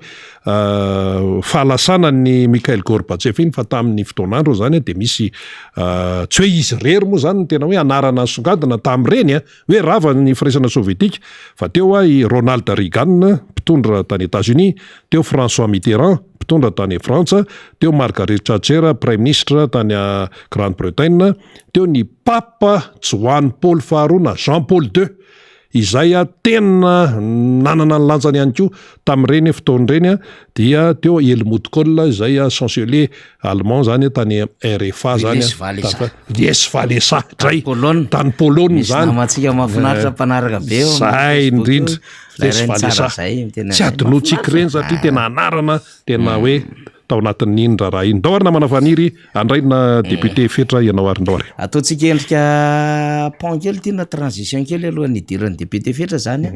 fahalasana ny Mikhail Gorbatchev iny fa tamin'ny fotoanandro zany de misy tsy hoe izy rery moa zany tena hoe anarana songadina tamin'ireny hoe rava ny firaisana sovietika fa teo i Ronald Reagan mpitondra tany États-Unis teo François Mitterrand mpitondra tany Frantsa teo Margaret Thatcher prime ministre tany Grande-Bretagne teo ny Papa Joan Paul faharoa na Jean Paul II izay tena nanana ny lanjany ihany koa tamin'ireny fotoan'ireny dia teo Helmut Kohl izay chancelier allemand zany tany RFA zany Lech Walesa zay tany Pologne zany namatsika mahafinaritra mpanaraka be eo zay indrindra Lech Walesa tsy adinotsika ireny satria tena anarana tena hoe tao anatin'ny indra raha iny. Ndao ary namana faniry andraina député fetra ianao ary ndao ary. Ataontsika endrika pont kely ty na transition kely aloha ny idiran'ny député fetra zany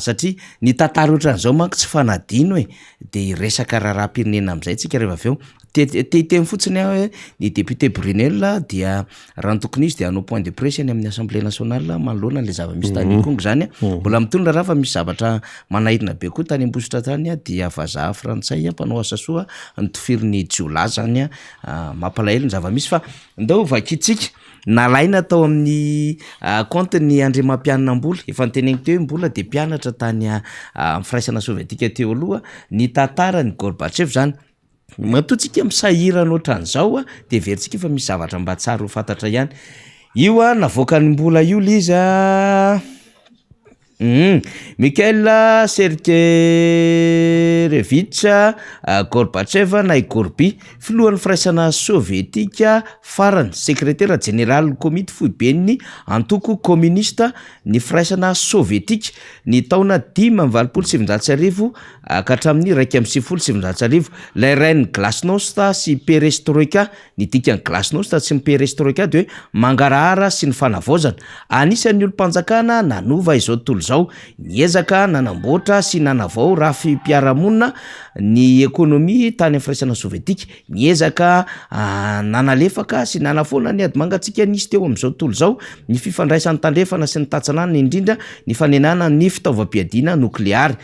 satria ny tantara ohatran'izao manko tsy fanadino hoe de resaka raharaham-pirenena amin'izay tsika rehefa avy eo tetemy fotsiny hoe ny député Brunel dia raha tokony izy dia hanao point de presse any amin'ny assemblée nationale manoloana le zava-misy tany Congo zany mbola mitondra raha fa misy zavatra manahirana be koa tany Ambositra tany dia vazaha frantsay mpanao asa soa nitofirin'ny Jiola zany mampalahelo ny zava-misy fa ndao vakitsika nalaina tao amin'ny compte ny Andriamampianambola efa niteneniko teo mbola de mpianatra tany amin'ny firaisana sovietika teo aloha ny tantara ny Gorbatchev zany matotsika misahirana ohatran'izao de veritsika fa misy zavatra mba tsara ho fantatra ihany io navoaka ny mbola io liza Mikhail Sergeyevich Gorbachev na Igorby, filohan'ny firaisana sovietika farany, sekretera jeneraly komity foiben'ny antoko komunista ny firaisana sovietika ny taona 5,700 ka hatramin'ny 1,700. Lay rainy glasnost sy perestroika, ny dikany glasnost sy ny perestroika de hoe mangarahara sy ny fanavaozana. Anisan'ny olo-mpanjakana nanova izao tontolo zao, niezaka nanamboatra sy nanavao rafim-piarahamonina ny ekonomia tany amin'ny firaisana sovietika, niezaka nanalefaka sy nanafoana ny ady mangatsika nisy teo amin'izao tontolo zao, ny fifandraisan'ny tandrefana sy ny tatsanana, indrindra ny fanenana ny fitaovam-piadiana nokleary.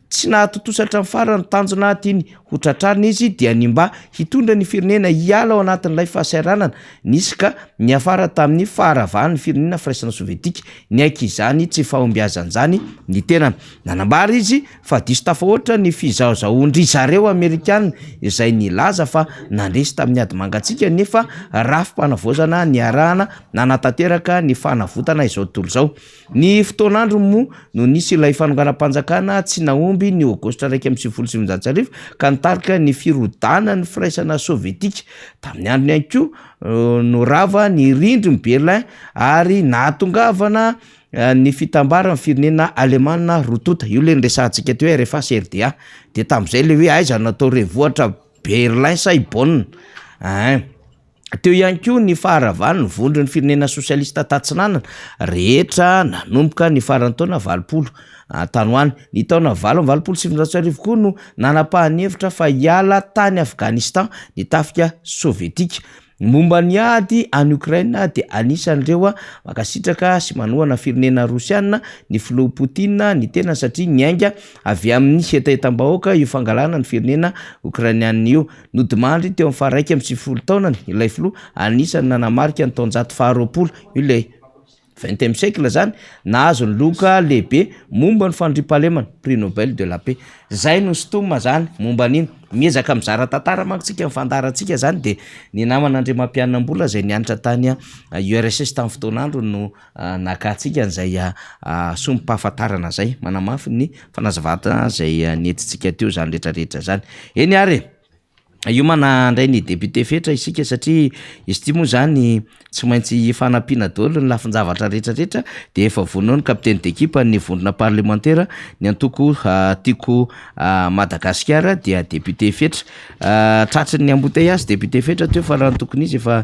Tsy nahatotosatra ny farany tanjona tiany ho tratrarina izy dia ny mba hitondra ny firenena hiala ao anatin'ilay fahasairanana, nisy ka niafara tamin'ny faharavan'ny firenena firaisana sovietika, ny aiky izany tsy fahombiazan'izany ny tenany. Nanambara izy fa diso tafahoatra ny fizaozaondry zareo Amerikanina izay nilaza fa nandresy tamin'ny ady mangatsika nefa rafim-panavaozana ny arahana nanatanteraka ny fanavotana izao tontolo zao. Ny fotoanandro moa no nisy ilay fanonganam-panjakana tsy naomby ny Aogositra 1,700 ka nitarika ny firodana ny firaisana sovietika. Tamin'ny androny ihany koa no rava ny rindry Berlin ary nahatongavana ny fitambaran'ny firenena Alemanina rotota. Io le nresantsika teo hoe rehefa CRDA, de tamin'izay le hoe aiza natao revohatra Berlin sa i Bonn. Teo ihany koa ny faharavany ny vondro ny firenena sosialista tatsinanana rehetra nanomboka ny farany taona 20 tanoany. Ny taona 20,700 koa no nanapahany-hevitra fa hiala tany Afghanistan ny tafika sovietika. Momba ny ady any Ukraine de anisan'ireo makasitraka sy manohana firenena rosiana ny filoha Poutine ny tena satria niainga avy amin'ny hetaheta-bahoaka io fangalana ny firenena Ukrainiana io. Nodimandry teo amin'ny faha 1,20 taonany ilay filoha, anisan'ny nanamarika ny taonjato faha 20 io le 20e siècle zany, nahazo ny loka lehibe momba ny fandriam-pahalemana prix Nobel de la paix. Zay no sitoma zany momba n'iny, miezaka mizara tantara mantsika mifandarantsika zany, de ny namana Andriamampianambola zay nianatra tany URSS tamin'ny fotoanandro no nakatsika an'izay sombim-pahafantarana zay, manamafy ny fanazavata zay nentintsika teo zany rehetrarehetra zany. Eny ary io manandray ny député fetra isika satria izy ty moa zany tsy maintsy fanampiana daholo ny lafin-javatra rehetrarehetra, de efa vonao ny capitaine d'équipe ny vondrona parlementaire ny antoko tiako Madagasikara dia député fetra. Tratry ny embouteillage député fetra teo fa raha ny tokony izy efa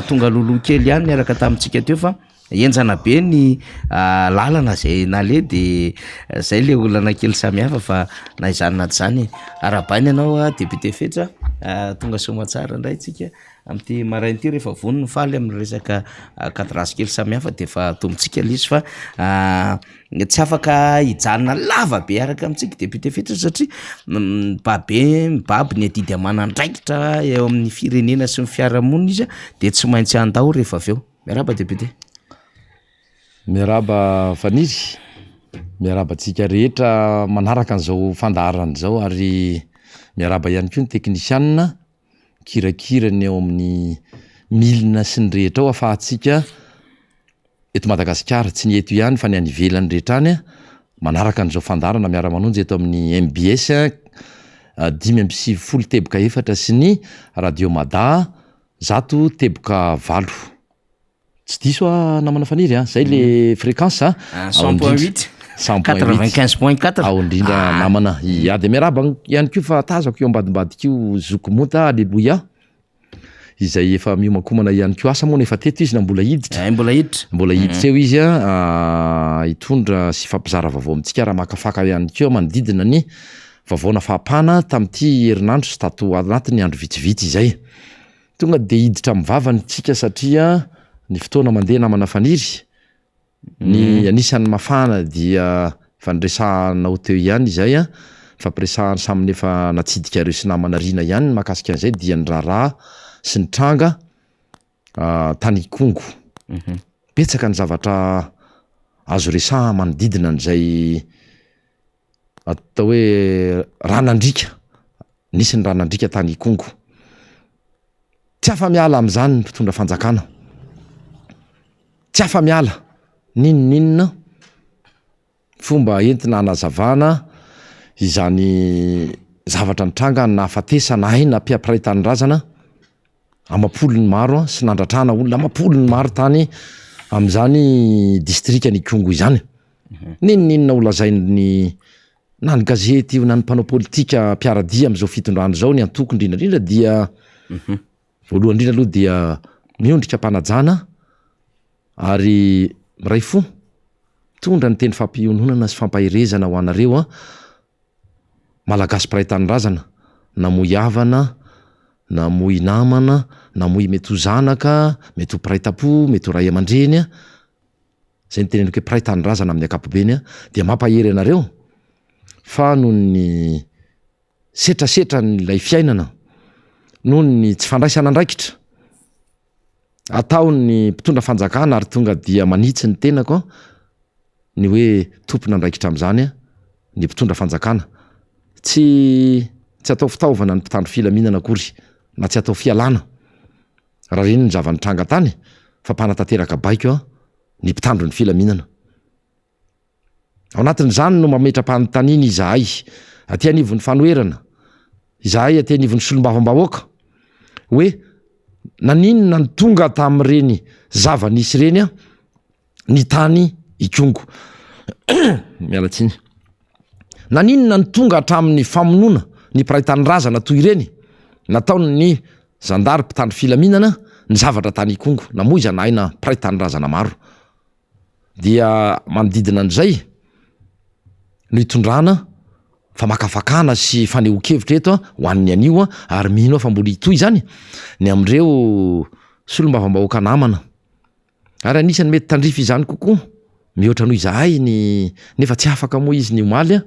tonga lolo kely ihany miaraka tamintsika teo fa enjana be ny lalana zay nale, de zay le olana kely samihafa fa na izany na tsy zany arabainy ianao député fetra. Tonga somatsara indray tsika amty marainy ty rehefa vonony faly amin'ny resaka kadrasy kely samihafa de fa tombontsika le izy fa tsy afaka hijanona lava be araka amintsika député fetra satria mibaby ny adidy amanandraikitra eo amin'ny firenena sy ny fiarahamonina izy de tsy maintsy andao rehefa aveo. Miaraba député. Miaraba Faniry, miaraba tsika rehetra manaraka an'izao fandaharana zao, ary miaraba ihany koa ny teknisianina kirakirany eo amin'ny milina sy ny rehetra ao afahantsika eto Madagasikara, tsy ny eto ihany fa ny any ivelany rehetrany manaraka an'izao fandaharana miara-manonjy eto amin'ny MBS 5,7 teboka 4 sy ny Radio Mada 100 teboka 8. Tsy diso namana Faniry zay le fréquence 100.8 95.4 ao indrindra namana. Ya de miaraba ihany koa fa tazako io ambadimbadik'io zokomota aleloia izay efa miomakomana ihany koa, asa moa efa teto izy na mbola hiditra. Mbola hiditra eo izy hitondra sy fampizara vaovao amintsika raha makafaka ihany koa manodidina ny vaovaona fahapana tamin'ity herinandro sy tato anatin'ny andro vitsivitsy izay. Tonga de hiditra mivavany tsika satria ny fotoana mandeha namana Faniry, ny anisan'ny mafana dia fandresanao teo ihany izay fampiresahany saminy efa natsidika reo sy namana rina ihany makasika an'izay dia ny raharaha sy ny tranga tany Kongo. Betsaka ny zavatra azo resaha manodidina an'izay atao hoe ranandrika, nisy ny ranandrika tany Kongo. Tsy afa-miala amin'izany ny mpitondra fanjakana, tsy afa-miala ninona fomba entina anazavana izany zavatra nitranga nafatesa na hay na mpiampiray-tany razana amapolony maro sy nandratrana olona amapolony maro tany am'izany distrika ny Kongo izany. Ninona olazainy na ny gazety io na ny mpanao politika mpiaradia am'izao fitondrano zao ny antoko indrindrandrindra dia voalohany indrindra aloha dia miondrika mpanajana ary miray fo tondra ny teny fampiononana sy fampahirezana ho anareo malagasy mpiray-tany razana na moy havana na moy namana na moy mety ho zanaka mety ho mpiray-tapo mety ho ray aman-dreny zay ny teneniko hoe mpiray-tany razana amin'ny ankapobeny dia mampahery anareo fa noho ny setrasetra nylay fiainana noho ny tsy fandraisana andraikitra ataony mpitondra fanjakana ary tonga dia manitsy ny tenako ny hoe tompona andraikitra am'zany ny mpitondra fanjakana tsy atao fitaovana ny mpitandro filaminana akory na tsy atao fialana raha reny ny zavanitranga tany fa mpanatanteraka baiko ny mpitandro ny filaminana ao anatin'izany no mametram-panontaniana izahay aty anivon'ny fanoerana izahay aty anivon'ny solombavambahoaka hoe naninona ny tonga tamin'ireny zava-nisy reny ny tany Ikongo mialatsiny naninona ny tonga hatramin'ny famonoana ny mpiray-tany razana toy ireny nataony ny zandary mpitandro filaminana ny zavatra tany Ikongo namoizana aina mpiray-tany razana maro dia manodidina an'izay no hitondrana famakafakana sy faneho-kevitra eto ho an'ny anio ary mino fa mbola hitoy zany ny am'ireo solombavambahoaka namana ary anisany mety tandrify izany kokoa mihoatra noho izahay nefa tsy afaka moa izy ny omaly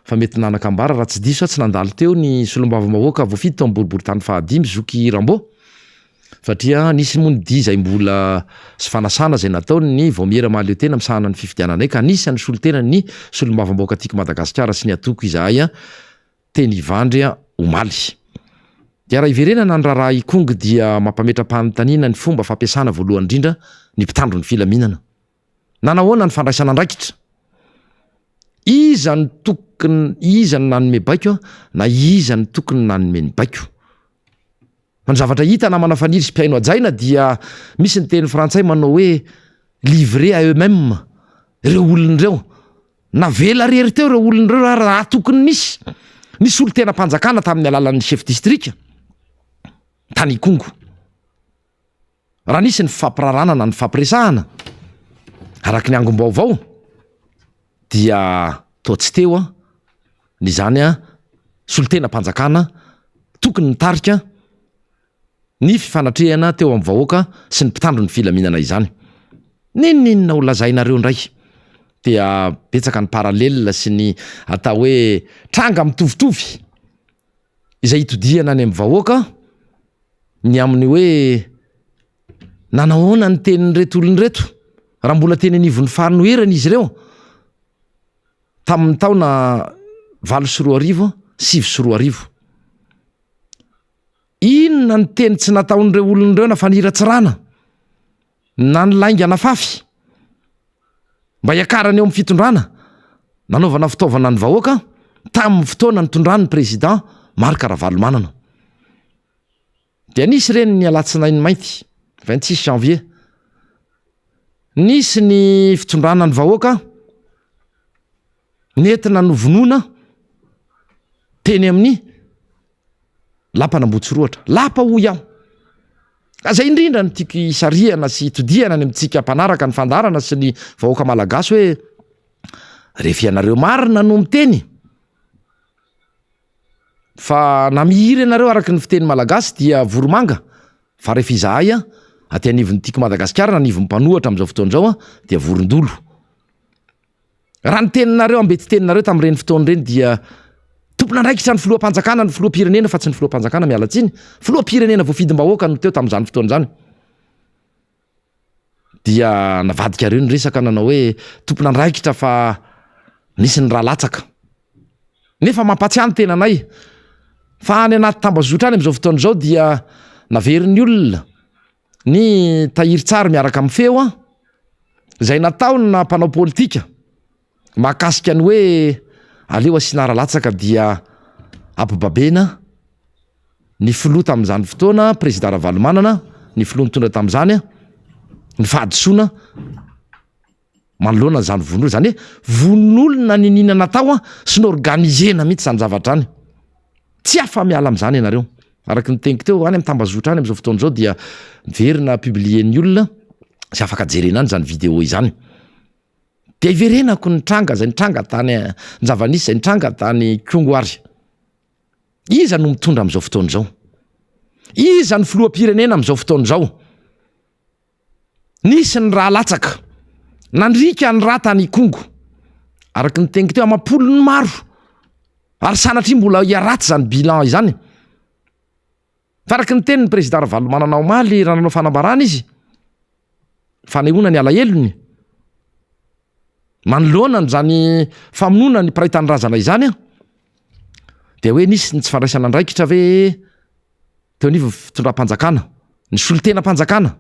fa mety nanakambara raha tsy diso tsy nandalo teo ny solombavambahoaka voafito tao amboribory tany fahadimy Zoky Rambo satria nisy moa ny dia izay mbola sy fanasana zay nataony ny vomiera mahaleo tena misahana ny fifidiananay ka anisany solotena ny solombavambahoaka tiako Madagasikara sy ny atoko izahay teny Ivandry omaly dia raha iverenana ny raharaha Ikongo dia mampametra-panontaniana ny fomba fampiasana voalohany indrindra ny mpitandro ny filaminana nanahoana ny fandraisana andraikitra iza ny nanome baiko na iza ny tokony nanome ny baiko ny zavatra hita namana faniry sy mpiaino ajaina dia misy ny teny frantsay manao hoe livrer à eux-mêmes ireo olon'ireo navela rery teo ireo olon'ireo raha tokony nisy olo tena mpanjakana tamin'ny alalan'ny chef district tany Ikongo raha nisy ny fampirarana na ny fampiresahana araky ny angom-baovao dia toa tsy teo ny zany solotena mpanjakana tokony nitarika ny fifanatrehana teo amin'ny vahoaka sy ny mpitandro ny filaminana izany ninona ho lazainareo ndray dia betsaka ny paralelina sy ny atao hoe tranga mitovitovy izay hitodiana any amin'ny vahoaka ny amin'ny hoe nanahoana ny tenin'reto olon'reto raha mbola teny anivon'ny farinoherana izy ireo tamin'ny taona 20 sy 20 inona ny teny tsy nataon'ireo olon'ireo na faniratsirana na nylainga nafafy mba hiakarany eo amin'ny fitondrana nanaovana fitaovana ny vahoaka tamin'ny fotoana nitondrany ny président Marc Ravalomanana dia nisy ireny ny alatsinainy mainty 26 janvier nisy ny fitondrana ny vahoaka nentina novonoana teny amin'ny lampanambotsiroatra lapa ho iaho zay indrindra ny tiako isariana sy hitodiana ny amintsika mpanaraka ny fandarana sy ny vahoaka malagasy hoe rehefa ianareo marina no miteny fa na mihiry ianareo araky ny fiteny malagasy dia voromanga fa rehefa izahay aty anivon'ny tiako Madagasikara na anivon'ny mpanohatra amin'izao fotoan'izao dia vorondolo raha ny teninareo ambety teninareo tamin'ireny fotoana ireny dia tompona andraikitra ny filoham-panjakana ny filoham-pirenena fa tsy ny filoham-panjakana mialatsiny filoham-pirenena voafidim-bahoaka no teo tamin'izany fotoana izany dia navadika reo ny resaka nanao hoe tompona andraikitra fa nisy ny raha latsaka nefa mampatsiany tenanay fa any anaty tambazotra any amin'izao fotoana izao dia naverin'ny olona ny tahiry tsara miaraka amin'ny feo izay nataony na mpanao politika mahakasika ny hoe aleo asinara-latsaka dia ampibabena ny filoha tamin'izany fotoana président Ravalomanana ny filoha nitondra tamin'izany a ny fahadisoana manoloana zany vonolo zany hoe vonolona ny nina natao a sy ny organizena mihitsy zany zavatra any tsy afa miala am'izany ianareo araky ny tegniko teo any am'tambazotra any am'izao fotoana zao dia miverina publien'ny olona sy afaka jerena any zany vidéo izany de iverenako ny tranga zay nitranga tany ny zavanisy zay nitranga tany Kongoary iza no mitondra am'izao fotoana zao iza ny filoham-pirenena am'izao fotoana zao nisy ny raha latsaka nandrika ny raha tany Kongo araky ny tegniko teo amapolo ny maro ary sanatria mbola iaratsy zany bilan izany faraky ny tenin'ny président Ravalomanana omaly raha nanao fanambarana izy fanehoana ny alahelony manoloana zany famonoana ny mpiraitany razana izany a de hoe nisy ny tsy fandraisana andraikitra ve teo anivo fitondram-panjakana ny solotena-panjakana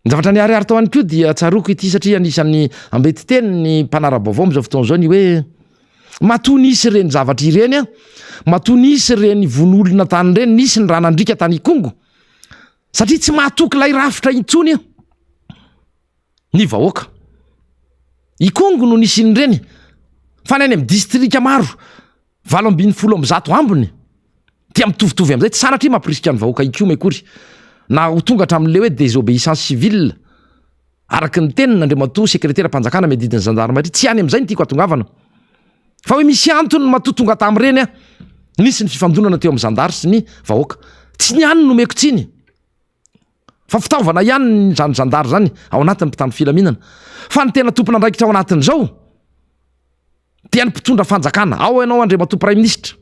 ny zavatra ny ariary tao any koa dia tsaroko ity satria anisan'ny ambety teny ny mpanara-baovao am'izao fotoana zao ny hoe matoa nisy reny zavatra ireny a matoa nisy reny vonolona tany reny nisy ny raha nandrika tany Kongo satria tsy mahatoky lay rafitra intsony a ny vahoaka i Kongo no nisy ny reny fa ny any amin'ny distrika maro 810 ambiny dia mitovitovy am'izay tsy sanatria mampirisika ny vahoaka ikome akory na ho tonga hatramin'le hoe désobéissance civile araky ny teniny Andriamatoa sekretera mpanjakana medidiny gendarmerie tsy any am'izay ny tiako atongavana fa hoe misy antony matotonga tam'ireny a nisy ny fifandonana teo amin'ny zandary sy ny vahoaka tsy ny any nomeko tsiny fa fitaovana ihany ny zany zandary zany ao anatin'ny mpitandro filaminana fa ny tena tompona andraikitra ao anatin'izao dia ny mpitondra fanjakana ao ianao Andriamatoa prime ministre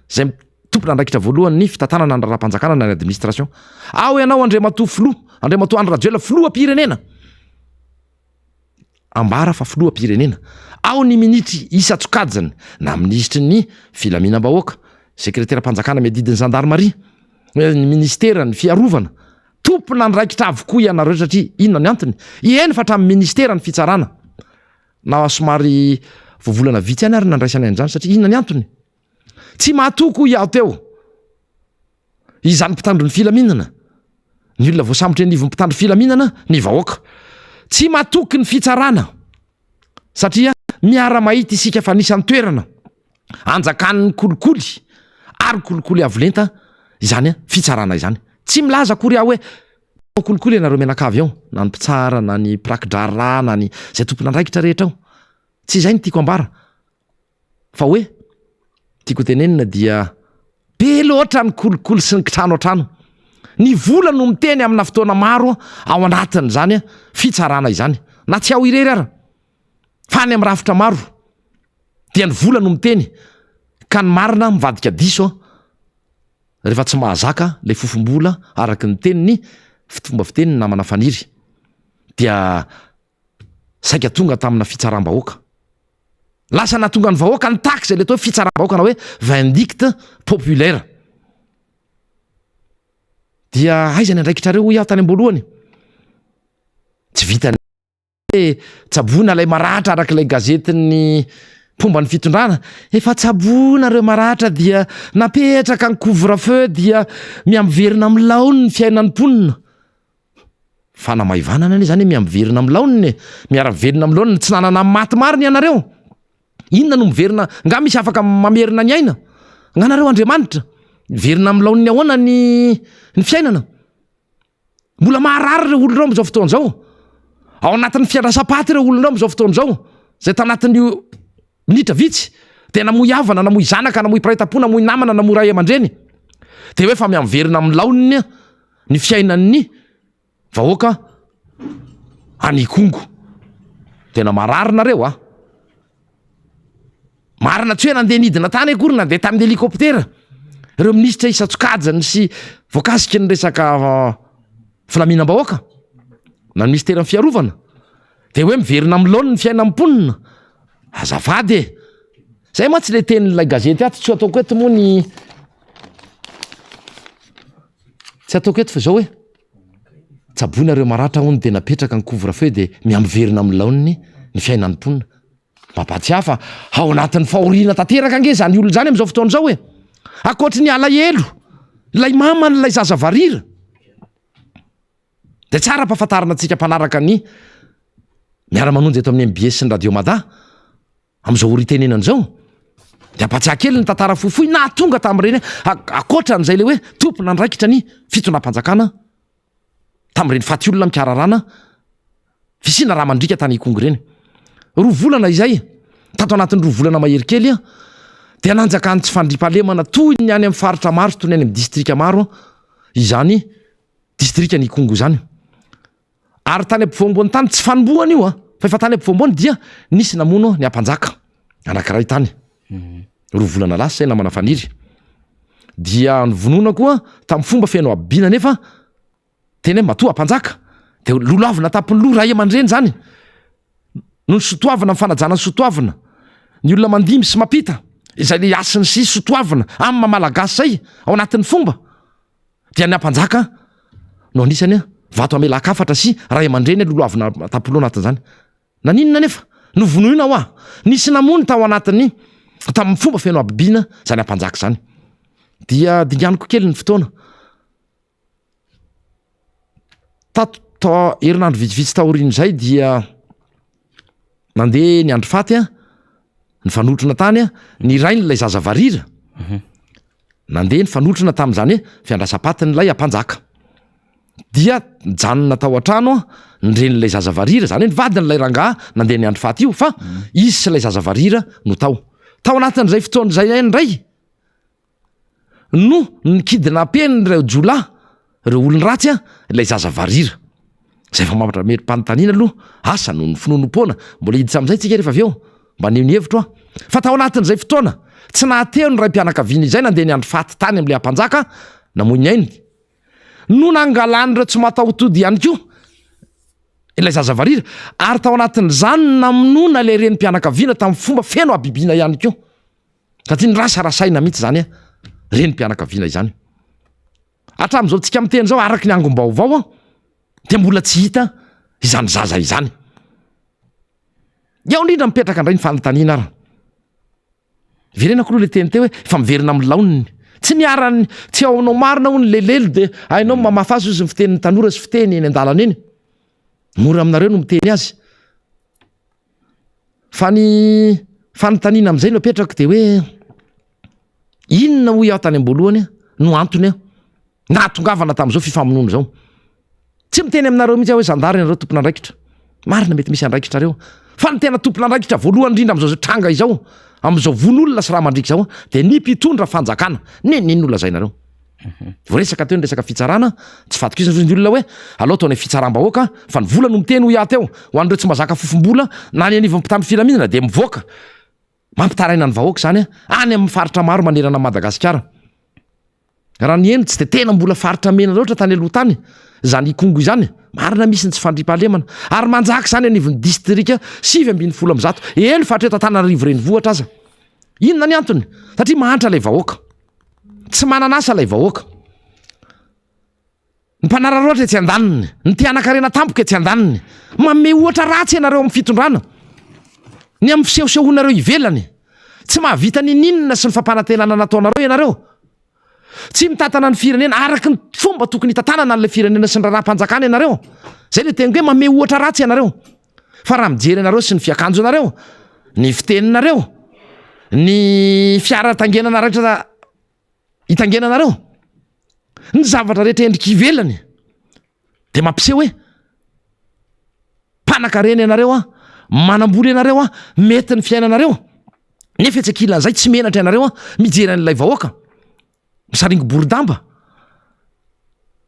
zay tompona andraikitra voalohany ny fitantanana ny raha-mpanjakana na ny administration ao ianao Andriamatoa filoha Andriamatoa Andry Rajoelina filoha-pirenena ambara fa filoha-pirenena ao ny minitry Isa Tsokajany na ministry ny filaminam-bahoaka sekretera mpanjakana medidiny gendarmerie ny ministera ny fiarovana tompona andraikitra avokoa ianareo satria inona ny antony eny fa hatramin'ny ministera ny fitsarana na somary voavolana vitsy any ary nandraisany an'izany satria inona ny antony tsy mahatoko iaho teo izany mpitandro ny filaminana ny olona voasambotra anivon'ny mpitandro filaminana ny vahoaka tsy mahatoky ny fitsarana satria miara-mahita isika fa nisy toerana anjakan'ny kolikoly ary kolikoly avolenta izany a fitsarana izany tsy milaza akory aho hoe kolikoly ianareo menakavy ao na ny mpitsara na ny prakidrara na ny zay tompona andraikitra rehetra ao tsy izay ny tiako ambara fa hoe tiako tenenina dia be loatra ny kolikoly sy ny kitrano an-trano ny vola no miteny amina fotoana maro ao anatiny zany a fitsarana izany na tsy ao irery ara fa ny amin'ny rafitra maro dia ny vola no miteny ka ny marina mivadika diso rehefa tsy mahazaka le fofombola araky ny teniny fomba fiteniny namana faniry dia saika tonga tamina fitsaram-bahoaka lasa natonga ny vahoaka ny taxe le atao hoe fitsaram-bahoaka na hoe vindicte populaire dia aiza ny andraikitrareo ho iaho tany am-boalohany tsy vitany tsabona lay maratra arak'ilay gazetiny pomba ny fitondrana efa tsabona reo maratra dia napetraka ny couvre-feu dia miamiverina amin'ny laony ny fiainan'ny mponina fanamaivanana ane zany miamiverina amin'ny laony miara-miverina amin'ny laony tsy nanana maty mariny ianareo inona no miverina nga misy afaka mamerina ny aina nganareo Andriamanitra miverina amin'ny laony ahoana ny fiainana mbola maharary reo olonao am'izao fotoana zao ao anatin'ny fiandrasapaty reo olonao am'izao fotoana zao zay tanatin'ny minitra vitsy de namoy havana namoy zanaka namoy piraita-po namoy namana namoy ray aman-dreny de hoe fa miamiverina amin'ny laony ny fiainan'ny vahoaka any Kongo tena mararina reo marina tsy hoe nandeha nidina tany akory nandeha tamin'ny hélicoptera reo ministra Isa Tsokajany sy voakasiky ny resaka filaminam-bahoaka na ny ministera ny fiarovana de hoe miverina amin'ny laony ny fiainan'ny mponina azafady zay ma tsy le tenin'ilay gazety aty tsy ataoko eto moa ny tsy ataoko eto fa zao hoe tsabona reo maratra hony de napetraka ny couvre-feu de miamiverina amin'ny laony ny fiainan'ny mponina mampatsy hafa ao anatin'ny fahoriana tanteraka ange zany olona zany am'izao fotoana zao hoe akoatry ny alahelo lay mamany lay zaza varira de tsara mpahafantarana antsika mpanaraka ny miara-manonjy eto amin'ny MBS sy ny radio Mada am'izao oritenenany zao de ampatsy kely ny tantara fohifohy na tonga tam'ireny akoatra n'izay le hoe tompona andraikitra ny fitonam-panjakana tam'ireny faty olona mikararana fisina raha mandrika tany Ikongo reny. Roa volana izay tato anatin'ny roa volana mahery kely dia nanjakany tsy fandriam-pahalemana toy ny any amin'ny faritra maro toy ny any amin'ny distrika maro izany distrika ny Ikongo zany. Ary tany ampovoanboany tany tsy fanombohana io fa efa tany ampovoanboany dia nisy namono ny ampanjaka anankiray tany. Roa volana lasa say namana faniry dia nyvonoina koa tamin'ny fomba feno abiana nefa teny hoe matoa ampanjaka de lolavina tapon'ny loha ray aman-dreny zany no ny sotoavina fanajana ny sotoavina ny olona mandimy sy mapita izay le asiny sy sotoavina amin'ny mamalagasy zay ao anatin'ny fomba dia ny ampanjaka no anisany vato amelakafatra sy ray aman-dreny lolavina tapoloha anatin'izany naninona nefa no vonoina ho nisy namony tao anatin'ny tamin'ny fomba feno abibiana zany ampanjaka zany dia dinganiko kely ny fotoana tato herinandro vitsivitsy taoriny zay dia nandeha ny andro faty ny fanotrona tany ny rainy lay zaza varira nandeha ny fanotrona tamin'izany fiandrasam-patiny lay ampanjaka dia janona tao an-trano nyrenylay zaza varira zany hoe nivadiny lay rangaha nandeha ny andro faty io fa izy sy lay zaza varira no tao anatin'izay fotoan'izay ndray no nikidinapeny reo jola reo olony ratsy lay zaza varira zay fa mamatra-merim-panontaniana aloha asa no ny finonom-poana mbola hiditsy am'izay tsika rehefa avy eo mba neo ny hevitro fa tao anatin'izay fotoana tsy nahateo ny ray mpianakaviana izay nandeha ny andro faty tany am'le ampanjaka namoy ny ainy no nangalany reo tsy mataotody ihany koa ilay zaza varira ary tao anatin'izany namonona le reny mpianakaviana tamin'ny fomba feno abibiana ihany koa satria ny rasarasaina mihitsy zany reny mpianakaviana izany hatram'izao tsika miteny zao araky ny angom-baovao de mbola tsy hita izany zaza izany iaho indrindra mipetraka indray ny fanontaniana ara verenako aloha le teny teo hoe efa miverina amin'ny laoniny tsy niarany tsy aonao marina ho ny lelelo de ainao mamafazo izy ny fitenin'ny tanora sy fiteny eny an-dalana eny mora aminareo no miteny azy fa ny fanontaniana am'izay no apetrako de hoe inona ho iaho tany am-boalohany no antony nahatongavana tamin'izao fifamonoana zao tsy miteny aminareo mihitsy hoe zandary nareo tompona andraikitra marina mety misy andraikitra reo fa ny tena tompona andraikitra voalohany indrindra am'izao tranga izao am'izao von'olona sy raha mandriky zao de ny mpitondra fanjakana nenin'olona zay nareo voaresaka teo ny resaka fitsarana tsy fatokisana ny olona hoe alao tao ny fitsaram-bahoaka fa ny vola no miteny ho iah teo ho an'ireo tsy mazaka fofom-bola na ny anivon'ny mpitamy filaminana de mivoaka mampitaraina ny vahoaka zany any amin'ny faritra maro manerana Madagasikara raha ny eno tsy de tena mbola faritra mena loatra tany aloha tany zany Ikongo izany marina misy ny tsy fandriam-pahalemana ary manjaka zany anivon'ny distrika 710 elo fa hatreto Antananarivo renivohitra aza inona ny antony satria mahantra lay vahoaka tsy mananasa lay vahoaka ny mpanara roatra tsy andaniny ny tianakarena tampoka tsy andaniny mame ohatra ratsy ianareo amin'ny fitondrana ny amin'ny fisehosehoanareo ivelany tsy mahavita ny ninona sy ny fampanantenana nataonareo ianareo tsy mitatana ny firenena araky ny fomba tokony hitantanana n'le firenena sy ny raharam-panjakana ianareo zay le teniko hoe mame ohatra ratsy ianareo fa raha mijery ianareo sy ny fiakanjo anareo ny fiteninareo ny fiara tangenana raitra hitangenanareo ny zavatra rehetra endrika ivelany de mampiseho hoe mpanan-karena ianareo manam-bola ianareo mety ny fiainanareo nefa etsekilan'izay tsy menatra ianareo mijery an'ilay vahoaka misaringo borodamba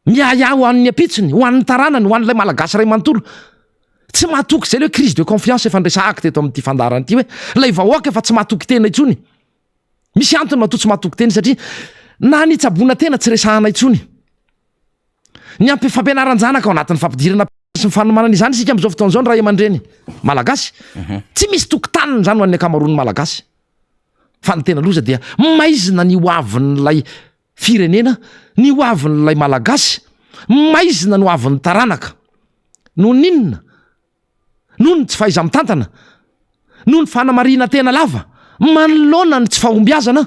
miaya ho an'ny apitsony ho an'ny taranany ho an'ilay malagasy ray manontolo tsy mahatoky zay le hoe crise de confiance efa ndresahako teto amin'ity fandarana ity hoe lay vahoaka efa tsy mahatoky tena intsony misy antony matoa tsy mahatoky teny satria na nitsabona tena tsy resahana intsony ny fampianaran-janaka ao anatin'ny fampidirana sy ny fanomanana izany sika am'izao fotoan'izao ny ray aman-dreny malagasy tsy misy tokotaniny zany ho an'ny akamaroany malagasy fa ny tena loza dia maizina ny hoavin'lay firenena ny hoavin'lay malagasy maizina ny hoavin'ny taranaka no ninona noho ny tsy fahaiza mitantana, noho ny fanamarina tena lava, manoloana ny tsy fahombiazana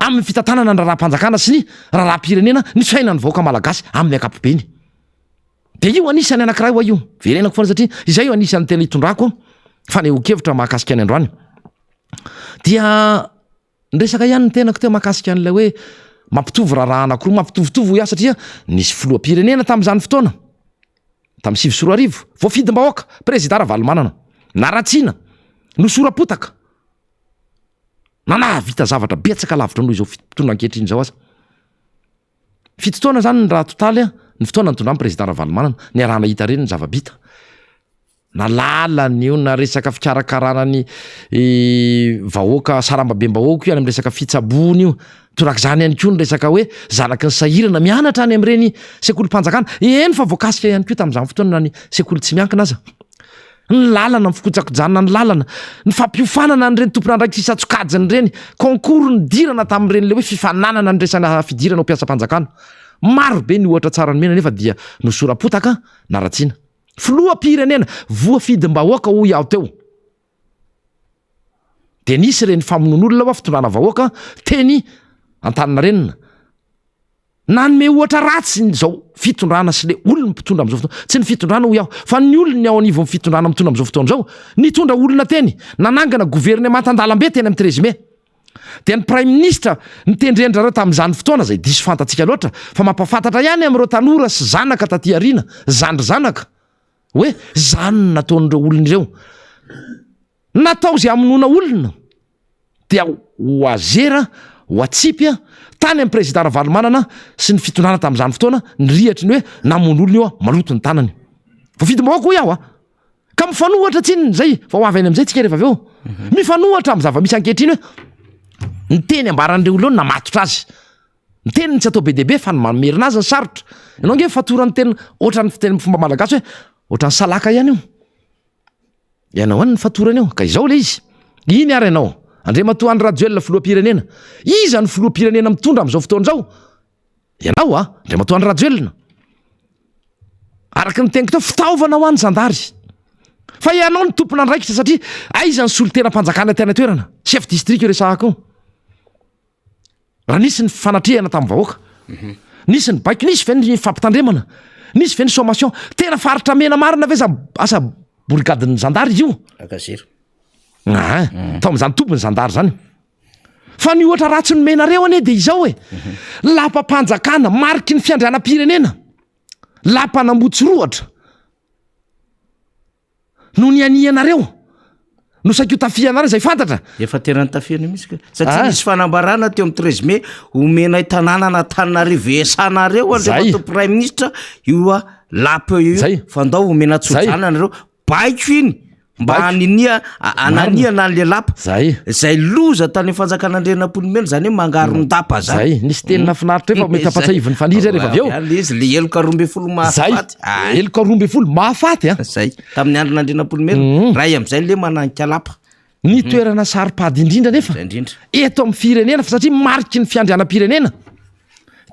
amin'ny fitantanana ny raharaham-panjakana sy ny raharaham-pirenena ny fiainany vahoaka malagasy amin'ny ankapobeny. De io anisany anankiray hoa io verenako foana satria izay io anisany tena hitondrako fanehokevitra mahakasika any androany. Dia nresaka ihany ny tenako teo mahakasika an'ilay hoe mampitovy raharaha anankiroa mampitovitovy ho satria nisy filoham-pirenena tamin'izany fotoana tamin'ny 2024 voafidim-bahoaka président Ravalomanana naratsiana nosorapotaka nanavita zavatra betsaka lavitra noho izao fotoana ankehitriny zao aza. Fito taona zany ny raha totaly ny fotoana nitondran'ny président Ravalomanana ny arahana hita reny ny zava-bita nalalany io na resaka fikarakarana ny vahoaka sarambabem-bahoaka io any amin'ny resaka fitsabony io torak'izany ihany koa ny resaka hoe zanaky ny sahirana mianatra any amin'ireny sekolim-panjakana eny fa voakasika ihany koa tamin'izany fotoana na ny sekoly tsy miankina aza ny lalana ny fikotsakojanona ny lalana ny fampiofanana n'ireny tompona andraikitra isatsokajiny reny concours ny dirana tamin'ireny le hoe fifananana ny resana fidirana ho mpiasa-panjakana maro be ny ohatra tsara ny mena nefa dia nosorapotaka naratsiana filoham-pirenena voafidim-bahoaka ho iaho teo de nisy reny famonon'olona fa fitondrana vahoaka teny antanina renina nanome ohatra ratsy zao fitondrana sy le olona mpitondra am'izao fotoana tsy ny fitondrana ho iaho fa ny olona ao anivon'ny fitondrana mitondra am'izao fotoana zao nitondra olona teny nanangana gouvernement an-dalambe teny amin'ny 13 mai de ny prime ministre nitendrendra reo tamin'izany fotoana zay diso fantatsika loatra fa mampafantatra ihany am'ireo tanora sy zanaka taty arina zandry zanaka hoe zany nataon'ireo olona ireo natao zay amonona olona dia ho azera ho atsipya tany amin'ny président Ravalomanana sy ny fitondrana tamin'izany fotoana ny rihatry ny hoe namono olona io a maloto ny tanany voafidim-bahoaka ho iaho a ka mifanohatra tsininy zay fa ho avy any am'izay tsika rehefa avy eo mifanohatra amin'ny zava-misy ankehitriny hoe ny teny ambaran'ireo olona namatotra azy ny teniny tsy atao be dehibe fa ny mamerina azy ny sarotra ianao nge fatorany teny ohatran'ny fiteny fomba malagasy hoe ohatran'ny salaka ihany io ianao any ny fatorany eo ka izao le izy iny ary ianao Andriamatoa Andry Rajoelina filoham-pirenena iza ny filoham-pirenena mitondra am'izao fotoana zao ianao a Andriamatoa Andry Rajoelina araky ny teniko teo fitaovana ho an'ny zandary fa ianao ny tompona andraikitra satria aiza ny solon-tena-panjakana tena toerana chef district resahako io raha nisy ny fanatrehana tamin'ny vahoaka nisy ny baiko nisy ve ny fampitandremana nisy ve ny sommation tena faritra mena marina ve asa brigadiny zandary izy io akazero tao amin'izany tompony zandary zany fa ny ohatra ratsy ny menareo ane de izao hoe lapa-panjakana mariky ny fiandrianam-pirenena lapa-nambotsy rohatra no ny anianareo no saikio tafianareo zay fantatra efa tena ny tafiana misy ka satria nisy fanambarana teo amin'ny 13 mai omena tanàna na tananareo esanareo andriamato prime ministre io a lapa io fandao omena tsodrana nareo baiko iny mba aninia anania na le lapa zay loza tany fanjakan'andrenam-polomena zany hoe mangaro ny dapa zay nisy tenina finaritra hoe fa mety ampatsahiviny fanira rehefa avy eo izy le eloka 12 mahafaty eloka 12 mahafaty a zay tamin'ny andron'andrenam-polomena ray am'izay le mananika lapa ny toerana saripady indrindra nefa eto amin'ny firenena fa satria mariky ny fiandrianam-pirenena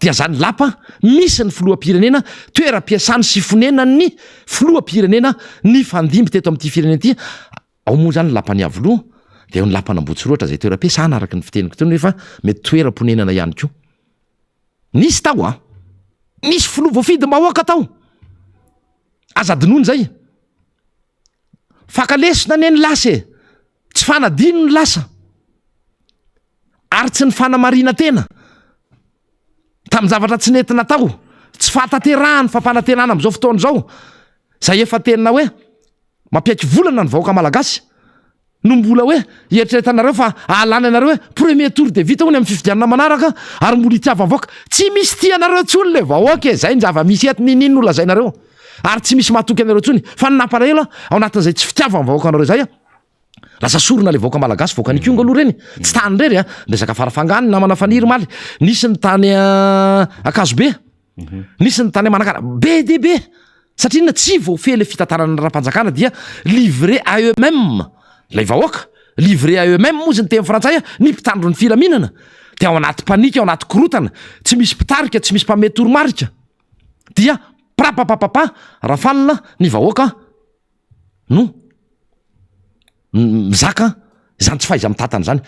dia zany lapa misy ny filoham-pirenena toeram-piasany sy fonena ny filoham-pirenena ny fandimby teto amin'ity firenena ity ao moa zany lapany avoloha dia eo ny lapanambotsy roatra zay toeram-piasana araky ny fiteniko teo nefa mety toeram-ponenana ihany koa nisy tao a nisy filoha voafidim-bahoaka tao azadinoany zay fakalesona ne ny lasa e tsy fanadino ny lasa ary tsy ny fanamarina tena tamin'ny zavatra tsy nentina tao tsy fatanterahany fampanantenana am'izao fotoana zao zay efa tenina hoe mampiaiky volana ny vahoaka malagasy no mbola hoe eritreretanareo fa ahalany anareo hoe premier tour de vita hony amin'ny fifidianana manaraka ary mbola itiava vahoaka tsy misy tianareo tsony le vahoaka e zay ny zava-misy eto ninino no lazainareo ary tsy misy mahatoky anareo tsony fa nynapalahelo ao anatin'izay tsy fitiava ny vahoaka anareo zay a lasa sorona le vahoaka malagasy vahoaka ny kongo aloha reny tsy tany rery a resaka farafangany namana faniry maly nisy ny tany akazobe nisy ny tany manakana be de be satria na tsy voafele fitantanana ny raha-panjakana dia livré à eux-mêmes lay vahoaka livré à eux-mêmes moa zany teny frantsay a ny mpitandro ny filaminana dia ao anaty panika ao anaty korotana tsy misy mpitarika tsy misy mpamety toromarika dia prapapapapa raha falina ny vahoaka no mizaka zany tsy fahaiza mitatana zany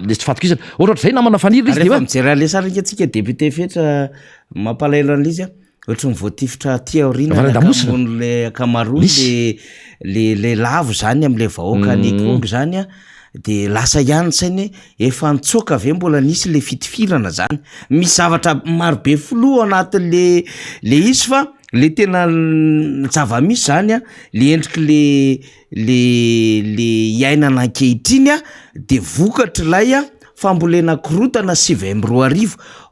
le tsy fatokizana ohatr'zay namana faniry izy rehefa mijery le sara ntsika député fetra mampalaelo an'izy ohatra ny voatifitra tia aorianamono le akamaroany le lavo zany am'le vahoaka ny kongo zany a de lasa ihanysainy efa nitsoka ave mbola nisy le fitifirana zany misy zavatra marobe flo anatin'le izy fa le tena zava-misy zany a le endriky le iainana ankehitriny a de vokatra ilay a fambolena korotana 7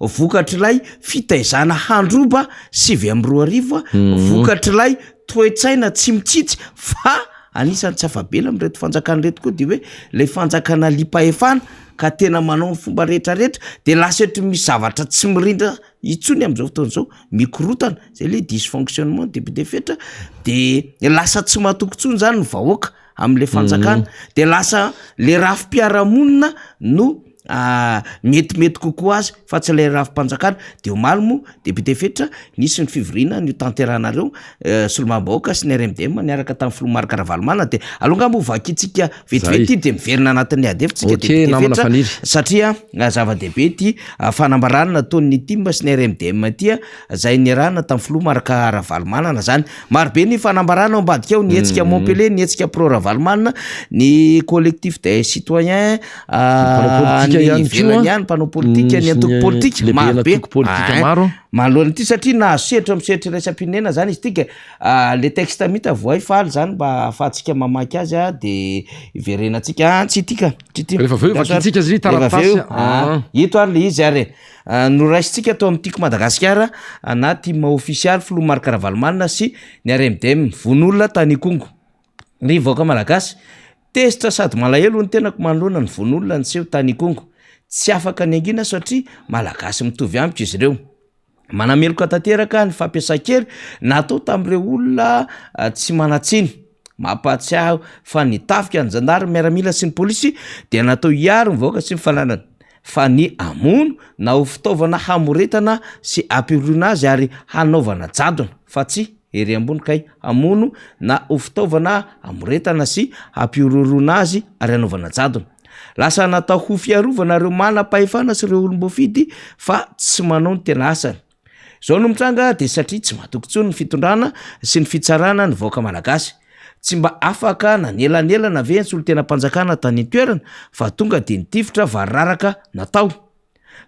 vokatra ilay fitaizana handroba 7 vokatra ilay toetsaina tsy mitsitsy fa anisany tsy afabela amreto fanjakana reto koa de hoe le fanjakana lipaefana ka tena manao ny fomba rehetrarehetra de lasetry misy zavatra tsy mirindra itsony am'izao fotoan'izao mikorotana zay le dysfonctionnement député fetra de lasa tsy matokontsony zany ny vahoaka am'le fanjakana de lasa le rafim-piarahamonina no metimety kokoa azy fa tsy lay rafim-panjakana de omaly moa député fetra nisy ny fivorina ny tanteranareo solomam-bahoaka sy ny RMDM niaraka tamin'ny filomarika Ravalomanana de alonga mo vakitsika vetivety de miverina anatin'ny adefitsika député fetra satria zava-dehibe ty fanambarana nataon'ny timba sy ny RMDM ty zay niarahana tamin'ny filomarika Ravalomanana zany marobe ny fanambarana ao ambadika ao ny hetsika Montpellier ny hetsika pro Ravalomanana ny collectif des citoyens ivelany ihany mpanao politika ny antoko politika marobe manoloana ity satria nahasoetra misetra raisam-pinena zany izy tika le texte mita voay faly zany mba ahafahantsika mamaky azy a de iverenatsika tsy tika ito ary le izy ary noraisitsika atao am'tiako Madagasikara na tima ofisialy filomarika Ravalomanana sy ny RMDM vonolona tany Kongo ny vahoaka malagasy tesitra sady malahelo ny tenako manoloana ny vonolona ny seho tany Kongo tsy afaka ny angina satria malagasy mitovy amiko izy ireo manameloka tanteraka ny fampiasa-kery natao tamin'ireo olona tsy manatsiny mampatsiaho fa nitafika ny jandary miaramila sy ny polisy dia natao hiaro ny vahoaka sy ny fananana fa ny amono na ho fitaovana hamoretana sy ampirona azy ary hanaovana jadona fa tsy ery ambony kay amono na ho fitaovana amoretana sy ampirorona azy ary hanaovana jadona lasa natao ho fiarovana ireo manam-pahefana sy ireo olom-boafidy fa tsy manao ny tena asany zao no mitranga de satria tsy matokontsony ny fitondrana sy ny fitsarana ny vahoaka malagasy tsy mba afaka na nelanelana ve ny solon-tena-panjakana tany toerana fa tonga de nitifitra vararaka natao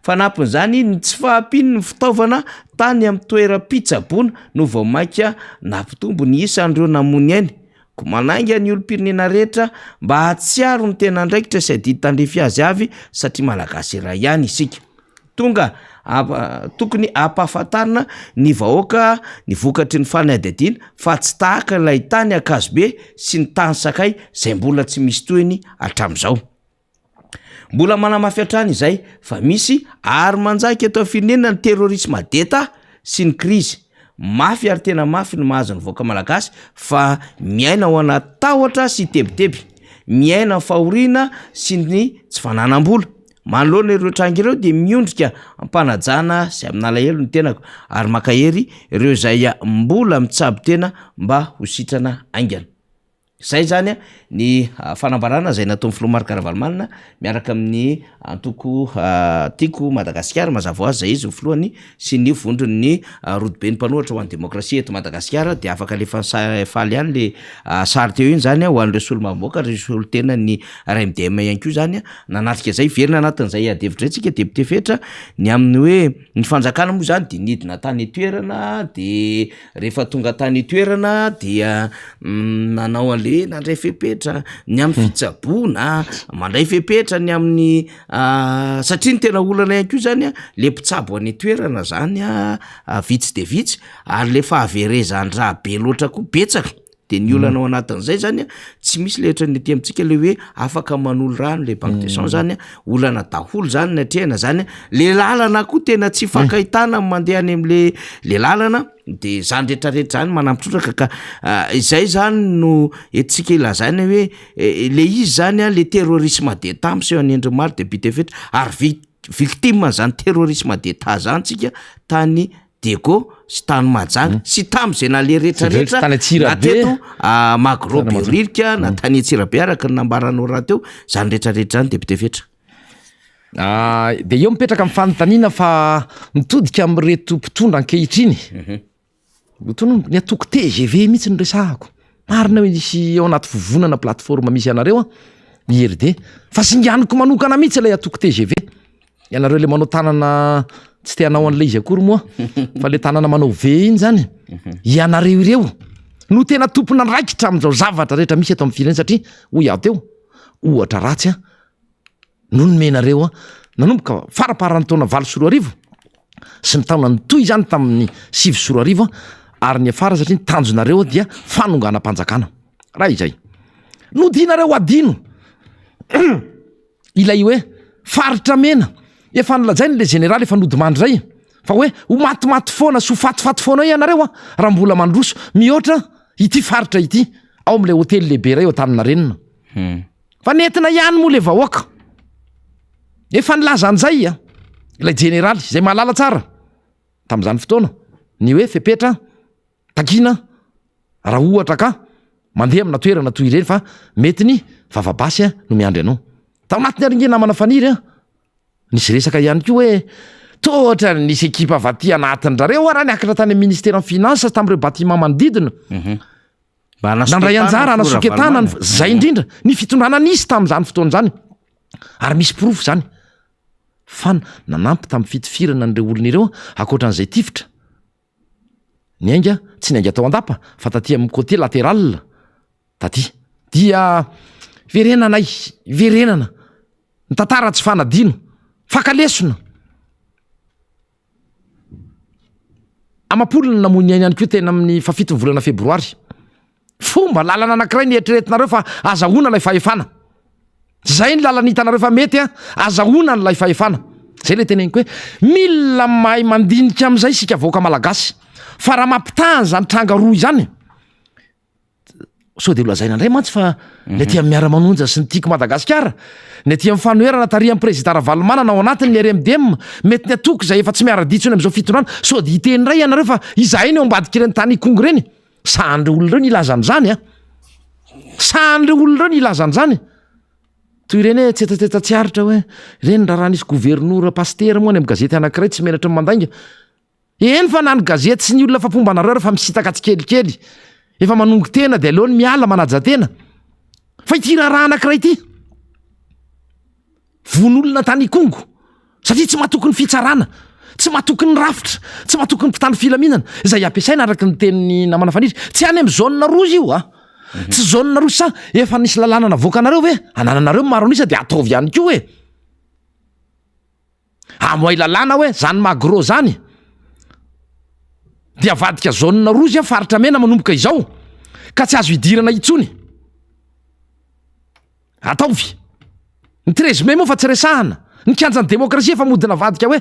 fanampin'izany ny tsy fahampiny ny fitaovana tany amin'ny toeram-pitsaboana no vao maika nampitombo ny isan'ireo namony ainy ko manainga ny olom-pirenena rehetra mba hatsiaro ny tena andraikitra sy adidy tandrefy azy avy satria malagasy iray ihany isika tonga tokony ampahafantarina ny vahoaka ny vokatry ny fanadihadiana fa tsy tahaka ilay tany akazobe sy ny tany sakay zay mbola tsy misy toeny hatramin'izao mbola manamafy hatrany izay fa misy ary manjaka eto firenena ny terrorisme deta sy ny krizy mafy ary tena mafy ny mahazo ny vahoaka malagasy fa miaina ho anaty tahotra sy tebiteby miaina fahoriana sy ny tsy fananam-bola manoloana ireo trangy ireo de miondrika ampanajana sy amin'alahelo ny tenako ary makahery ireo zay mbola mitsabo tena mba ho sitrana aingana zay zany ny fanambarana zay natao filomarika Ravalomanana miaraka amin'ny antoko tiako Madagasikara mazava azy zay izy ho filohany sy ny vondrony rodobe ny mpanohatra ho an'ny demokrasia eto Madagasikara de afaka lefa faly ihany le sary teo iny zany ho an'ireo solomam-bahoaka re solon-tena ny RMDM ihany koa zany nanatrika zay verina anatin'izay adevitra antsika député fetra ny amin'ny hoe ny fanjakana moa zany de nidina tany toerana de rehefa tonga tany toerana dia nanao an'le nandray fepetra ny amin'ny fitsaboana mandray fepetra ny amin'ny satria ny tena olana ihany koa zany le mpitsabo any toerana zany vitsy de vitsy ary le fahaverezan-draha be loatra koa betsaka de ny olana ao anatin'izay zany tsy misy lehetra ny ety amintsika le hoe afaka manolo rano le banque de sang zany olana daholo zany ny atrehana zany le lalana koa tena tsy fakahitana mandeha any am'le lalana de zany rehetrarehetra zany manampitrotraka ka izay zany no etsika ilazany hoe le izy zany le terrorisme d'etat amseho an'endry maro député fetra ary victime zany terrorisme d'etat zany tsika tany de ko sy tany majanga sy tam'zay na le rehetrarehetra Tany Atsirabe. na teto Magrobe Ririka na tany Atsirabe araka ny nambaranao raha teo zany rehetrarehetra zany député Fetra. De eo mipetraka amin'ny fanontaniana fa mitodika am'reto mpitondra ankehitriny. Tono ny atoko TGV mihitsy ny resahako. Marina hoe isy ao anaty fivonana plateforme misy anareo IRD fa singaniko manokana mihitsy ilay atoko TGV. Ianareo le manao tanana tsy te hanao an'ilay izy akory moa fa le tanana manao V iny zany. Ianareo ireo no tena tompona raikitra amin'izao zavatra rehetra misy eto amin'ny firenena satria hoy aho teo ohatra ratsy no nomenareo nanomboka faraparan'ny taona 2024 sy ny taona nitoy zany tamin'ny 2024 ary ny afara satria ny tanjonareo dia fanonganam-panjakana. Raha izay. Nodinareo adino. Ilay hoe faritra mena. Efa nolazainy le général efa nodimandry zay. Fa hoe ho matimaty foana sy ho fatifaty foana ianareo raha mbola mandroso mihoatra ity faritra ity ao am'le hôtely lehibe ray eo Antaninarenina. Fa nentina ihany moa le vahoaka. Efa nilaza an'izay ilay général izay mahalala tsara tamin'izany fotoana ny hoe fepetra takina raha ohatra ka mandeha amina toerana toy ireny fa mety ny vavabasy no miandry anao. Tao anatiny aringena namana faniry nisy resaka ihany koa hoe tohatra nisy ekipa vaty anatin'rareo raha niakatra tany amin'ny ministère finance tamin'ireo bâtiment manodidina. Nandray anjara anasoketana zay indrindra ny fitondrana nisy tamin'izany fotoana zany ary misy profo zany fa nanampy tamin'ny fitifirana n'ireo olona ireo akoatran'izay tifitra. Ny ainga tsy ny ainga tao andapa fa taty amin'ny côté latéral taty dia verenanay verenana ny tantara tsy fanadino fakalesona amapolona namony ihany koa tena amin'ny 7 volana febroary fomba lalana anankiray ny eritreretinareo fa azahoana lay fahefana. Zay ny lalana hitanareo fa mety azahoana ny lay fahefana. Zay le tena hoe mila mahay mandinika am'izay sika vahoaka malagasy fa raha mampitany zany tranga roa izany so de lazaina indray mantsy fa ny aty amin'ny miara-manonja sy ny tiako Madagasikara ny aty amin'ny fanoherana tarihan'ny président Ravalomanana ao anatiny ny RMDM mety ny atoko zay efa tsy miara-ditsony amin'izao fitondrana so de hiteny ray ianareo fa izahay ny ambadika ireny tany Kongo reny sahandreo olona ireo nilaza an'izany sahandreo olona ireo nilaza an'izany toy ireny hoe tsetsatetsa tsy aritra hoe ireny raha nisy gouverneur pasteur moa ny amin'ny gazety anankiray tsy menatra ny mandainga eny fa na ny gazety sy ny olona fapombanareo refa misitaka tsikelikely efa manongo tena de aleony miala manaja tena fa ity raha anankiray ity von'olona tany Kongo satria tsy mahatoky ny fitsarana tsy mahatoky ny rafitra tsy mahatoky ny mpitany filaminana izay ampiasaina araky ny tenin'ny namana fanitry tsy any amin'ny zone rouge io tsy zone rouge sa efa nisy lalàna navoaka anareo hoe anananareo maro anisa de ataovy ihany koa hoe amoay lalàna hoe zany magro zany dia avadika zone rouge faritra mena manomboka izao ka tsy azo idirana itsony ataovy ny 13 mai moa fa tsy resahana ny kianjan'ny demokrasia efa modina vadika hoe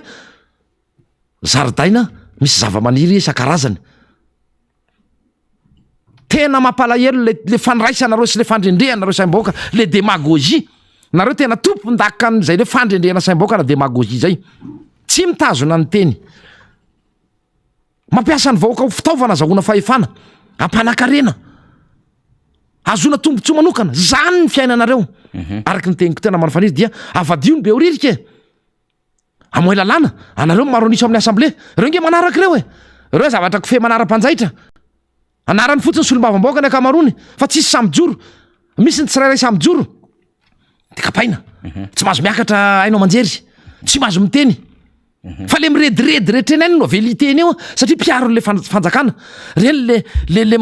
zaridaina misy zava-maniry isan-karazany tena mampalahelo le fandraisanareo sy le fandrendrehanareo saim-bahoaka le démagogie nareo tena tompon-daka an'izay le fandrendrehana saim-bahoaka na démagogie zay tsy mitazona ny teny mampiasa ny vahoaka ho fitaovana azahoana fahefana ampanan-karena azona tombontsoa manokana zany ny fiainanareo araky ny teniko tena manofaniry dia avadio ny be oririka amoy lalàna anareo maro aniso amin'ny assemblée reo nge manaraka reo reo zavatra kofe manara-panjaitra anarany fotsiny solom-bavambaoaka ny akamarony fa tsisy samijoro misy ny tsirairay samijoro de kapaina tsy mahazo miakatra ainao manjery tsy mahazo miteny fa le mirediredy rehetreny any no avely iteny eo satria mpiaro le fanjakana reny le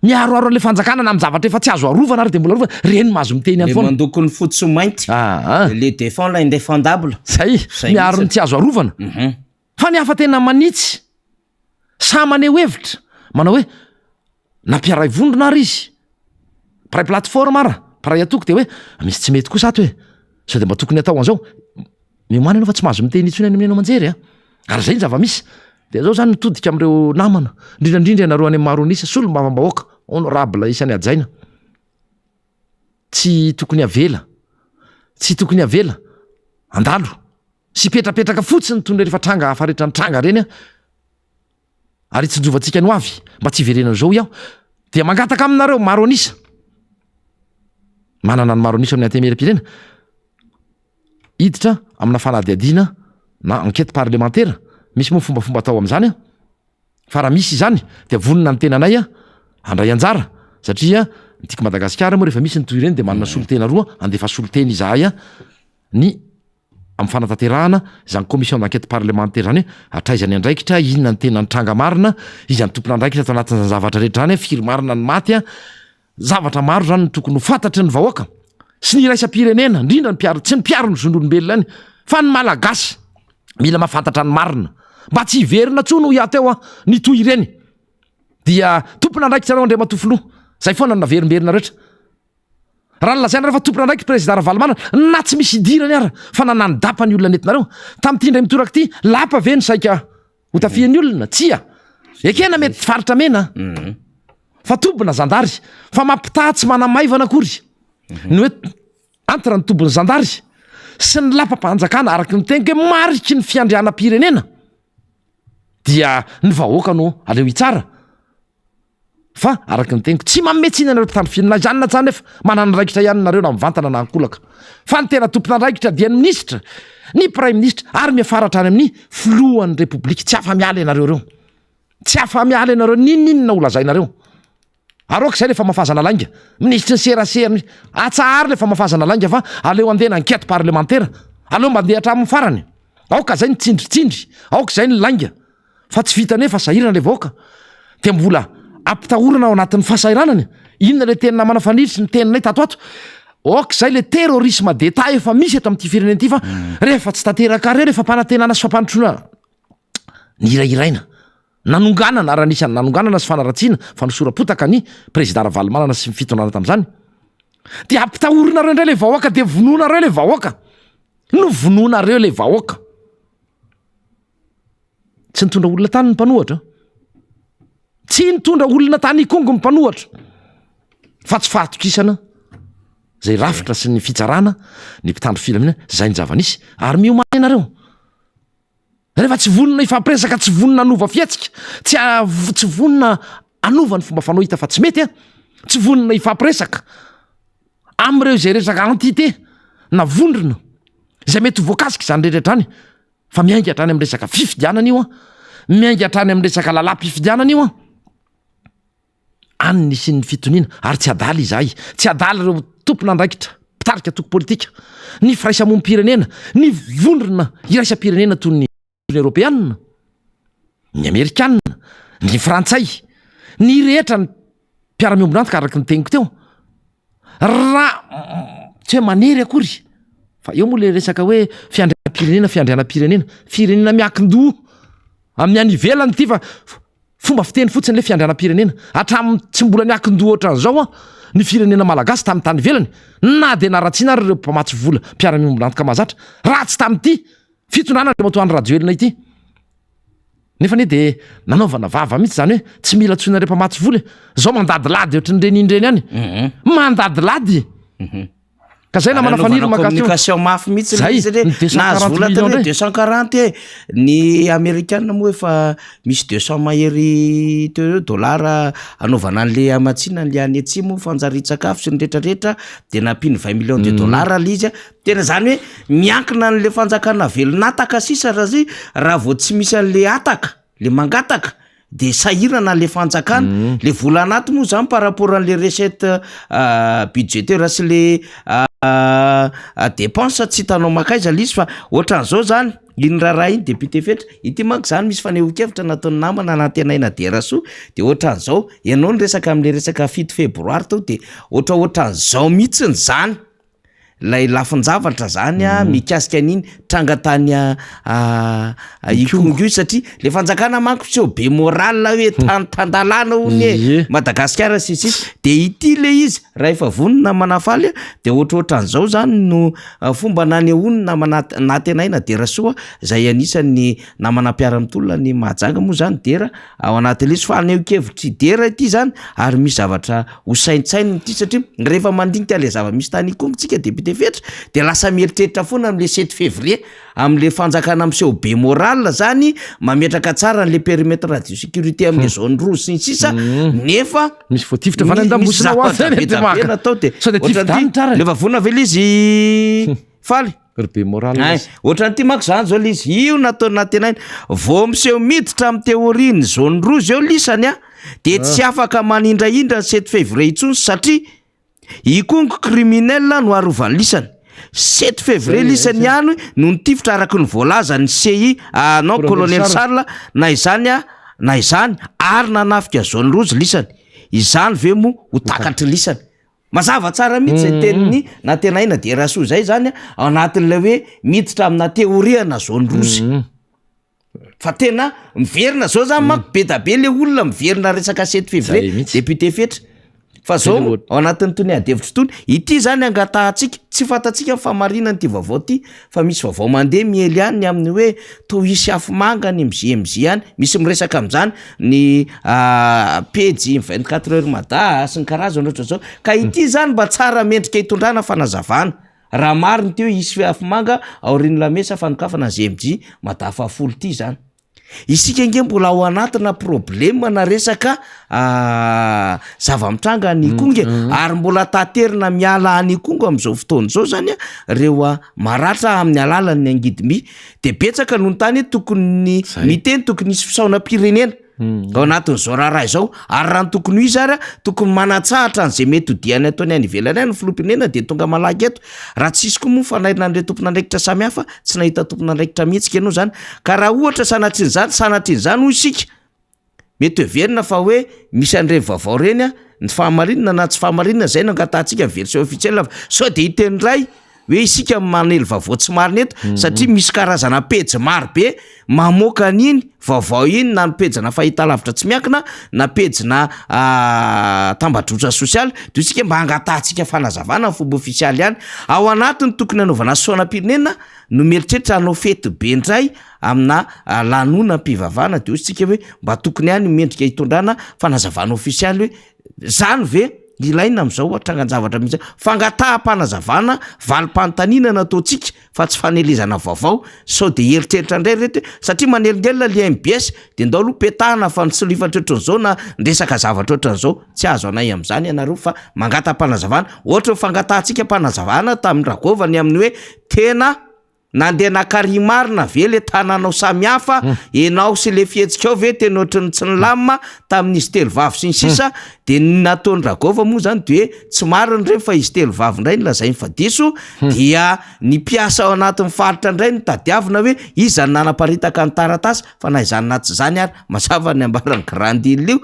miaroaro le fanjakana na am'zavatra efa tsy azo arovana ary de mbola arovana reny mahazo miteny any foana mandoko ny fotsy mainty le défend l'indéfendable zay miaro ny tsy azo arovana fa ny hafa tena manitsy sa maneho hevitra manao hoe nampiaray vondrona ary izy paray plateforme ara paray atoko de hoe misy tsy mety kosa ato hoe so de mba tokony atao an'izao mimana anao fa tsy mahazo miteny itsony any amin'ny anao manjery ary zay ny zava-misy de zao zany mitodika am'ireo namana indrindrandrindra ianareo any maro anisa solom-bavambahoaka honorable isany ajaina tsy tokony avela andalo sy petrapetraka fotsiny tony rehefa tranga afaretra ny tranga reny ary tsijovantsika no avy mba tsy iverenana zao iaho dia mangataka aminareo maro anisa manana ny maro anisa amin'ny antemeram-pirena hiditra amina fanadiadiana na enquête parlementaire misy moa fombafomba atao amin'izany a fa raha misy izany dia vonona ny tenanay a andray anjara satria nytiako Madagasikara moa rehefa misy ny toy ireny dia manana solotena roa andefa soloteny izahay a ny amin'ny fanatanterahana izany commission d'enquête parlementaire zany hoe atraizany andraikitra inona ny tena nitranga marina izany tompona andraikitra atao anatin'izany zavatra rehetra zany firy marina ny maty a zavatra maro zany ny tokony ho fantatry ny vahoaka sy ny iraisam-pirenena indrindra ny tsy ny piaro ny zon'olombelona any fa ny malagasy mila mahafantatra ny marina mba tsy hiverina tsony ho iateo a ny toy ireny dia tompona andraikitra reo andray matofoloha zay foana ny naverimberina rehetra raha nolazaina rehefa tompona andraiky président Ravalomanana na tsy misy idirany ara fa nanany dapa ny olona nentinareo tamin'ity indray mitorak ty lapa ve ny saika ho tafian'ny olona tsia ekena mety faritra mena fa tompona zandary fa mampitatsy manamaivana akory ny hoe antitra ny tombony zandary sy ny lapa-panjakana araky ny tenike mariky ny fiandrianam-pirenena dia ny vahoaka no aleo itsara fa araky ny teniko tsy mametsina nareo mpitandro firenena izany na tsany nefa manana andraikitra ihany nareo na mivantana na ankolaka fa ny tena tompona andraikitra dia ny ministra ny prime ministre ary miafaratra any amin'ny filohan'ny repoblika tsy afa-miala ianareo reo tsy afa-miala ianareo ninninona olazainareo aroka zay lefa mafazana lainga ministre ny serasera atsahary lefa mafazana lainga fa aleo andena enquête parlementaire aleo mba andeha hatramin'ny farany aoka zay ny tsindritsindry aoka zay ny lainga fa tsy vita nefa sahirana le vahoaka dia mbola ampitahorana ao anatin'ny fahasahiranany inona le tenina manafanidritry ny teninay tatoato ok zay le terrorisme d'etat efa misy eto amin'ity firenena ity fa rehefa tsy tanteraka reo rehefa mpanantenana sy fampanotrona ny irairaina nanonganana raha nisany nanonganana sy fanaratsiana fa nosorapotaka ny président Ravalomanana sy mifitonana tamin'izany dia ampitahorina reo indray le vahoaka dia vonoina reo le vahoaka no vonoina reo le vahoaka tsy nitondra olona tany ny mpanohatra tsy nitondra olona tany ikongo ny mpanohatra fa tsy fahatokisana zay rafitra sy ny fitsarana ny mpitandro filaminana zay ny zavanisy ary miomana ianareo rehefa tsy vonona ifampiresaka tsy vonona anova fiatsika tsy vonona anova ny fomba fanao hita fa tsy mety a tsy vonona ifampiresaka am'ireo zay resaka entité na vondrona zay mety voakasika izany rehetra any fa miainga hatrany amin'ny resaka fifidianana io a miainga hatrany amin'ny resaka lalam-pifidianana io a anny sy ny fitoniana ary tsy adaly izahay tsy adaly reo tompona andraikitra mpitarika toko politika ny firaisamonim-pirenena ny vondrona iraisam-pirenena toy ny européanna ny amerikanna ny frantsay ny rehetra ny mpiara-miombonantoka araky ny teniko teo raha tsy hoe manery akory fa eo moa le resaka hoe fiandrianam-pirenena firenena miakin-doha amin'ny any ivelany ity fa fomba fiteny fotsiny le fiandrianam-pirenena hatramin'ny tsy mbola niakin-doha ohatran'izao a ny firenena malagasy tamin'ny tany ivelany na dia naratsiana ary ireo mpamatsy vola mpiara-miombonantoka mahazatra raha tsy tamin'ity fitonana le matoany radioelina ity nefa ne dia nanaovana vava mihitsy zany hoe tsy mila tsoina re mpamatsy vola zao mandadilady ohatry ny renindreny any mandadilady ka zay na manafaniry communication mafy mihitsy nahazo vola tany 240 ny amerikanina moa efa misy 200 mahery teo dollara anaovana an'le amatsina n'le any atsimo fanjaritsakafo sy ny rehetrarehetra dia nampiny 20 millions de dollara le izy a tena zany hoe miankina n'le fanjakana velonataka sisa raha vao tsy misy an'le ataka le mangataka de sahirana le fanjakana le vola anaty moa zany par rapport an'le recette budgétaire sy le dépense tsy hitanao makaiza l'izy fa ohatran'izao zany iny raharaha iny député fetra ity manko zany misy fanehoan-kevitra nataony namana anatenaina deraso de ohatran'izao ianao ny resaka am'le resaka 7 févroary tao de ohatran'izao mihitsiny zany lay lafin-javatra zany a mikasika an'iny tranga tany ikongo io satria le fanjakana manko tsy be moral hoe tandalana hony Madagasikara sisisy de ity le izy raha efa vonona manafaly de ohatrohatran'izao zany no fomba nanehoany natenaina derasoa zay anisan'ny namana mpiara-mitolona ny mahajanga moa zany dera ao anatin'le sy faneho-kevitry dera ity zany ary misy zavatra hosaintsainy ity satria rehefa mandinika le zava-misy tany ikongo tsika député fetra de lasa mieritreritra foana am'le 7 février am'le fanjakana amseho be moral zany mametraka tsara n'le périmètre radio sécurité am'le zone rouge sy ny sisa nefa misy voatifitra vana andambosina ho natao de le vavona vela izy faly be moral ohatran'ity manko zany zao le izy io nataona tenainy vo miseho miditra amy théorie ny zone rouge eo lisany a de tsy afaka manindraindra ny 7 février intsony satria ikongo criminel no arovany lisany 7 février lisany ihany no nitifitra araky ny voalaza ny CI non colonel Charles na izany ary nanafika zone rouge lisany izany ve mo ho takatry lisany mazava tsara mihitsy zay teniny na tenaina de rasoa zay zany ao anatin'le hoe miditra amina théorie na zone rouge fa tena miverina zao zany manko be da be le olona miverina resaka 7 février député fetra fa zao ao anatin'ny tony adevitra tony ity zany angatahantsika tsy fantatsika famarinany ty vaovao ty fa misy vaovao mandeha miely any amin'ny hoe to hisy afomanga ny MJMJ any misy miresaka am'zany ny page 24 heures mada sy ny karazany ohatry zao ka ity zany mba tsara mendrika hitondrana fanazavana raha mariny ty hoe hisy afomanga aoriny lamesa fanokafana JMJ mada fahafolo ty zany isika nge mbola ao anatina problema na resaka zava-mitranga ny Ikongo ary mbola taterina miala any Ikongo am'izao fotoana zao zany reo maratra amin'ny alalan'ny angidimi de betsaka noho ny tany tokony miteny tokony isy fisaona-pirenena ao anatin'izao raharaha izao ary raha ny tokony izy ary tokony manatsahatra an'izay mety hodiany ataony any ivelany any filompinena de tonga malaky eto raha tsisy koa moa fanairina an'ireo tompon'andraikitra samihafa tsy nahita tompon'andraikitra mihitsika ianao zany ka raha ohatra sanatrin'izany ho isika mety heverina fa hoe misy an'ireny vaovao reny ny fahamarinana na tsy fahamarinana zay no angatahantsika version officielle sao de hiteny ray hoe isika manely vaovao tsy marina eto satria misy karazana pejy maro be mamoaka an'iny vaovao iny na ny pejina fahitalavitra tsy miankina na pejina tambadrotra sosialy de isika mba angatahantsika fanazavana ny fomba ofisialy ihany ao anatiny tokony anaovana soana-pirenena no mieritreritra anao fety be ndray amina lanonam-pivavahana de isika hoe mba tokony ihany mendrika hitondrana fanazavana ofisialy hoe zany ve ilaina am'izao atrangan-javatra mihitsy fangataham-panazavana valim-panontaniana nataontsika fa tsy fanelezana vaovao sao de heritreritra indray reto satria manelingelina le MBS de ndao aloha petahana fa nysolifatra ohatran'izao na ndresaka zavatra ohatran'izao tsy azo anay am'izany ianareo fa mangata-panazavana ohatra fangatahantsika mpanazavana tamin'ny ragovany amin'ny hoe tena nandeha nakarimarina ve le tananao samihafa enao sy le fihetsika ao ve tena ohatrany tsy nilamina tamin'izy telo vavy sy ny sisa de nataony ragova moa zany de hoe tsy mariny reny fa izy telo vavy indray nylazay ny fadiso dia ny mpiasa ao anatin'ny faritra indray ny tadiavina hoe izany nanaparitaka ny taratasy fa na izany na tsy zany ary mazava ny ambarany grandile io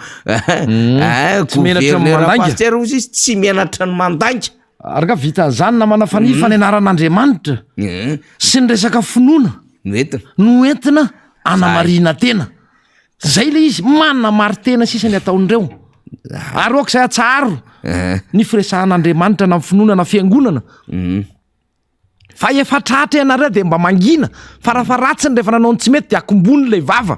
gouverneur pasteur ozy izy tsy menatra ny mandanga araka vita zany na manafany fanenaran'Andriamanitra sy ny resaka finoana no entina anamarina tena zay le izy manamary tena sisany ataon'ireo ary oka zay atsaro ny firesahan'Andriamanitra na finoana na fiangonana fa efa tratra ianareo de mba mangina farafaratsiny rehefa nanao ny tsy mety de akombony lay vava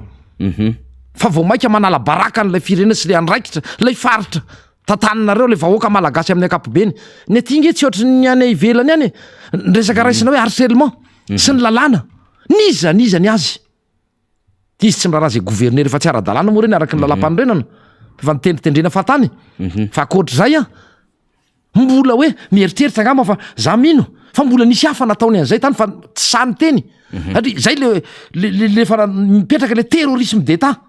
fa vao maika manala baraka n'lay firenena sy le andraikitra lay faritra tantaninareo le vahoaka malagasy amin'ny ankapobeny ny aty nge tsy ohatry ny any ivelany any resaka raisina hoe harcèlement sy ny lalàna nizany azy izy tsy miraha zay gouverneur efa tsy ara-dalàna moa reny araky ny lalam-panorenana fa nitendritendrena fatany fa akoatra zay mbola hoe mieritreritra angamba fa za mino fa mbola nisy hafa nataony an'izay tany fa tsy sany teny satria zay lefa mipetraka le terrorisme d'État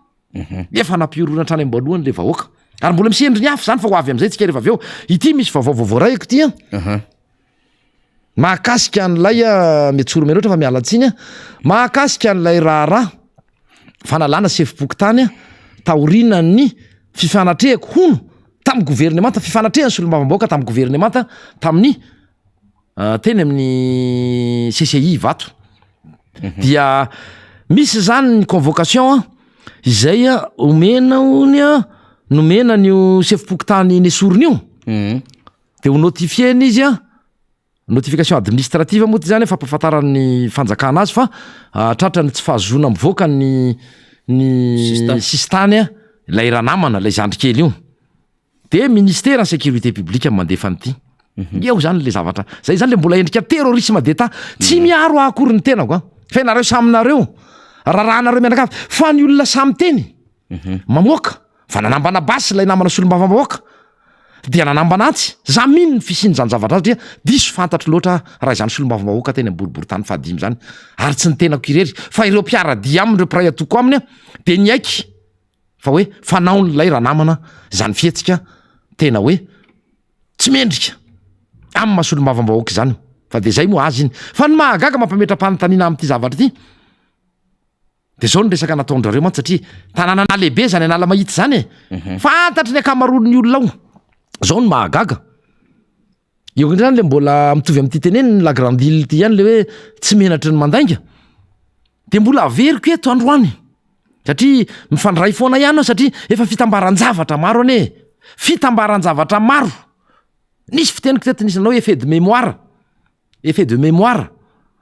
efa nampiorona hatrany ambalohany le vahoaka ary mbola misy endriny hafa zany fa ho avy am'izay tsika rehefa avy eo ity misy vaovao raiko ty mahakasika an'lay metsoro meny ohatra fa mialatsiny mahakasika an'lay raharaha fanalana sefim-pokotany taorina ny fifanatrehako hono tamin'ny gouvernemanta fifanatrehany solombavam-bahoaka tamin'ny gouvernemanta tamin'ny teny amin'ny CCI vato dia misy zany ny convocation izay omena ony nomena nyo sefim-pokotany nesorony io de ho notifieny izy notification administrative moa ty zany fampafantaran'ny fanjakana azy fa tratrany tsy fahazona mivoaka ny sistany lay ranamana lay zandrikely io de ministère en sécurité publique mandefa an'ity eo zany le zavatra zay zany le mbola endrika terrorisme d'État tsy miaro akory ny tenako a fa ianareo saminareo rahanareo mianakavy fa ny olona samy teny mamoaka fa nanambana basy lay namana solombavam-bahoaka dia nanambana antsy za mino ny fisiny zany zavatra satria diso fantatro loatra raha izany solombavam-bahoaka teny amboribory tany fahadimy zany ary tsy ny tenako irery fa ireo mpiaradia aminy reo mpiray atoko aminy a de ny aiky fa hoe fanao nylay raha namana zany fihetsika tena hoe tsy mendrika amin'ny mahasolombavam-bahoaka zany fa de zay moa azy iny fa ny mahagaga mampametra-panontaniana amin'ity zavatra ity de zao ny resaka nataondrareo mantsy satria tanàna lehibe zany anala mahity zany fantatry ny akamaroan'ny olona ao zao ny mahagaga eo indray zany le mbola mitovy amin'ity teneny ny la grande île ty ihany le hoe tsy menatry ny mandainga de mbola averiko eto androany satria mifandray foana ihany satria efa fitambaran-javatra maro ane fitambaran-javatra maro nisy fiteniko teto nisy nanao effet de mémoire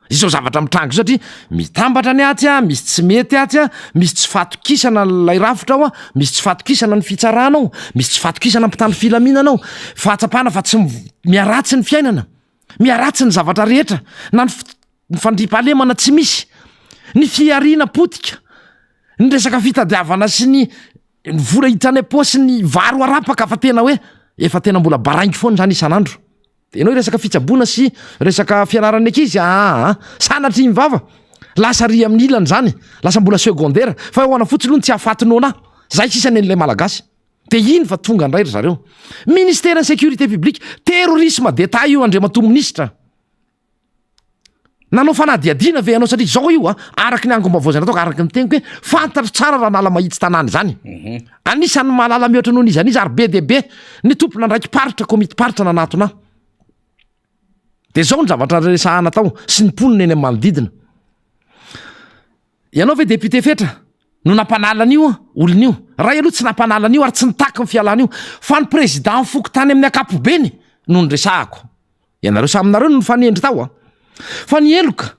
izao zavatra mitrango satria mitambatra ny atsy a misy tsy mety atsy a misy tsy fatokisana lay rafitra ao a misy tsy fatokisana ny fitsarana ao misy tsy fatokisana mpitany filaminana ao fahatsapana fa tsy miaratsy ny fiainana miaratsy ny zavatra rehetra na ny fandripahalemana tsy misy ny fiariana potika ny resaka fitadiavana sy ny vola hitany aposy ny varo arapaka fa tena hoe efa tena mbola baraingy foana zany isan'andro enao resaka fitsaboana sy resaka fianarany ankizy sanatry mivava lasa ry amin'ny ilany zany lasa mbola secondaire fa hoana fotsiny aloha ny tsy ahafatinao zay sisany an'ilay malagasy de iny fa tonga indray ry zareo ministère sécurité publique terrorisme d'État io andriamato ministre nanao fanadiadina ve anao satria zao io araky ny angom-bavaozana ataoko araky ny teniko hoe fantatro tsara raha nala mahitsy tanàny zany anisan'ny mahalala mihoatra noho n'izy anizy ary be de be ny tompona ndraiky paritra komity paritra nanatona de zao ny zavatra resahana tao sy ny mponina eny amin'ny manodidina ianao ve député fetra no nampanalanyio olon'io raha aloha tsy nampanalanyio ary tsy nitaky ny fialana io fa ny président foko tany amin'ny akapobeny no ny resahako ianareo saminareo no fanendry tao fa ny eloka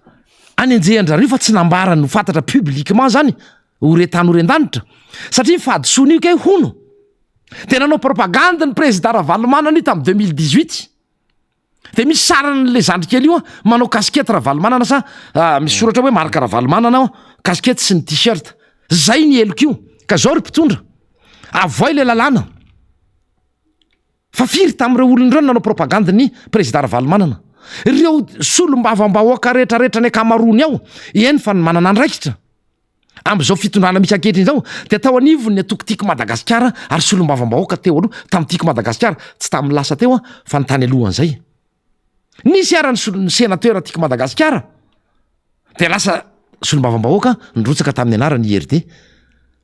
anenjehandrareo fa tsy nambarany no fantatra publiquement zany horetany horen-danitra satria fahadisoana io ke hono de nanao propagande ny président Ravalomanana io tamin'ny 2018 de misy saran'le zandrikely io manao kaskety Ravalomanana sa misy soratra hoe marika Ravalomanana kaskety sy ny t-shirt zay ny eloko io ka zao ry mpitondra avoy le lalàna fa firy tamin'ireo olon'ireo nanao propagande ny président Ravalomanana ireo solombavam-bahoaka rehetrarehetra ny akamarony ao eny fa ny manana andraikitra am'izao fitondrana misy ankehitriny zao de tao anivony ny atoko tiako Madagasikara ary solombavam-bahoaka teo aloha tamin'ny tiako Madagasikara tsy tamin'ny lasa teo fa ny tany alohan'izay nisy arany sénateur tiako Madagasikara de lasa solombavam-bahoaka nrotsaka tamin'ny anarany IRD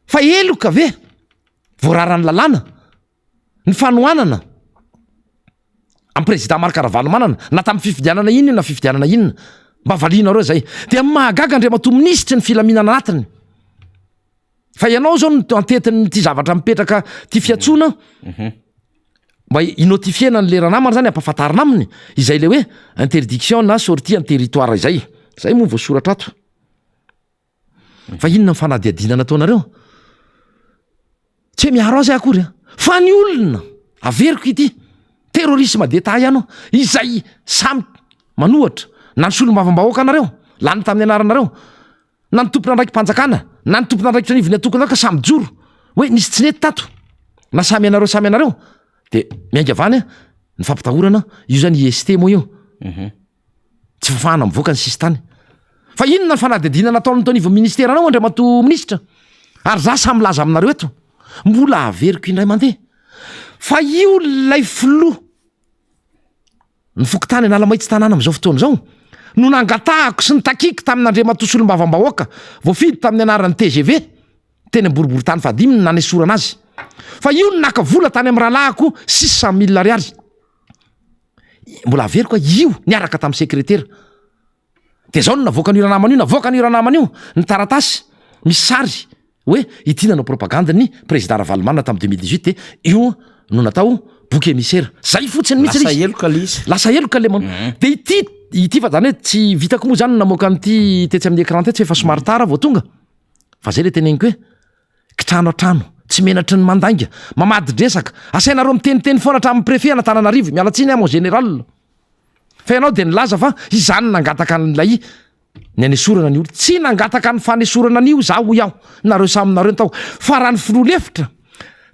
fa eloka ve voararany lalàna ny fanoanana amin'ny président Marc Ravalomanana na tamin'ny fifidianana inona na fifidianana inona mba valianareo zay de mahagaga andriamato ministry ny filaminana anatiny fa ianao zao no antetiny ty zavatra mipetraka ty fiatsona mba inotifiena ny leranamana zany ampahafantarina aminy izay le hoe interdiction na sortie en territoire izay moa voasoratra ato fa inona ny fanadiadina nataonareo tsy hoe miaro azy akory fa ny olona averiko ity terrorisme d'État ihany izay samy manohatra na ny solombavam-bahoaka anareo lany tamin'ny anaranareo na ny tompona andraiky mpanjakana na ny tompona andraiky tranivony atokana ka samy joro hoe nisy tsy nety tato na samy anareo de miainga avany ny fampitahorana io zany IST moa io tsy fafahana mivoaka ny sisy tany fa inona ny fanadiadina nataon'ny tonivo ministère anao andriamato ministra ary za samy laza aminareo eto mbola averiko indray mandeha fa io lay flo ny fokotany anala mahitsy tanàna am'izao fotoana zao no nangatahako sy nitakiky tamin'andriamato solombavam-bahoaka voafidy tamin'ny anaran'ny TGV teny amboribory tany fahadimy nany sorana azy fa io no naka vola tany amin'ny rahalahako 600 000 ariary mbola averiko io niaraka tamin'ny sekretera de zao no navoaka n'io ranamana io navoaka n'io ranamana io ny taratasy misy sary hoe ity nanao propagande ny président Ravalomanana tamin'ny 2018 de io no natao book émissaire zay fotsiny mihitsy lasa eloka le de ity fa zany hoe tsy vitako moa zany namoaka an'ity tetsy amin'ny écran tetsy efa somary tara vao tonga fa zay le teneniko hoe kitrano an-trano tsy menatry ny mandainga mamadidresaka asainareo miteniteny foana hatramin'ny prefet Antananarivo mialatsiny mon général fa ianao de nilaza fa izany nangataka n'lay ny anesorana ny olo tsy nangataka ny fanesorana an'io za ho iaho nareo saminareo ny tao fa raha ny filoalefitra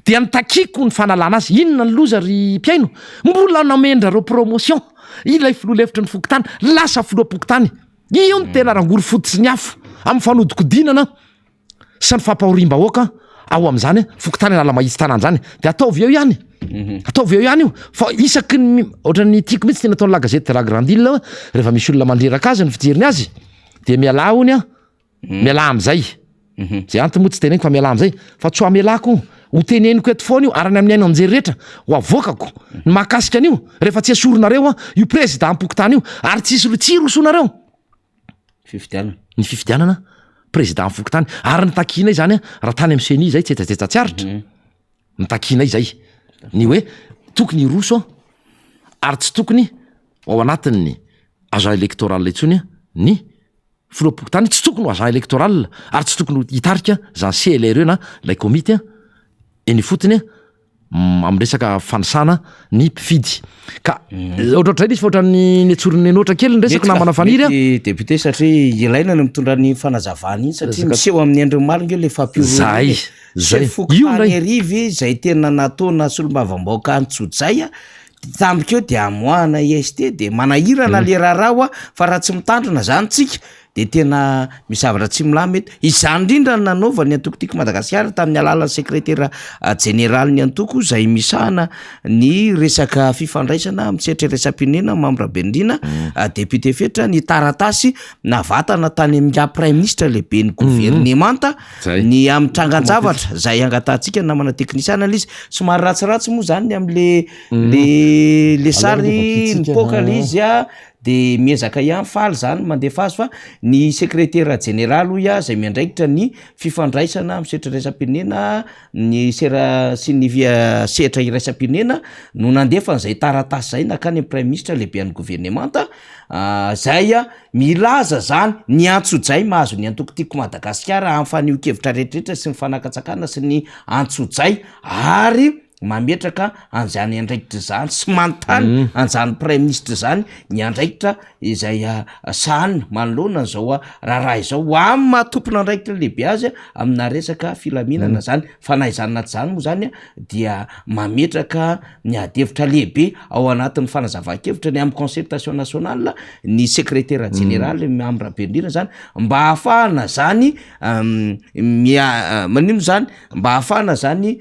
dia nitakiko ny fanalana azy inona ny loza ry mpiaino mbola namendrareo promotion ilay filoalefitra ny fokotany lasa filoam-pokotany io ny tena rangory fototsy ny afo amin'ny fanodikodinana sy ny fampahorim-bahoaka ao am'izany fokotany lala mahitsy tanany zany de ataovy eo ihany ataovy eo ihany io fa isaky ny ohatrany tiako mihitsy tena ataony la gazette de la grande île rehefa misy olona mandreraka azy ny fijeriny azy de miala hony a miala am'izay zay anty moa tsy teneniko fa miala am'izay fa tsy ho amelako ho teneniko eto foana io arany amin'ny aino am'jery rehetra ho avokako ny mahakasika an'io rehefa tsy asoronareo a io président am-pokotany io ary tsy rosonareo ny fifidianana président fokotany ary nitakinay zany raha tany am seni zay tsetsatetsa tsy aritra nitakinay zay ny hoe tokony roso ary tsy tokony ao anatin'ny agent électoral itsony ny filoam-pokotany tsy tokony ho agent électoral ary tsy tokony hitarika zany CLRE na lay komity eny fotony amresaka fanisana ny mpifidy ka ohatrohatray izy fa ohatrany atsorony enoatra kely ny resaka namana faniry député satria ilaina ny mitondra ny fanazavana iny satria miseho amin'ny andromalinga le zay fokotany arivy zay tena nataona solombavam-baoaka antsotsay tambikeo de amoahana IST de manahirana le raharaha fa raha tsy mitandrina zany tsika de tena misavatra tsy milamy mety izany indrindra ny nanaova ny antokotiko Madagasikara tamin'ny alalan'ny secrétaire général ny antoko zay misahana ny resaka fifandraisana misetra resam-pirenena Mambra Bendrina député fetra ny taratasy navatana tany amin'ny prime ministre lehibe ny gouvernemanta ny amin'ny trangan-javatra zay angatantsika namana teknisiana izy somary ratsiratsy moa zany amin'ny le sary mipoka le izy de miezaka ihany faly zany mandefa azy fa ny secrétaire général hoy zay miandraikitra ny fifandraisana misetra resam-pirenena ny sera sy ny setra irasam-pirenena no nandefa n'izay taratasy zay nakany prime ministre lehibe ny gouvernemanta zay milaza zany ny antsodzay mahazo ny antokotiko Madagasikara amin'ny fanio-kevitra rehetrarehetra sy ny fanakatsakana sy ny antsodzay ary mametraka anjany andraikitra zany sy manontany anjany prime ministre zany ny andraikitra izay sahany manoloana zao raha izao amin'ny mahatompona andraikitra lehibe azy amina resaka filaminana zany fanahy zany naty zany moa zany dia mametraka ny adevitra lehibe ao anatin'ny fanazava-kevitra ny amin'ny concertation nationale ny secrétaire général Mambra Bendrina zany mba hahafahana zany manino zany mba hahafahana zany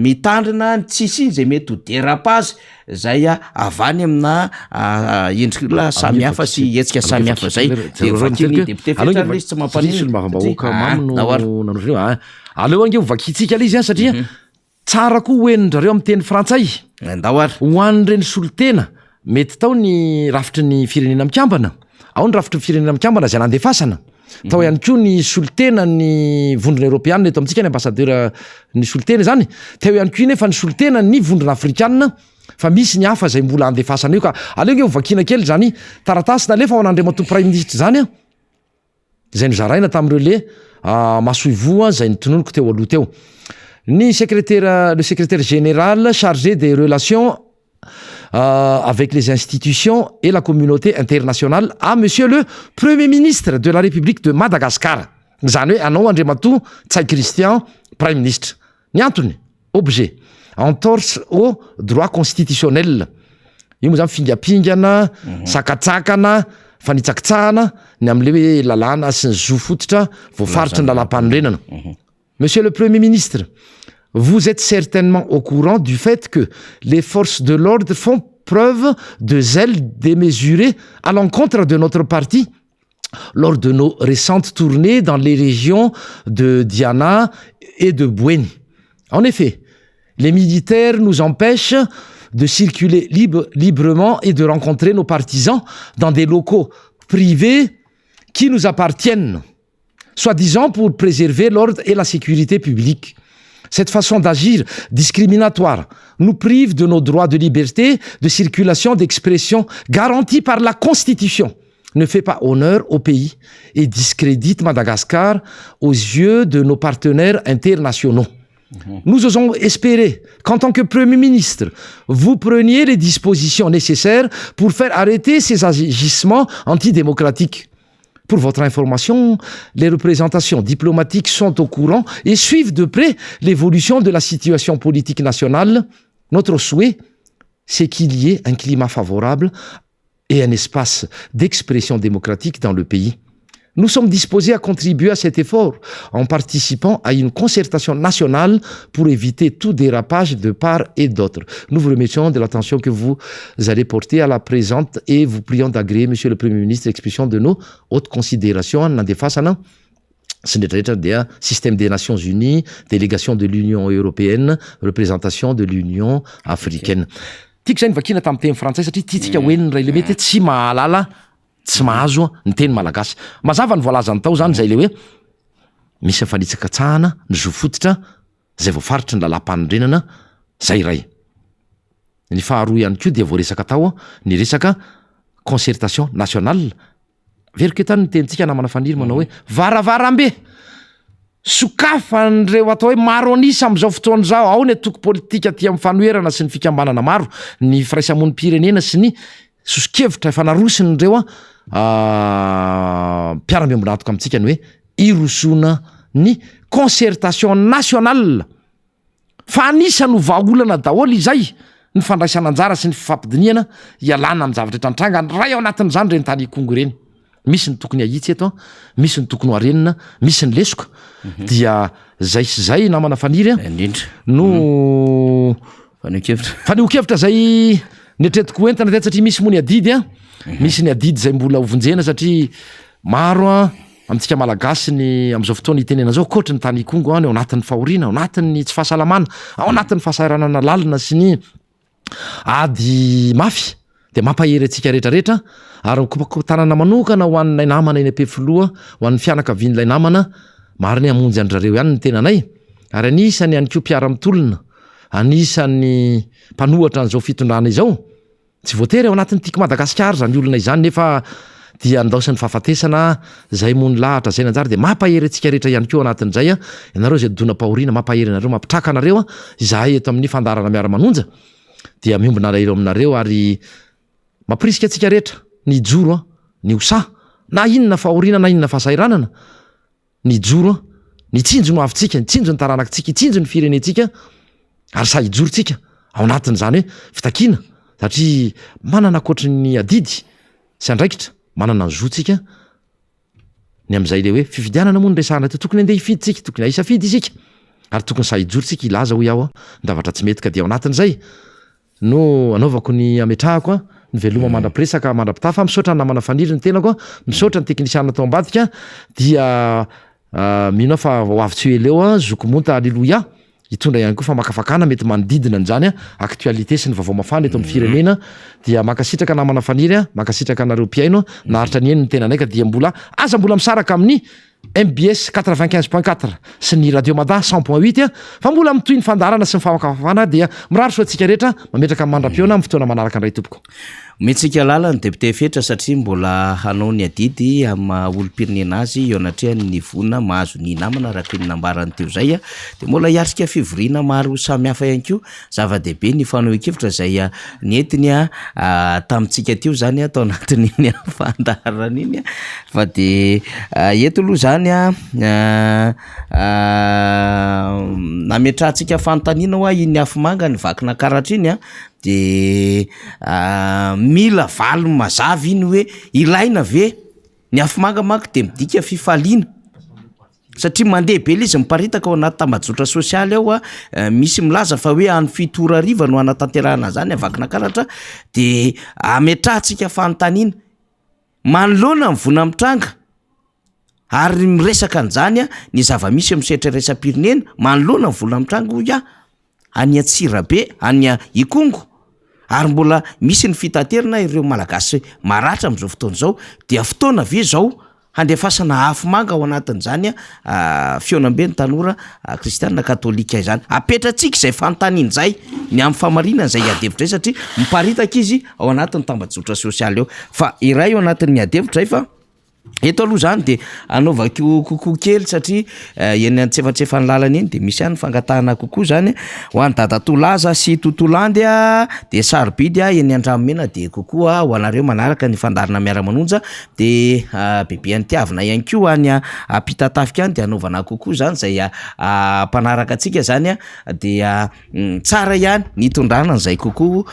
mitandrina ny tsisy zay mety ho dérapage zay avany amina endrikla samy hafa sy hetsika samy hafa zay de vakiny député fetra izy tsy mampanino aleo ange vakitsika le izy any satria tsara koa hoenindrareo amin'ny teny frantsay ho an'ireny solotena mety tao ny rafitry ny firenena mikambana ao ny rafitry ny firenena mikambana zay nandefasana tao ihany koa ny solotena ny vondrona européanna eto amintsika ny ambassadeur ny solotena zany teo ihany koa nefa ny solotena ny vondrona afrikanina fa misy ny hafa zay mbola andefasana io ka aleo nge hovakina kely zany taratasy nalefa ao an'andriamato prime ministre zany zay nozaraina tamin'ireo le masoivoa zay nitononiko teo aloha teo ny le secrétaire général chargé des relations avec les institutions et la communauté internationale à monsieur le premier ministre de la République de Madagascar zany hoe anao Andriamato Tsay Christian prime ministre ny antony objet entorse au droit constitutionnel io moa zany fingapingana sakatsakana fanitsakitsahana ny am'le hoe lalàna sy ny zo fototra voafaritra ny lalam-panorenana monsieur le premier ministre, vous êtes certainement au courant du fait que les forces de l'ordre font preuve de zèle démesuré à l'encontre de notre parti lors de nos récentes tournées dans les régions de Diana et de Bouéni. En effet, les militaires nous empêchent de circuler librement et de rencontrer nos partisans dans des locaux privés qui nous appartiennent, soi-disant pour préserver l'ordre et la sécurité publique. Cette façon d'agir discriminatoire nous prive de nos droits de liberté, de circulation, d'expression garantis par la Constitution, ne fait pas honneur au pays et discrédite Madagascar aux yeux de nos partenaires internationaux. Nous osons espérer qu'en tant que Premier ministre, vous preniez les dispositions nécessaires pour faire arrêter ces agissements antidémocratiques. Pour votre information, les représentations diplomatiques sont au courant et suivent de près l'évolution de la situation politique nationale. Notre souhait, c'est qu'il y ait un climat favorable et un espace d'expression démocratique dans le pays. Nous sommes disposés à contribuer à cet effort en participant à une concertation nationale pour éviter tout dérapage de part et d'autre. Nous vous remercions de l'attention que vous allez porter à la présente et vous prions d'agréer, Monsieur le Premier ministre, l'expression de nos hautes considérations. Nandefasana sy ny rehetrarehetra dia système des Nations Unies, délégation de l'Union européenne, représentation de l'Union africaine. Tiako zay ny vakina tamin'ny teny frantsay satria tiatsika hoe ny ray le mety tsy mahalala tsy mahazo ny teny malagasy. Mazava ny voalazany tao zany zay le hoe misy fanitsaka tsahana ny zo fototra zay voafaritra ny lalam-panondrenana zay ray. Ny faharoa ihany koa dia voaresaka tao ny resaka concertation nationale. Veriko etany ny tenitsika namana faniry manao hoe varavarambe sokafan'ireo atao hoe maro anisa am'izao fotoana zao, ao ny atoko politika ty amin'ny fanoherana sy ny fikambanana maro, ny firaisamonim-pirenena sy ny soskevitra efa narosiny ireo mpiara-miambonatoka amintsika ny hoe irosona ny concertation nationale. Fa anisany ho vahaolana daholo izay ny fandraisana anjara sy ny fifampidiniana ialana amin'ny zavatra trantranga ny ray ao anatin'izany reny tany kongo reny. Misy ny tokony ahitsy eto, misy ny tokony harenina, misy ny lesoko. Dia zay sy zay namana faniry no faneho-kevitra zay netretiko entana ty satria misy moa ny adidy misy ny adidy zay mbola hovonjena satria maro amintsika malagasy ny am'izao fotoana itenena zao koatra ny tany kongo any ao anatin'ny fahoriana, ao anatin'ny tsy fahasalamana, ao anatin'ny fahasahiranana lalina sy ny ady mafy. De mampahery atsika rehetrarehetra ary tanana manokana ho annay namana eny am-pefoloha, ho an'ny fianakavian'ilay namana, mariny hamonjy andrareo ihany ny tenanay. Ary anisany ihany koa mpiara-mitolona, anisany mpanohatra an'izao fitondrana izao. Tsy voatery ao anatin'ny tiako Madagasikara zany olona izany nefa dia andaosany fahafatesana zay mony lahatra zay nanjara de mampahery atsika rehetra ihany koa anatin'izay ianareo zay dona-pahoriana mampahery anareo, mampitraka anareo izahay eto amin'ny fandarana miara-manonja dia miombona elo aminareo ary mampirisika atsika rehetra ny joro ny osa na inona fahoriana na inona fahasairanana, ny joro ny tsinjo no avitsika, ny tsinjo ny taranakitsika, tsinjo ny firenetsika ary sa hijorotsika ao anatin'izany hoe fitakina satria manana akoatry ny adidy sy andraikitra manana ny zotsika ny am'izay le hoe fifidianana moa ny resahana ty tokony andeha hifiditsika, tokony ahisafidy isika ary tokony sa hijorotsika ilaza ho iaho ndavatra tsy mety ka dia ao anatin'izay no anaovako ny ametrahako ny veloma mandra-piresaka mandra-pitafa misaotra ny namana faniry ny tenako misaotra ny teknisianina tao ambadika dia mino fa ho avy tsy eleo zokomonta alleloia hitondra ihany koa fa makafakana mety manodidina an'izany aktualité sy ny vaovao mafana eto amin'ny firenena dia makasitraka namana faniry makasitraka anareo mpiaino naharitra ny eny ny tenanay ka dia mbola misaraka amin'ny MBS 95.4 sy ny Radio Mada 100.8 fa mbola mitoy ny fandarana sy ny famakafafana dia mirary soa atsika rehetra mametraka amin'ny mandram-piona amin'ny fotoana manaraka andray tompoko. Metsika lala ny député fetra satria mbola hanao ny adidy amin'ny olo-pirenena azy eo anatrehany ny vona mahazo ny namana araka ny nambarany teo zay de mbola hiatrika fivoriana maro samihafa ihany koa zava-dehibe ny faneho-kevitra zay nentiny tamintsika teo zany atao anatin'iny fandarana iny fa de eto aloha zany nametrahantsika fanontaniana hoa iny afomanga ny vakina karatra iny de mila valo mazava iny hoe ilaina ve ny afomanga manko de midika fifaliana satria mandeha be izy miparitaka ao anaty tambajotra sosialy ao misy milaza fa hoe any fitora riva no anatanterahana zany avakina karatra de ametrahantsika fanontaniana manoloana mivona mitranga ary miresaka an'izany ny zava-misy misetra resa-pirenena manoloana mivona mitranga hoy any Atsirabe any Ikongo ary mbola misy ny fitaterana ireo malagasy maratra am'izao fotoana zao dia fotoana ve zao handefasana afomanga ao anatin'izany fionambe ny tanora kristianina katolika izany apetratsika izay fanontaniana zay ny amin'ny famarinana zay adevitra zay satria miparitaka izy ao anatin'ny tambajotra sosialy eo fa iray ao anatin'ny adevitra zay fa eto aloha zany de anaovako kokoa kely satria eny antsefatsefa ny lalana eny de misy ihany fangatahana kokoa zany ho an'ny dadatolaza sy tontolondy de sarobidy eny Andramomena de kokoa ho anareo manaraka ny fandarina miara-manonja de bebe antiavina ihany koa any apitatafika any de anaovana kokoa zany zay mpanaraka atsika zany de tsara ihany nitondrana zay kokoa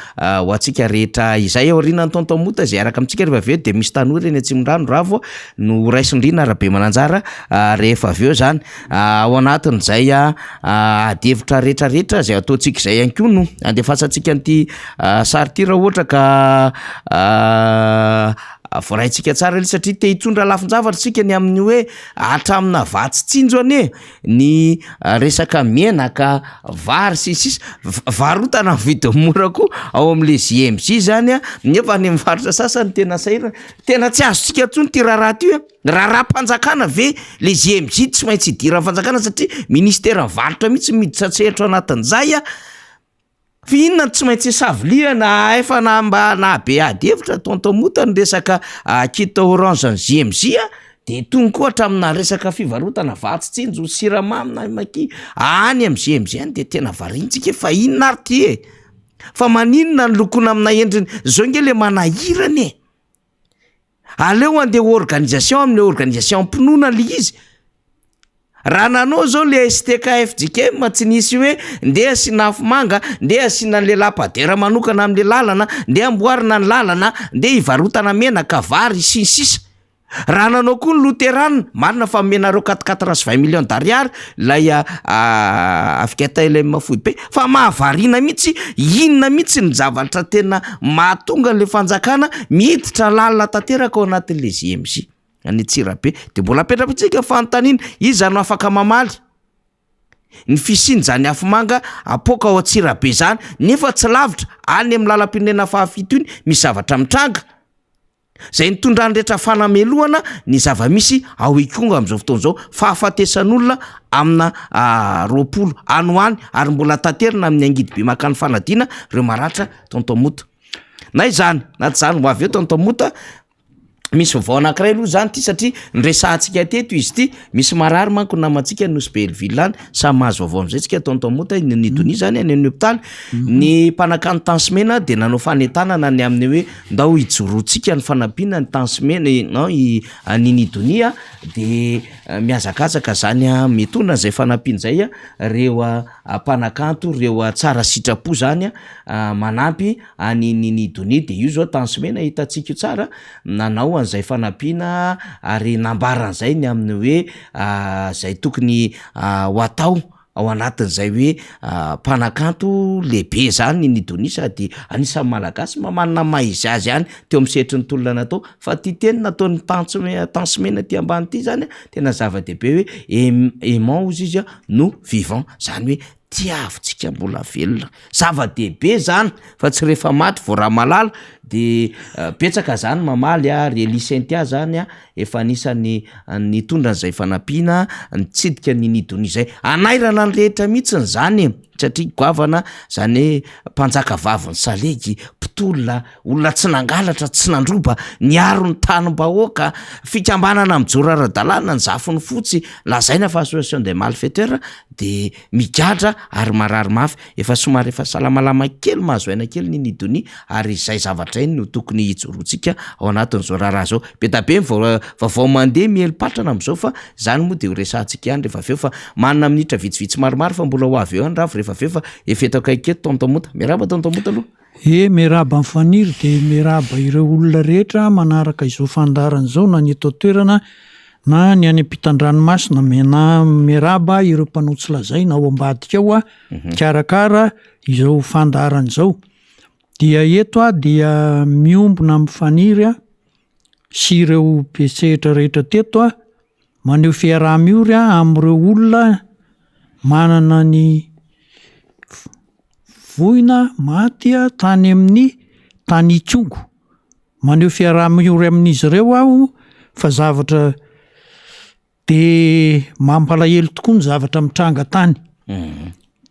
ho atsika rehetra izay aorianany tontomota zay araka amitsika rehefa aveo de misy tanora eny Atsimondrano Ravo no raisindrina Rabe Mananjara rehefa aveo zany ao anatin'izay adevitra rehetrarehetra zay ataontsika izay ihany koa no andefasantsika an'ity sary ty raha ohatra ka voaraintsika tsara le satria te hitondra lafin-javatra tsika ny amin'ny hoe hatramina vatsy tsinjo ane ny resaka menaka vary sisy varotana vidy morako ao amin'le JMJ zany nefa ny mivarotra sasany tena sahirana tena tsy azontsika tsony ty raharaha ty raharam-panjakana ve le JMJ tsy maintsy hidiran'ny fanjakana satria ministera varotra mihitsy miditsatsehatra anatin'izay fi inona tsy maintsy saviliana efa mba nabe adevitra tontomota ny resaka kit orange ny JMJ de tony koa hatramina resaka fivarotana vatsy tsinjo siramamy na maki any amin'ny JMJ any de tena varintsika fa inona ary ty fa maninona ny lokona amina endriny zao nge le manahirany aleo andeha organisation amin'ny organisation mpinoana le izy raha nanao zao le STKFJK tsy nisy hoe ndeha asina afomanga ndeha asina le lapadera manokana am'le lalana ndeha amboarina ny lalana ndeha hivarotana menaka vary sisisa raha nanao koa ny Luterana marina fa menareo 420 millions d'ariary lay afaka tailem mafody be fa mahavarina mihitsy inona mihitsy ny zavatra tena mahatonga le fanjakana miditra lalina tanteraka ao anatin'le JMJ any Tsirabe de mbola apetrapitsika fanontaniana izy no afaka mamaly ny fisiny zany afomanga apoka ao Tsirabe zany nefa tsy lavitra any amin'ny lalam-pirenena fahafito iny misy zavatra mitranga zay nitondrany rehetra fanameloana ny zava-misy ao ikonga am'izao fotoana zao fahafatesan'olona amina 20 anoany ary mbola tanterina amin'ny angidy be makany fanadina reo maratra tontomota na izany na tsy zany ho avy eo tontomota misy vao anankiray aloha zany ty satria nresantsika teto izy ty misy marary manko namantsika nosy Belleville any samy mahazo vaovao am'izay tsika tontomota ny Doni zany any amin'ny hôpitaly ny mpanakano Tansimena de nanao fanentanana ny amin'ny hoe ndao hijorotsika ny fanampiana ny Tansimena no ny Doni de miazakazaka zany mitondra zay fanampiana zay reo mpanakanto reo tsara sitrapo zany manampy ny Doni de io zao Tansimena hitatsika tsara nanao an'izay fanampiana ary nambaran'izay ny amin'ny hoe zay tokony ho atao ao anatin'izay hoe mpanakanto lehibe zany ny Doni sady anisan'ny malagasy mamanina maizy azy any teo amin'ny setry ny tolona natao fa ty teny nataon'ny Tansimena ty ambany ty zany tena zava-dehibe hoe aimant ozy izy no vivant zany hoe tiavintsika mbola velona zava-dehibe zany fa tsy rehefa maty vao raha malala de betsaka zany mamaly Rélie Saintia zany efa anisany nitondran'izay fanampiana nitsidika ny Doni zay anairana ny rehetra mihitsy zany satria goavana zany hoe mpanjaka vavy ny salegy mpitolona olona tsy nangalatra tsy nandroba niaro ny tanim-bahoaka fikambanana mijoro ara-dalàna ny zafiny fotsy lazaina fa association des malfaiteurs de migadra ary marary mafy efa somary efa salamalama kely mahazo aina kely ny Doni ary izay zavatra iny no tokony hijorotsika ao anatin'izao raharaha zao be da be vaovao mandeha mielipatrana am'izao fa zany moa de ho resantsika ihany rehefa aveo fa manana minitra vitsivitsy maromaro fa mbola ho avy eo any ravo rehefa aveo fa efeto akaiketo tontomota miaraba tontomota aloha miaraba mifaniry de miaraba ireo olona rehetra manaraka izao fandarana zao na ny eto toerana na ny any ampitan-dranomasina mena miaraba ireo mpanotsy lazay na ao ambadika ao karakara izao fandarana zao dia eto dia miombona mifaniry sy ireo pesehitra rehetra teto maneho fiaraha-miory am'ireo olona manana ny voina maty tany amin'ny tany Ikongo maneho fiaraha-miory amin'izy ireo aho fa zavatra de mampalahelo tokoa ny zavatra mitranga tany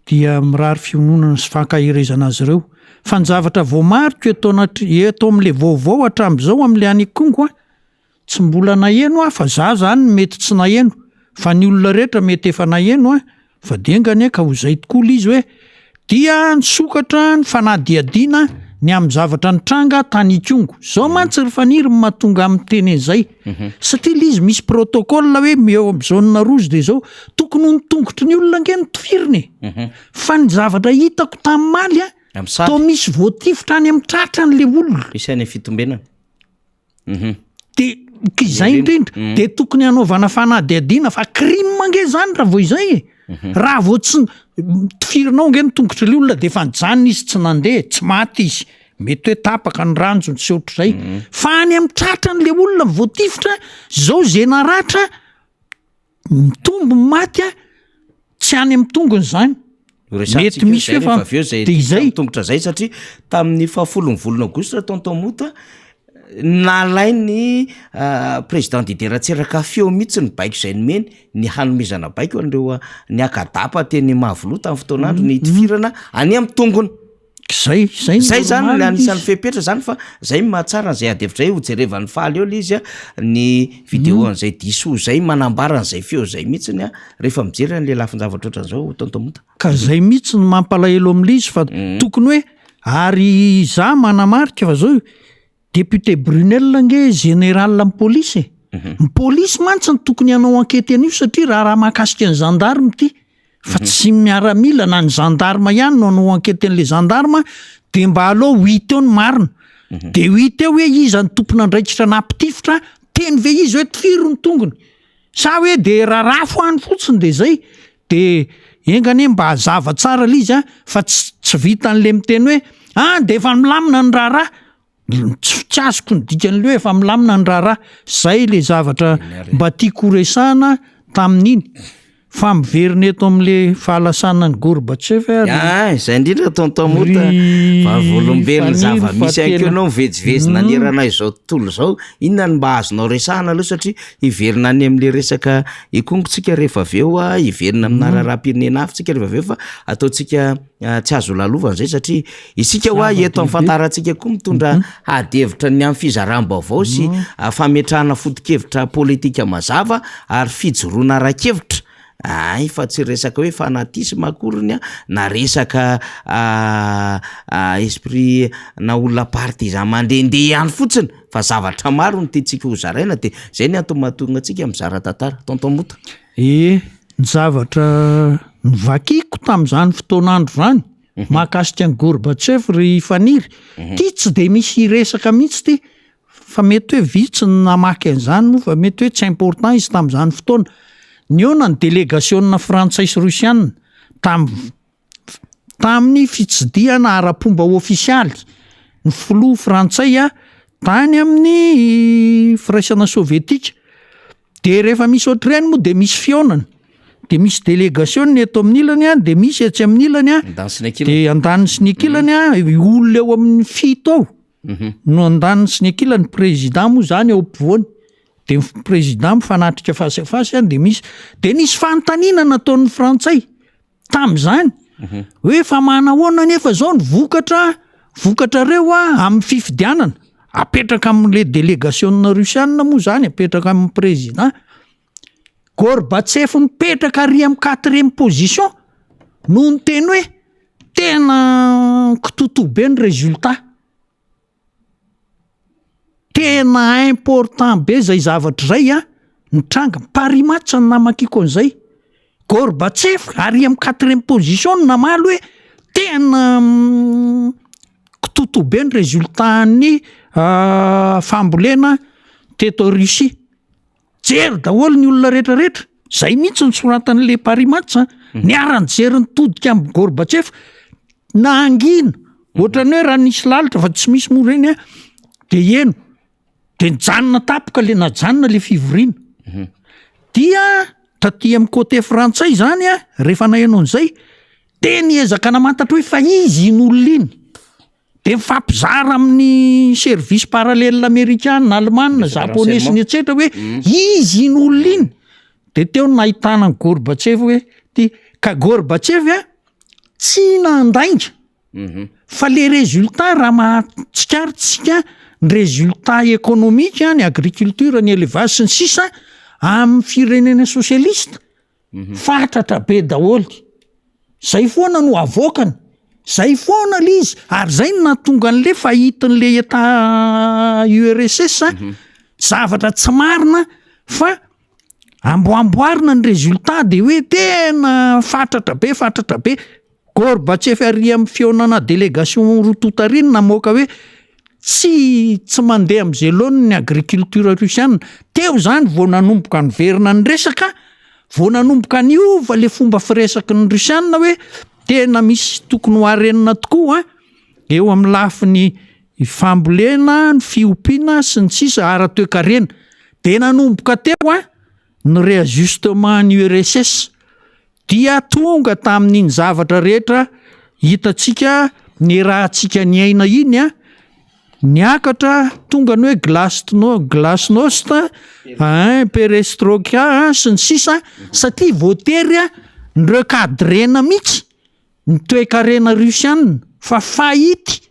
dia mirary fiononana sy fankahirezana azy ireo fa ny zavatra voamariko eto amin'le vaovao hatram'izao amin'le any Ikongo tsy mbola naheno fa za zany mety tsy naheno fa ny olona rehetra mety efa naheno fa dengany ka ho zay tokoa izy hoe dia nisokatra ny fanadiadiana ny amin'ny zavatra nitranga tany ikongo zao mantsy ry faniry mahatonga amin'ny teny izay satria izy misy protocole hoe eo amin'ny zone rouge de zao tokony ho nitongotry ny olona nge nitifiriny fa ny zavatra hitako tamin'ny maly to misy voatifitra any amin'ny tratra n'le olona isany fitombenana de izay indrindra de tokony hanaovana fanadiadiana fa crime nge zany raha vao izay raha vao tsy tifirinao nge nitongotry le olona de efa nijanona izy tsy nandeha tsy maty izy mety hoe tapaka ny ranjony sy ohatr'izay fa any amin'ny tratra n'le olona voatifitra zao zay naratra mitombo maty tsy any amin'ny tongony zany mety misy de izay tongotra zay satria tamin'ny 7 volana aogositra tontomota nalainy président Diderotseraka feo mihitsy ny baiko zay nomeny ny hanomezana baiko an'ireo ny akadapa teny Mahavoloa tamin'ny fotoanandro ny tifirana any amin'ny tongony zay zany anisan'ny fepetra zany fa zay mahatsara n'izay adevitra zay ho jerevan'ny faly eo izy ny vidéo an'izay diso zay manambara n'izay feo zay mihitsiny rehefa mijery an'le lafin-javatra ohatran'izao tontomota ka zay mihitsy ny mampalahelo amin'le izy fa tokony hoe ary za manamarika fa zao député Brunel nge général amin'ny polisy ny polisy mantsy ny tokony hanao ankety an'io satria raha mahakasika ny gendarme ty fa tsy miaramila na ny gendarme ihany no hanao ankety an'le gendarme de mba aleo 8 eo ny marina de 8 eo hoe izy ny tompona andraikitra nampitifitra teny ve izy hoe tifiro ny tongony sa hoe de rarafo any fotsiny de zay de engany mba hazava tsara l'izy fa tsy vita an'le miteny hoe de efa milamina ny raharaha tsy azoko ny dikan'le hoe efa milamina ny raharaha zay le zavatra mba tiako resahana tamin'iny fa miverina eto amin'le fahalasana ny Gorbatchev zay indrindra tontomota vavolombelony zava-misy anko anao mivezivezina nerana izao tontolo zao inona ny mba azonao resahana aloha satria hiverina any amin'le resaka ikongotsika rehefa aveo hiverina amin'ny raharaha-pirenena afitsika rehefa aveo fa ataotsika tsy azo lalovana zay satria isika eto amin'ny fantarantsika koa mitondra adevitra ny amin'ny fizaram-baovao sy fametrahana foto-kevitra politika mazava ary fijoroana ara-kevitra fa tsy resaka hoe fanatisme akoriny na resaka esprit na olona partisan mandehandeha ihany fotsiny fa zavatra maro ny tiantsika ho zaraina de zay ny antony mahatonga antsika mizara tantara tontomota ny zavatra nivakiko tamin'izany fotoanandro zany mahakasika ny Gorbatchev ry faniry ty tsy de misy resaka mihitsy ty fa mety hoe vitsy namaky an'izany moa fa mety hoe tsy important izy tamin'izany fotoana niona ny délégationna frantsay sy rusiana tamin'ny fitsidihana ara-pomba ofisialy ny filoha frantsay tany amin'ny firaisana sovietika de rehefa misy ohatr'ireny moa de misy fionana de misy délégation eto amin'ny ilany de misy etsy amin'ny ilany de andaniny sy ny akilany olona eo amin'ny 7 ao no andaniny sy ny akilany président moa zany eo ampovoany de président mifanatrika fasy de misy de nisy fanontaniana nataon'ny frantsay tamin'izany hoe fa manahoana nefa zao ny vokatra reo amin'ny fifidianana apetraka amin'le délégationna rusiana moa zany apetraka amin'ny président Gorbatchev mipetraka ary amin'ny 4e position no ny teny hoe tena kitotobe ny résultat tena important be zay zavatra zay nitranga Paris match ny namakiko an'izay Gorbatchev ary amin'ny 4e position namaly hoe tena kitotobe ny résultat ny fambolena teto Russie jery daholo ny olona rehetrarehetra zay mihitsy nysoratan'le Paris match niarany jery nitodika amin'ny Gorbatchev na angina ohatrany hoe raha nisy lalitra fa tsy misy moa reny de eno de nijanona tapoka le najanona le fivoriana dia taty amin'ny côté frantsay zany rehefa nahenao an'izay de niezaka namantatra hoe fa izy in'olona iny de mifampizara amin'ny service parallèle américain Allemagne japonais sy ny etsetra hoe izy in'olona iny de teo nahitana ny Gorbatchev hoe ty ka Gorbatchev tsy nandainga fa le résultat raha mahatsikaritsika ny résultat économique ny agriculture ny élevage sy ny sisa amin'ny firenena sosialista fatratra be daholy. Zay foana no avoakany, zay foana le izy, ary zay no nahatonga an'le fahitin'le État URSS zavatra tsy marina fa amboamboarina ny résultat de hoe tena fatratra be. Gorbatchev ary amin'ny fihaonana délégation rototariny namoaka hoe tsy mandeha amin'izay loany ny agriculture russienne. Teo zany vao nanomboka niverina ny resaka, vao nanomboka niova le fomba firesaky ny russienne hoe tena misy tokony ho harenina tokoa eo amin'ny lafiny fambolena, ny fiompiana sy ny sisa ara-toe-karena. De nanomboka teo ny réajustement ny URSS dia tonga tamin'iny zavatra rehetra hitatsika ny rahantsika ny aina iny niakatra tonga ny hoe glasnost, perestroika sy ny sisa satria voatery ny recadrena mihitsy ny toe-karena russienne fa fahity.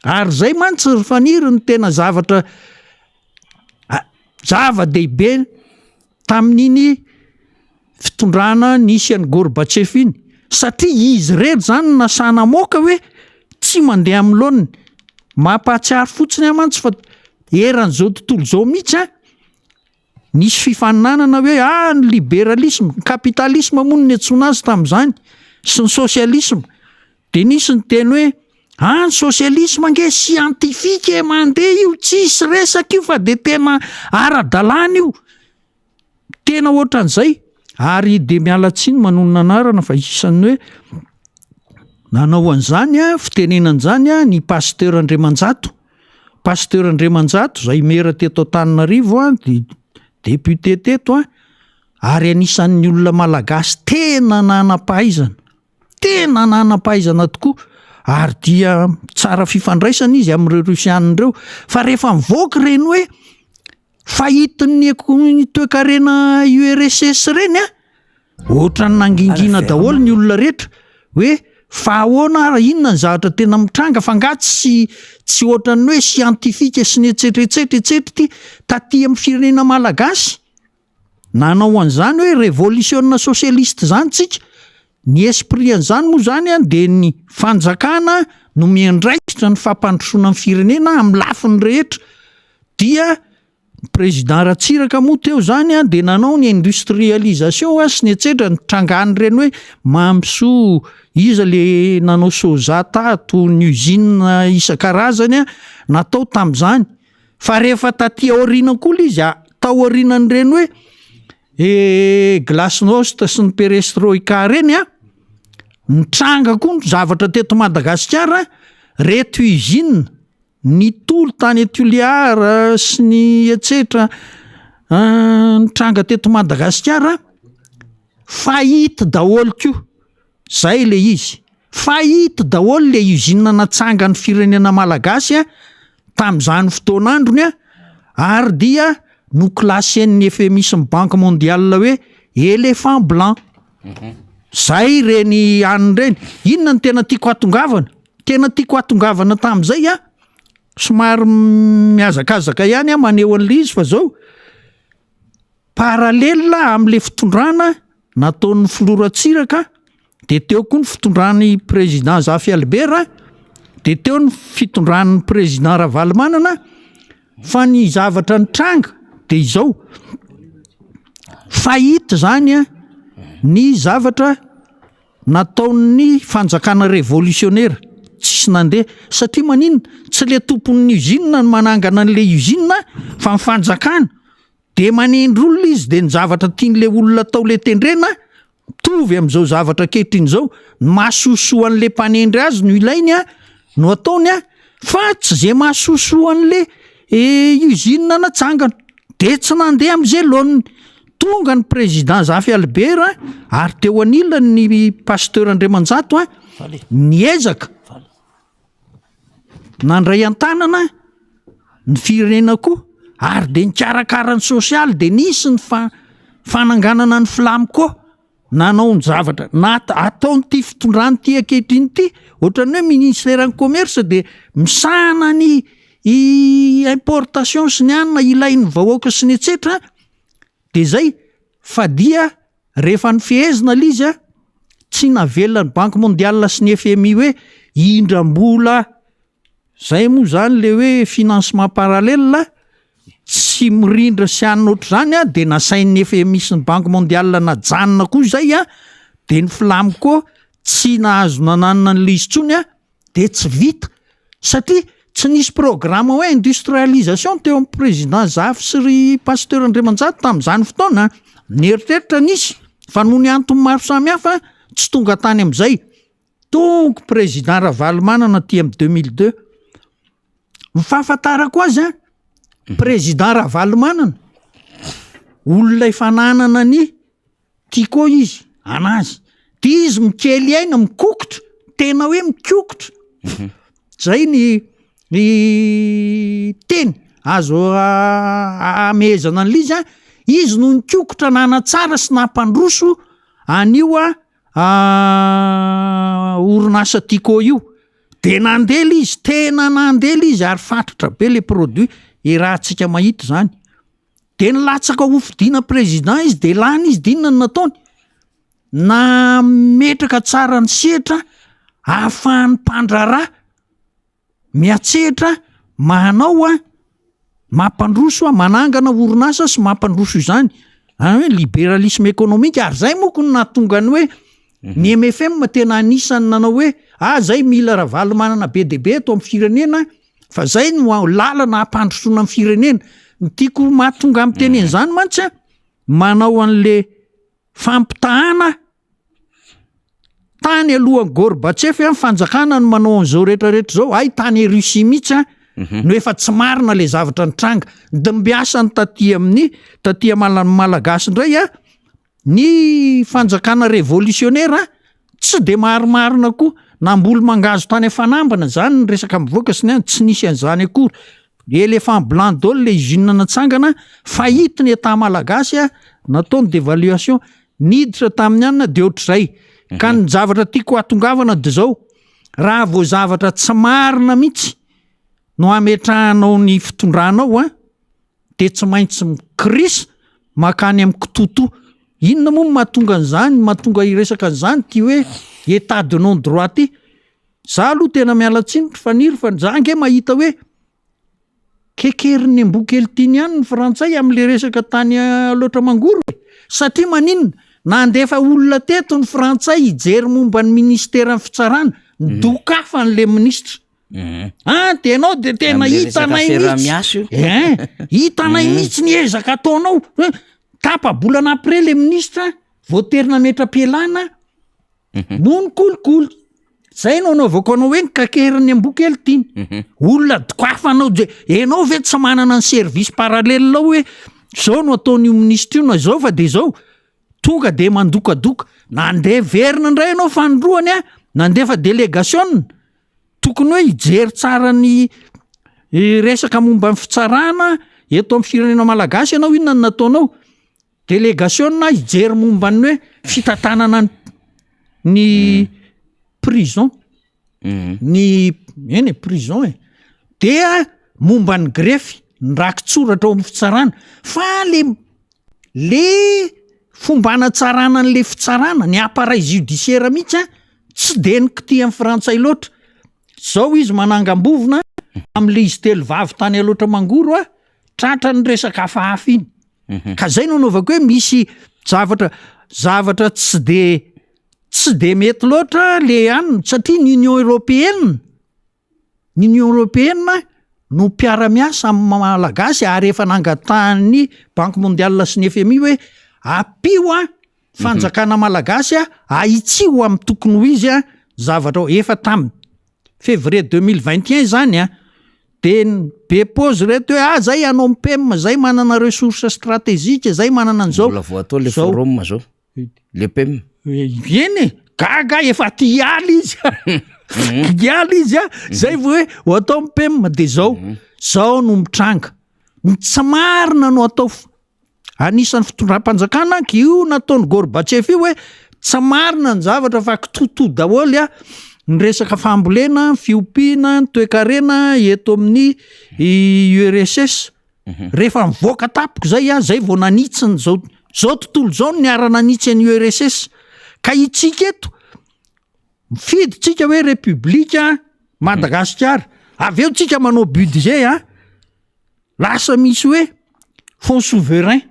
Ary zay mantsy faniry ny tena zava-dehibe tamin'iny fitondrana nisy an'ny Gorbatchev iny, satria izy rery zany nasana moka hoe tsy mandeha amin'ny laoniny. Mampahatsiaro fotsiny mantsy fa eran'izao tontolo zao mihitsy nisy fifaninanana hoe ny libéralisme, kapitalisme moa ny antsoina azy tamin'izany sy ny socialisme. De nisy ny teny hoe ny socialisme nge scientifique mandeha io, tsisy resaka io fa de tena ara-dalàna io, tena ohatran'izay. Ary de miala tsiny manonona anarana fa isan'ny hoe nanao an'izany fitenenan'izany ny Pasteur Andriamanjato. Pasteur Andriamanjato zay mera teto Antananarivo député teto ary anisan'ny olona malagasy tena nanam-pahaizana tokoa, ary dia tsara fifandraisana izy amin'ireo rusianina ireo. Fa rehefa mivoaka reny hoe fahitin'ny toe-karena URSS reny ohatrany nangingina daholo ny olona rehetra hoe fa ahoana inona ny zavatra tena mitranga fa ngatsy tsy ohatrany hoe scientifique sy ny etsetretsetry taty amin'ny firenena malagasy. Nanao an'izany hoe révolution socialiste zany tsika, ny esprit an'izany moa zany de ny fanjakana no miandraikitra ny fampandrosoana amin'ny firenena amin'ny lafiny rehetra. Dia président Ratsiraka moa teo zany de nanao ny industrialisation sy ny etsetra, ny trangany reny hoe mamso iza le nanao soja tato, ny usine isan-karazany natao tamin'izany. Fa rehefa taty aoriana koa izy tao aorianan'ireny hoe glasnost sy ny perestroika reny nitranga koa ny zavatra teto Madagasikara, reto usine ny tolo tany Tuliara sy ny etsetra nitranga teto Madagasikara fahity daholo koa. Zay le izy fahity daholo le usine natsanga ny firenena malagasy tamin'izany fotoan'androny ary dia noklasyen'ny FMI Banque mondiale hoe éléphant blanc. Zay reny aniny reny. Inona ny tena tiako hatongavana tamin'izay somary miazakazaka ihany maneho an'le izy fa zao parallela amin'le fitondrana nataon'ny Flora Tsiraka, de teo koa ny fitondran'ny président Zafy Albert, de teo ny fitondran'ny président Ravalomanana. Fa ny zavatra nitranga de izao fahita zany ny zavatra nataon'ny fanjakana révolutionnaire tsisy nandeha, satria maninona tsy le tompon'ny usine no manangana an'le usine fa ny fanjakana. De manendry olona izy de ny zavatra tian'le olona atao le tendrena mitovy amin'izao zavatra kehitriny zao, mahasosoa an'le mpanendry azy no ilainy no ataony fa tsy zay mahasosoa an'le usine natsangana. De tsy nandeha amin'izay laoniny. Tonga ny président Zafy Albert ary teo anilany ny Pasteur Andriamanjato niezaka nandray an-tanana ny firenena koa ary de nikarakarany sosialy de nisy ny fananganana ny flamy koa. Nanao ny zavatra ataonyty fitondrany ty ankehitriny ty, ohatran'ny hoe ministère ny commerce de misana ny importation sy ny anina ilain'ny vahoaka sy ny etsetra de zay fa dia rehefa ny fehezina l izy tsy navelona ny banky mondial sy ny FMI hoe indram-bola zay moa zany le hoe financement parallèle tsy mirindra sy anina ohatr' zany de nasain'ny FMI sy ny banky mondial najanona koa zay de ny filamiko tsy nahazo nananina n'le izy tsony de tsy vita satria tsy nisy programme hoe industrialisation teo amin'ny président Zafy sy ry pasteur Andriamanjato tamin'izany fotoana nieritreritra nisy fa noho ny antony maro samihafa tsy tonga tany amin'izay tonga président Ravalomanana ty amin'ny 2002 ny fahafantarako azy président Ravalomanana olona efa nanana ny tiako izy anazy ty izy mikely aina mikokotra tena hoe mikokotra zay ny teny azo amezana an'lizy izy no nikokotra nanatsara sy nampandroso anio orinasa tiako io de nandela izy tena nandela izy ary fantatra be le produit rahantsika mahita zany de nilatsaka hofidiana président izy de lany izy dinona ny nataony na metraka tsara ny sehatra ahafahany mpandrara miatsehatra manao mampandroso manangana orinasa sy mampandroso izany hoe libéralisme économique ary zay moko no nahatonga ny hoe ny MFM tena anisany nanao hoe zay mila Ravalomanana be de be eto amin'ny firenena fa zay no lalana hampandrosoana amin'ny firenena ny tiako mahatonga amin'ny teneny zany mantsy manao an'le fampitahana tany alohan'ny Gorbatchev fanjakana no manao an'izao rehetrarehetra zao tany Russie mihitsy no efa tsy marina le zavatra nitranga de mbiasany taty malagasy indray ny fanjakana révolutionnaire tsy de marimarina koa namboly mangazo tany efanambana zany ny resaka mivoaka sy ny tsy nisy an'izany akory éléphant blanc d'ol le usine natsangana fahitiny eta malagasy nataony dévaluation niditra tamin'ny anina de ohatr'izay ka ny zavatra tiako atongavana de zao raha vo zavatra tsy marina mihitsy no ametrahanao ny fitondranao de tsy maintsy mikrisy makany amin'ny kitoto inona moa mahatonga an'izany mahatonga iresaka an'izany ty hoe état de non droit ty za aloha tena mialatsinitra faniry fa zange mahita hoe kekeriny ambokely tiany ihany ny frantsay amin'le resaka tany loatra mangoro satria maninona nandefa olona teto ny frantsay hijery momba ny ministera ny fitsarana dokafa n'le ministra de anao de tena hitanay mihitsy hitanay mihitsy ny ezaka ataonao tapabolana après le ministra voaterina metra-pialana no ny kolikoly zay no anaovako anao hoe nikakeriny ambokely tiny olona dokafanao de enao ve tsy manana ny service parallèle lao hoe zao no ataon'io ministra io na zao fa de zao tonga de mandokadoka nandeha verina indray anao fanondroany nandefa délégation tokony hoe hijery tsara ny resaka momba ny fitsarana eto amin'ny firenena malagasy ianao inona ny nataonao délégation hijery momba ny hoe fitantanana ny prison ny prison de momba ny grefy nrakitsoratra ao amin'ny fitsarana fa le fomba natsarana n'le fitsarana ny appareil judiciaire mihitsy tsy de ny kity amin'ny frantsay loatra zao izy manangam-bovona amin'le izy telo vavy tany aloatra mangoro tratra ny resaka hafahafa iny ka zay no anaovako hoe misy zavatra tsy de mety loatra le aniny satria ny Union Européenne no mpiara-miasa amin'ny malagasy ary efa nangatahany Banque mondiale sy ny FMI hoe apio fanjakana malagasy ahitsio amin'ny tokony ho izy zavatra efa tamin'ny février 2021 zany de be pose reto hoe zay anao PEM zay manana ressources stratégiques zay manana an'izao mbola vao atao le forum zao le PEM eny gaga efa tialy izy zay vo hoe atao PEM de zao no mitranga tsy marina no atao anisan'ny fitondram-panjakana io nataony Gorbatchev io hoe tsy marina ny zavatra fa kitoto daholy ny resaka fambolena, fiompiana, ny toe-karena eto amin'ny URSS. Rehefa mivoaka tapoko zay zay vao nanitsiny zao tontolo zao ny ara-nanitsy ny URSS. Ka itsika eto mifiditsika hoe République Madagasikara. Avy eo tsika manao budget lasa misy hoe fonds souverain.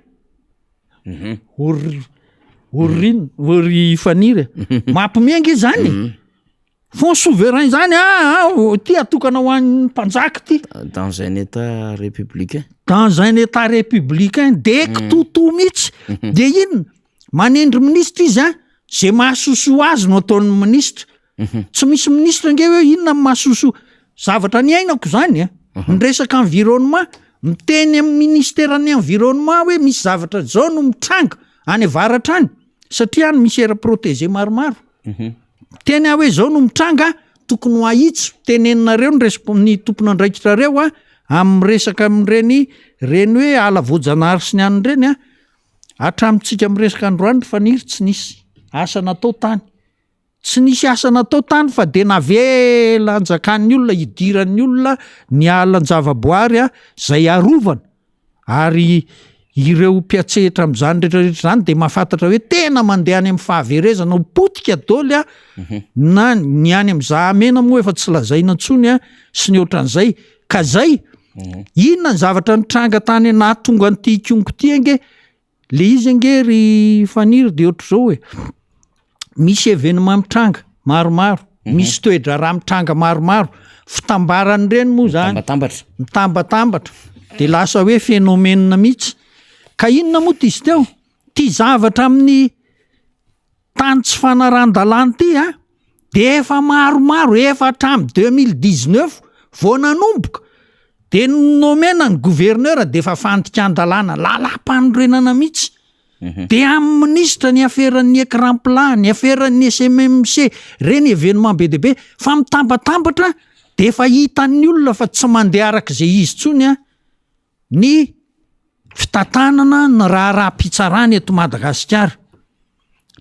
Ory faniry. Mampimengy zany. Fonds souverain zany ty atokana ho an'ny mpanjaka ty. Dans un état républicain. Dans un état républicain de kitoto mihitsy. De inona? Manendry ministra izy zay mahasoso azy no ataon'ny ministra. Tsy misy ministra nge hoe inona mahasoso zavatra ny ainako zany ny resaka environnement. Miteny amin'ny ministèran'ny environnement hoe misy zavatra zao no mitranga any avaratra any satria any misy aire protégé maromaro. Teny hoe zao no mitranga tokony ho ahitsy tenenareo ny tompona andraikitrareo amin'ny resaka amin'ireny hoe ala voajanahary sy ny any reny hatramitsika amin'ny resaka androany faniry tsy nisy asa natao tany. Tsy nisy asa natao tany fa de navela anjakan'ny olona idiran'ny olona ny alan-javaboary zay arovana ary ireo mpiatsetra amin'izany rehetrarehetra zany de mahafantatra hoe tena mandeha any amin'ny fahaverezana ho potika daoly na ny any amin'ny zahamena moa efa tsy lazaina intsony sy ny ohatran'izay. Ka zay inona ny zavatra nitranga tany nahatonga an'ity kongo ty ange le izy ange ry faniry de ohatr' zao hoe misy événement mitranga maromaro, misy toe-draharaha mitranga maromaro, fitambarany reny moa zany mitambatambatra de lasa hoe phénomène mihitsy. Ka inona moa ty izy teo? Ty zavatra amin'ny tany tsy fanaran-dalàna ty de efa maromaro efa hatramin'ny 2019 vao nanomboka de nomena ny gouverneur de efa fandika an-dalàna lalam-panorenana mihitsy. De amin'ny ministra ny aferan'ny écran plat, ny aferan'ny SMMC reny événement be de be fa mitambatambatra de efa hitan'ny olona fa tsy mandeha arak'izay izy tsony ny fitantanana ny raha-pitsarany eto Madagasikara.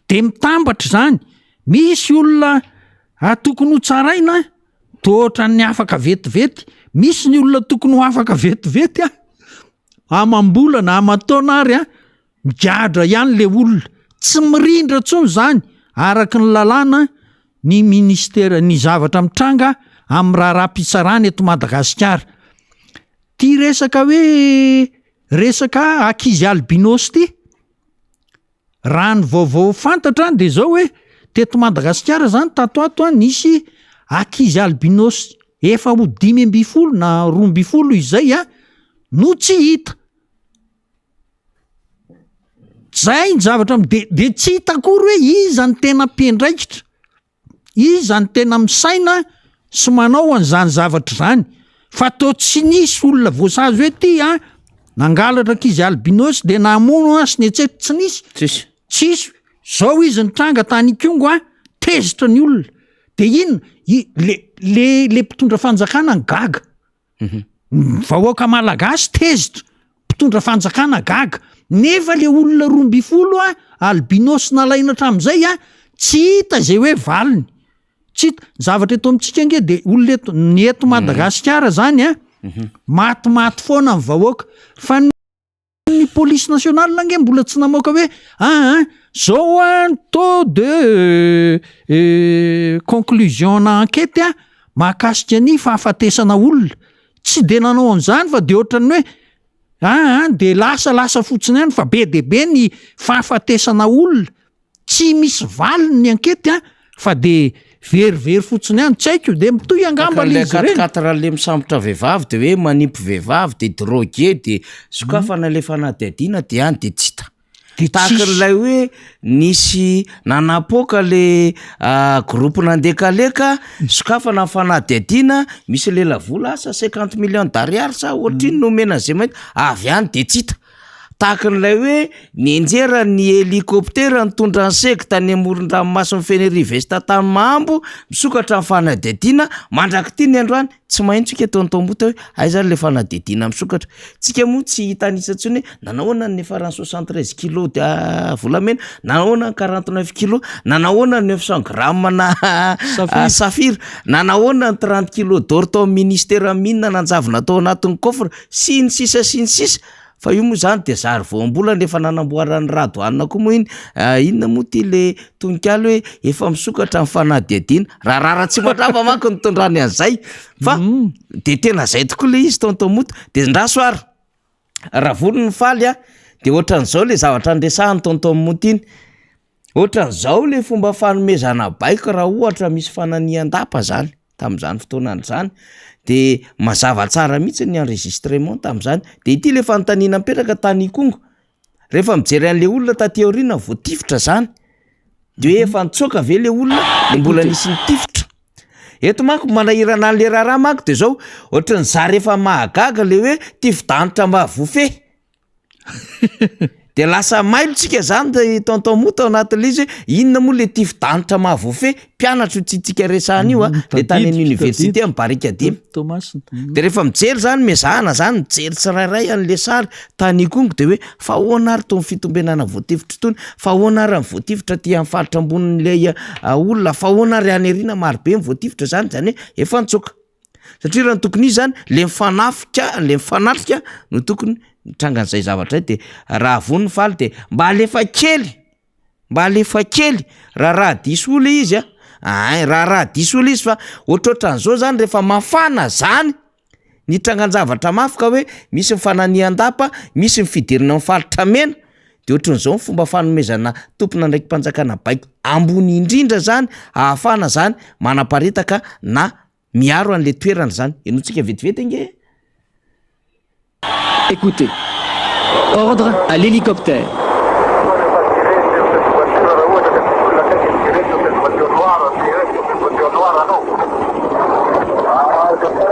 De mitambatra zany misy olona tokony ho tsaraina tohatra ny afaka vetivety, misy ny olona tokony ho afaka vetivety amam-bolana aman-taona ary migadra ihany le olona tsy mirindra tsony zany araka ny lalàna ny ministera ny zavatra mitranga amin'ny raha-pitsarany eto Madagasikara. Ty resaka hoe resaka ankizy albinos ty raha ny vaovao fantatra de zao hoe teto Madagasikara zany tatoato nisy ankizy albinos efa ho 5 na 12 izay no tsy hita. Zay ny zavatra de tsy hita akory hoe iza ny tena mpendraikitra, iza ny tena misaina sy manao an'izany zavatra zany fa to tsy nisy olona voasazy hoe ty nangalatra ankizy albinos de namono sy nietsetra tsy nisy. Tsisy. Zao izy nitranga tany Kongo tezitra ny olona. De inona le mpitondra fanjakana gaga. Vahoaka malagasy tezitra mpitondra fanjakana gaga. Nefa le olona 12 albinos nalaina hatramin'izay tsy hita zay hoe valiny. Tsy hita zavatra eto amintsika nge de olona eto ny eto Madagasikara zany maty foana ny vahoaka fa ny police nationale nge mbola tsy namoaka hoe zao taux de conclusion na enquête mahakasika ny fahafatesana olona. Tsy de nanao an'izany fa de ohatrany hoe de lasa fotsiny ihany fa be de be ny fahafatesana olona. Tsy misy valiny ny enquête fa de verivery fotsiny ihany tsy haiko de mitoy angamba le izy reny. Le misambotra vehivavy de hoe manipy vehivavy de drogué de sokafana le fanadihadiana de any de tsy hita. Tahakan'ilay hoe nisy nanapoaka le groupe nandekaleka sokafana fanadihadiana misy lela vola asa 50 millions d'ariary sa ohatriny nomena zay mahita avy any de tsy hita. tahaka n'ilay hoe nienjera ny helikoptera nitondra ny seka tany amoron-dranomasiny Fenerive tany Mahambo misokatra ny fanadihadiana mandraky ty ny androany tsy maintsika taontaomota hoe aizany le fanadihadiana misokatra tsika moa tsy hitanisatsyny nanahoana ny farany 73 kilo volamena nanahoana ny 49 kilo nanahoana ny 900 gramma na safira nanahoana ny 30 kilo d'or tao ministera minina nanjavona tao anatin'ny coffre sy ny sisa fa io moa zany de zary voambola nefa nanamboarany radoanina koa moa iny inona moa ty le tonikalo hoe efa misokatra ny fanadihadiana raha tsy matrava manko nitondrany an'izay fa de tena zay tokoa le izy tontomota de ndrasoary raha volony faly de ohatran'izao le zavatra andresahany tontomota iny ohatran'izao le fomba fanomezana baiko raha ohatra misy fananian-dapa zany tam'izany fotoanany zany de mazava tsara mihitsy ny enregistrement tam'izany de ity le fanontaniana mipetraka tany Ikongo rehefa mijery an'le olona taty aoriana voatifitra zany de hoe efa nitsoaka ve le olona le mbola nisy nitifitra eto manko manahirana an'le raharaha manko de zao ohatran'ny za rehefa mahagaga le hoe tifidanitra mba vofe de lasa mailotsika zany de tontomota ao anatin'le izy inona moa le tifidanitra mahavofe mpianatra tsitsika resahany io le tany amin'ny université amin'ny barika dimy de rehefa mijery zany mezahana zany mijery tsirairay an'le sary tany Ikongo de hoe fa ahoana ary tony fitombenana voatifitra tony fa ahoana ary amin'ny voatifitra ty amin'ny faritra ambonin'le olona fa ahoana ary any arina marobe ny voatifitra zany hoe efa nitsoka satria raha ny tokony izy zany le mifanatrika no tokony mitrangan'izay zavatra de raha voniny faly de mba alefa kely raha diso ola izy raha diso ola izy fa ohatrohatran'izao zany rehefa mafana zany nitrangan-javatra mafy ka hoe misy mifananian-dapa misy mifidirina mifalitra mena de ohatran'izao ny fomba fanomezana tompona ndraiky mpanjakana baiko ambony indrindra zany ahafana zany manaparitaka na miaro an'le toerana zany enotsika vetivety nge. Écoutez, ordre à l'hélicoptère.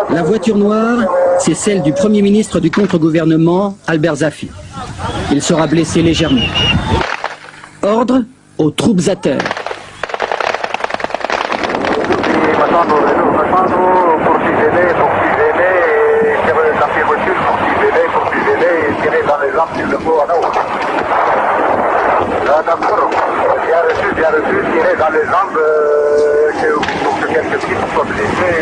La voiture noire, c'est celle du Premier ministre du contre-gouvernement, Albert Zafi. Il sera blessé légèrement. Ordre aux troupes à terre. Bien reçu, tirez dans les jambes pour que quelques petites soient blessés,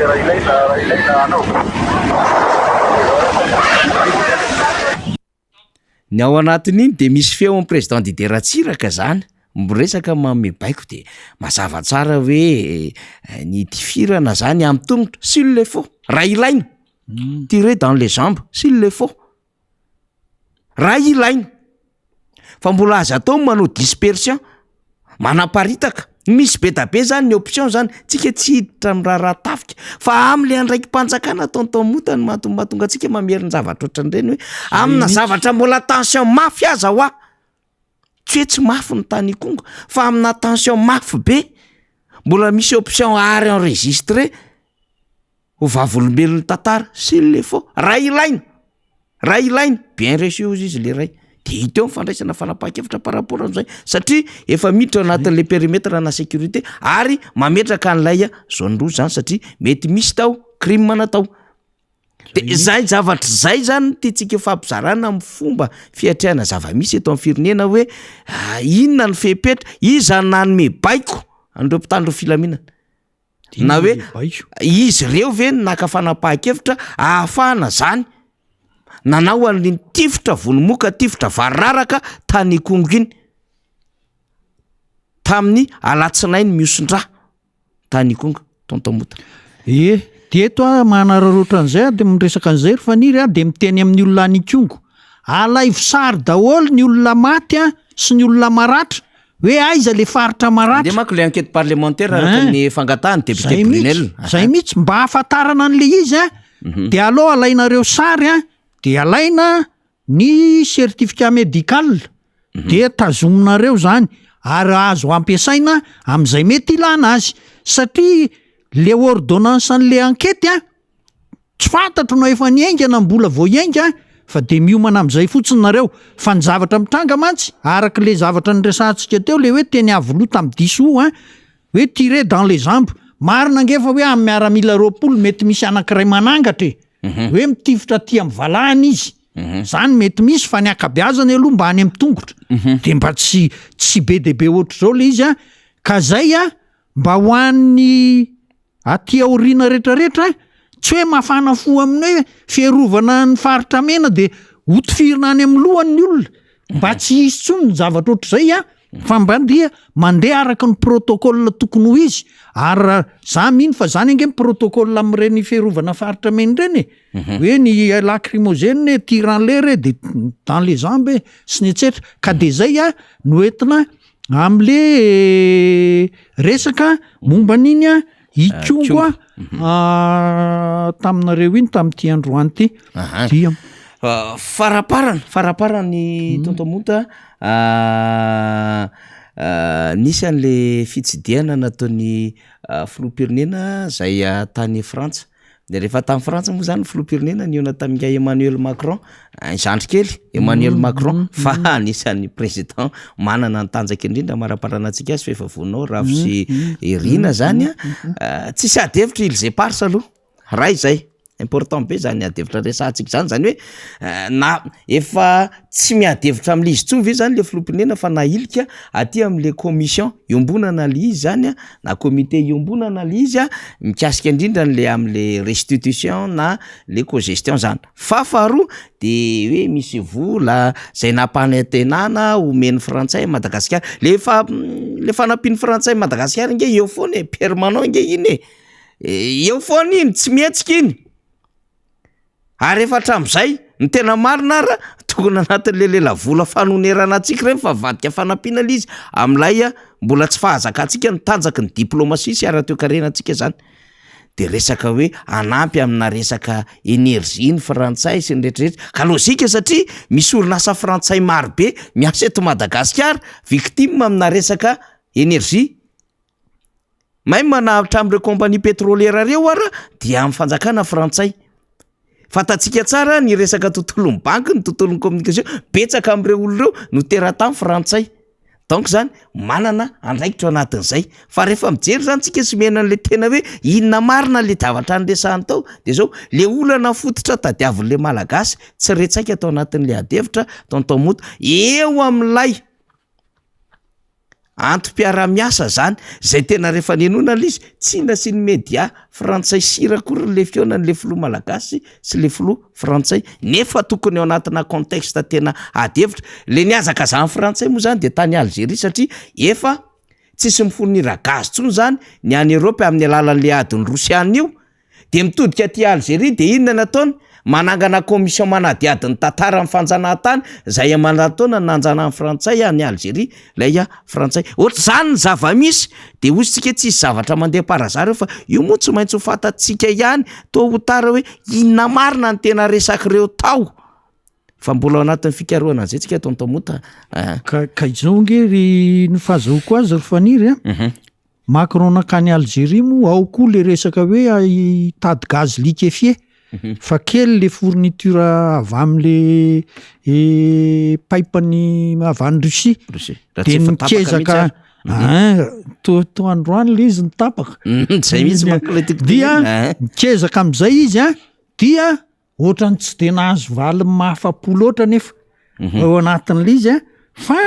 ny ao anatin'iny de misy feo amin'ny président Didier Ratsiraka zany miresaka manome baiko de mazava tsara hoe ny tifirana zany amin'ny tongotra s'il le faut raha ilaina tirer dans les jambes s'il le faut raha ilaina fa mbola aza atao manao dispersion manaparitaka misy be da be zany ny option zany tsika tsy hiditra amin'ny raha tafika fa am'le andraiky mpanjakana tontomota ny mahatonga antsika mameriny zavatra ohatran'ireny hoe amina zavatra mbola tension mafy aza ho tsy hoe tsy mafy ny tany Ikongo fa amina tension mafy be mbola misy option ary enregistré ho vavolombelon'ny tantara s'il le faut raha ilaina bien reçu izy le ray de hiteo mifandraisana fanapaha-kevitra par rapport an'izay satria efa miditra ao anatin'le périmètre na sécurité ary mametraka an'ilay zone rouge zany satria mety misy tao crime natao de zay zavatra zay zany tiatsika fampizarana amin'ny fomba fiatrehana zava-misy eto amin'ny firenena hoe inona ny fepetra iza nanome baiko andreo mpitandro filaminana na hoe izy reo ve naka fanapaha-kevitra ahafahana zany nanao an'iny tifitra volomoka tifitra vararaka tany Ikongo iny tamin'ny alatsinainy miosondra tany Ikongo tontomota de eto manararaotra an'izay de miresaka an'izay rifaniry de miteny amin'ny olona any Ikongo alaivo sary daholo ny olona maty sy ny olona maratra hoe aiza le faritra maratra de manko le enquête parlementaire araka ny fangatahany député Brunel zay mihitsy mba hafantarana an'le izy de aloha alainareo sary de alaina ny certificat médical de tazominareo zany ary azo ampiasaina am'izay mety ilana azy satria le ordonnance an'le enquête tsy fantatro no efa niaingana mbola vao iainga fa de miomana am'izay fotsiny nareo fa ny zavatra mitranga mantsy araka le zavatra nyresantsika teo le hoe teny avoloa tamy diso hoe tiré dans les jambes marina angefa hoe amy miaramila roapolo mety misy anankiray manangatra hoe mitifitra ty amy valahany izy zany mety misy fa ny akabiazany aloha mba any amy tongotra de mba tsy be dehibe ohatr' zao le izy ka zay mba ho an'ny aty aoriana rehetrarehetra tsy hoe mafana fo amin'ny hoe fierovana ny faritra mena de hotifirina any amin'ny lohan'ny olona mba tsy hisy tsony ny zavatra ohatr'izay fa mba dia mandeha araka ny protocole tokony ho izy ary za mino fa zany ange protocole am'ireny fierovana faritra mena reny hoe ny lacrymogène tiran'lere de dans les jambes sy ny etsetra ka de zay no entina am'le resaka momba n'iny ikongo taminareo iny tam'ty androany ty dia faraparany tontomota nisy an'le fitsidiana nataony filoham-pirenena zay tany Frantsa de rehefa tamy Frantsa moa zany filoham-pirenena niona taminga Emmanuel Macron zandry kely Emmanuel Macron fa anisan'ny président manana ny tanjaky indrindra maraparana antsika azy fa efa vonao ravo sy irina zany tsisy adevitra il zepars aloha raha izay important be zany adevitra resantsika zany zany hoe na efa tsy miadevitra am'le izy tsony ve zany le filoham-pirenena fa na ilika aty am'le commission iombonana le izy zany na comité iombonana le izy mikasika indrindra n'le am'le restitution na le cogestion zany faharoa de hoe misy vola zay nampanantenana omeny frantsay Madagasikara le fanampiany frantsay Madagasikara nge eo foany permanent nge iny eo foany iny tsy mietsika iny ary efa hatram'izay ny tena marina ara tokony anatin'le lela vola fanonerana atsika reny fa vadika fanampiana le izy am'lay mbola tsy fahazaka atsika ny tanjaky ny diplomasia sy ara-toe-karena atsika zany de resaka hoe anampy amina resaka énergie ny frantsay sy ny rehetrarehetra ka lozika satria misy orinasa frantsay marobe miasa eto Madagasikara victime amina resaka énergie may manavitra am'ireo compagnie pétrolière reo ara dia amin'ny fanjakana frantsay fatatsika tsara ny resaka tontolon'ny banky ny tontolon'ny communication betsaka am'ireo olon'ireo no teratany frantsay donc zany manana andraikitra anatin'izay fa rehefa mijery zany tsika sy menan'le tena hoe inona marina le davatra nyresahany tao de zao le olana fototra tadiavin'le malagasy tsy retsaika atao anatin'le adevitra tontomota eo am'lay antom-piara-miasa zany zay tena rehefa nenona le izy tsy inona sy ny media frantsay sira kory le fionan'le filoha malagasy sy le filoha frantsay nefa tokony ao anatina contexte tena adevitra le niazaka zany frantsay moa zany de tany Algérie satria efa tsisy mifournira gaz tsony zany ny any Europe amin'ny alalan'le adiny Rosiana io de mitodika aty Algérie de inona nataony manangana commission manadiadiny tantara amin'ny fanjanahantany zay manataona nanjana amin'ny frantsay any Algérie lay frantsay ohatr' zany ny zava-misy de ozytsika tsisy zavatra mandeha parazary fa io moa tsy maintsy ho fatatsika ihany to ho tara hoe inona marina ny tena resaky reo tao fa mbola ao anatin'ny fikaroana zay tsika tontomota ka izao ngery ny fahazahoko azy ry faniry Macron nakany Algérie moa ao koa le resaka hoe hitady gaz liquéfié fa kely le fourniture avy am'le paipany avy any Russie de nikezaka to androany le izy nitapaka zay mihitsy dia nikezaka am'izay izy dia ohatrany tsy de nahazo valy mahafa-po loatra nefa ao anatin'le izy fa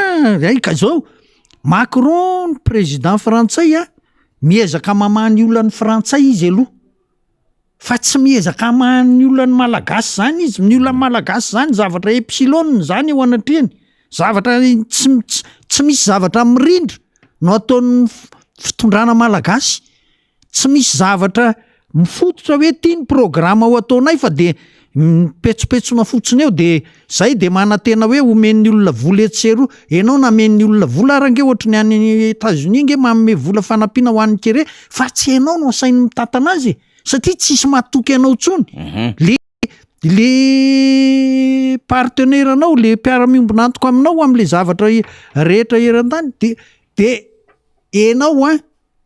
ka zao Macron président frantsay miezaka mamany olany frantsay izy aloha fa tsy miezaka mamany olany malagasy zany izy ny olany malagasy zany zavatra epsilon zany eo anatreny zavatra tsy misy zavatra mirindra no ataon'ny fitondrana malagasy tsy misy zavatra mifototra hoe tia ny programa ho ataonay fa de petsopetsona fotsiny eo de zay de manatena hoe omen'ny olona vola etsero enao namen'ny olona vola arange ohatry ny any États-Unis nge manome vola fanampiana ho an'ny kere fa tsy enao no asainy mitantana azy satria tsisy matoky anao tsony le partenaire anao le mpiara-miombona antoko aminao am'le zavatra rehetra eran-tany de enao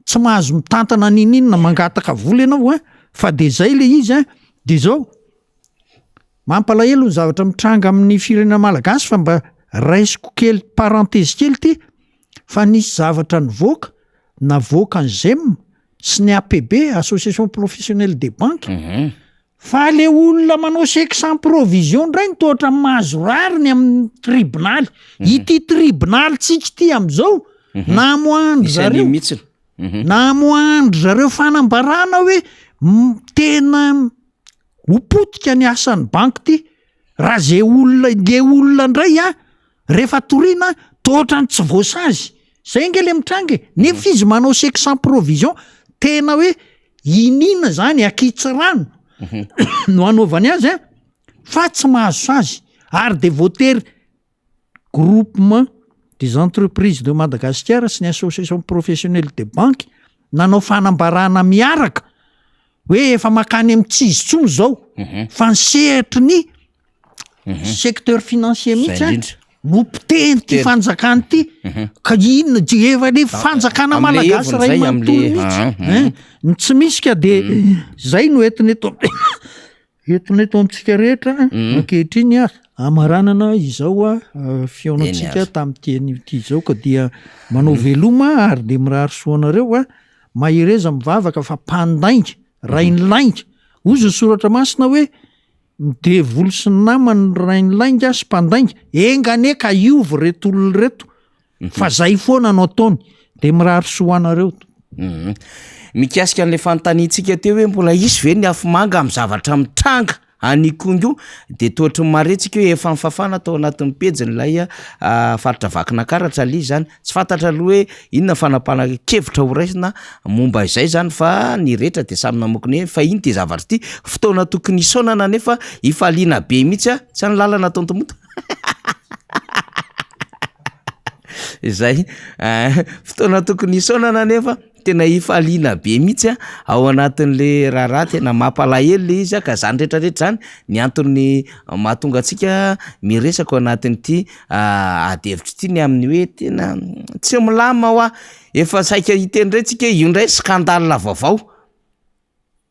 tsy mahazo mitantana ninina mangataka vola ianao fa de zay le izy de zao mampalahelo ny zavatra mitranga amin'ny firenena malagasy fa mba raisiko kely parenthèse kely ty fa nisy zavatra nivoaka navoaka ny GEM sy ny APB association professionnelle des banques fa le olona manao chèque sans provision ndray ny tohatra mahazo rariny amin'ny tribunal ity tribunal tsika ty am'izao namoandro zareo namoandro zareo fanambarana hoe tena hopotika ny asan'ny banky ty raha zay olona le olona ndray rehefa toriana tohatra ny tsy voasazy zay nge le mitrange nefa izy manao chèque sans provision tena hoe inina zany akitsy rano no anaovany azy fa tsy mahazo azy ary de voatery groupement des entreprises de Madagascar sy ny association professionnelle des banques nanao fanambarana miaraka hoe efa makany amin'ny tsizy-tsomo zao fa ny sehatry ny secteur financier mihitsy no piteny ty fanjakany ty ka inona efa le fanjakana malagasy ray manontolo mihitsy ny tsy misy ka de zay no entiny eto amitsika rehetra ankehitriny amaranana izao fionatsika tamin'ity zao ka dia manao veloma ary de mirary soanareo mahireza mivavaka fa mpandainga rainlainga ozy ny soratra masina hoe de volo sy ny namany rainlainga sy mpandainga engane ka iovy reto olona reto fa zay foana no ataony de mirary soanareo mikasika an'le fanontaniantsika teo hoe mbola isy ve ny afomanga amin'ny zavatra mitranga anikongo de tohatry ny maretsika hoe efa nifafana tao anatin'ny pejiny lay faritra vakina karatra li zany tsy fantatra aloha hoe inona fanapana kevitra ho raisina momba izay zany fa ny rehetra de samy namokony fa iny de zavatra ty fotoana tokony isaonana nefa ifaliana be mihitsy tsy ny lalana tontomota zay fotoana tokony isaonana nefa tena ifaliana be mihitsy ao anatin'le raharaha tena mampalahelo le izy ka zany rehetrarehetra zany ny antony mahatonga antsika miresaka ao anatin'ity adevitra ity ny amin'ny hoe tena tsy milama efa saika hiteny retsika io ndray skandale vaovao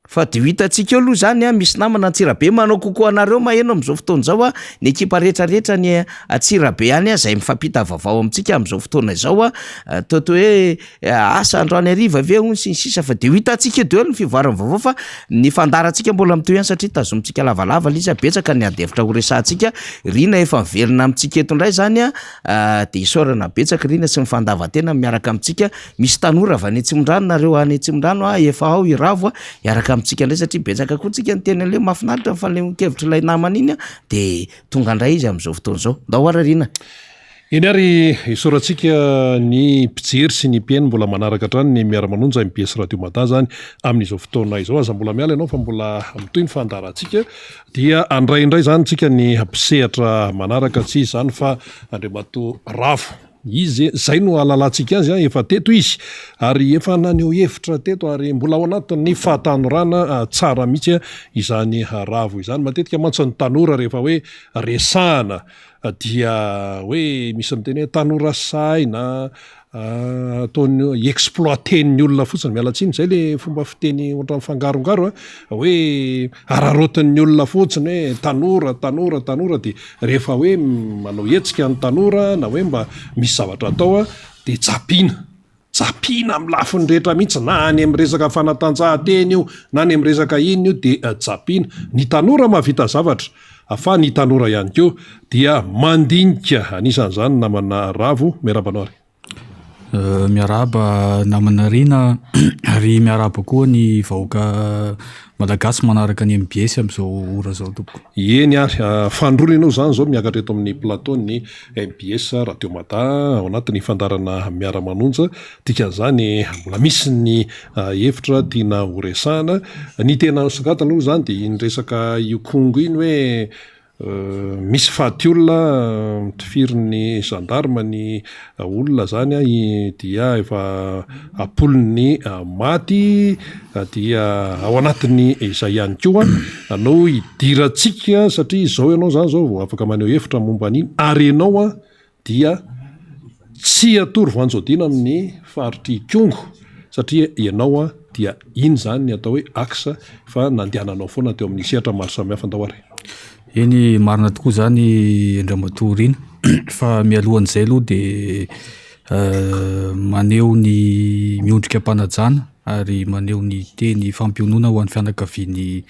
fa de hitantsika aloha zany misy namana Antsirabe manao kokoa anareo maheno am'izao fotoana zao ny ekipa rehetrarehetra ny Antsirabe any zay mifampita vaovao amintsika am'izao fotoana izao toto hoe asa androany ariva ve ony sy ny sisa fa de hitantsika deo ny fivoarany vaovao fa ny fandarantsika mbola mitoy any satria tazomitsika lavalava izy betsaka ny adevitra ho resantsika rina efa mivelona amintsika eto ndray zany de isorana betsaka rina sy mifandavatena miaraka amintsika misy tanora avy any Tsimondrano nareo any Tsimondrano efa ao iravo iaraka amintsika ndray satria betsaka kotsika ny tena le mafinaritra fa le kevitra lay namany iny de tonga ndray izy am'izao fotoana zao ndahoara rina eny ary isorantsika ny mpijery sy ny mpiaino mbola manaraka hatrany ny miara-manonja MBS Radio Mada zany amin'izao fotoana izao aza mbola miala ianao fa mbola mitoy ny fandarantsika dia andraindray zany tsika ny ampisehatra manaraka tsy zany fa Andriamato Ravo izy zay no alalantsika azy efa teto izy ary efa naneo hevitra teto ary mbola ao anatin'ny fahatanorana tsara mihitsy izany Ravo izany matetika mantsy ny tanora rehefa hoe resahana dia hoe misy miteny hoe tanora saina ataony exploiten'ny olona fotsiny mialatsiny zay le fomba fiteny ohatran'ny fangarongaro hoe ararotin'ny olona fotsiny hoe tanora de rehefa hoe manao hetsika ny tanora na hoe mba misy zavatra atao de japina amin'ny lafiny rehetra mihitsy na any amin'ny resaka fanatanjahanteny io na any amin'ny resaka iny io de japina ny tanora mahavita zavatra afa ny tanora ihany keo dia mandinika anisan'izany namana Ravo miarabanao ary miaraba namana rina ary miaraba koa ny vahoaka malagasy manaraka ny MBS am'izao ora zao tompoko eny ary fandrona ianao zany zao miakatra eto amin'ny plateau ny MBS Radio Mada ao anatin'ny fandarana miara-manonja dikan'izany mbola misy ny hevitra tiana ho resahana ny tena songatana aloha zany de iny resaka io kongo iny hoe misy faty olona mitifiry gendarme ny olona zany dia efa apolony maty dia ao anatin'ny izay ihany koa anao idiratsika satria izao ianao zany zao afaka maneho hevitra momba an'iny ary ianao dia tsy atory voanjodina amin'ny faritry Kongo satria ianao dia iny zany ny atao hoe axe fa nandehananao foana teo amin'ny sehatra maro samihafa ndahoary Eny marina tokoa zany Andriamatorina fa mialohan'izay aloha de maneho ny miondrika ampanajana ary maneho ny teny fampionona ho an'ny fianakaviany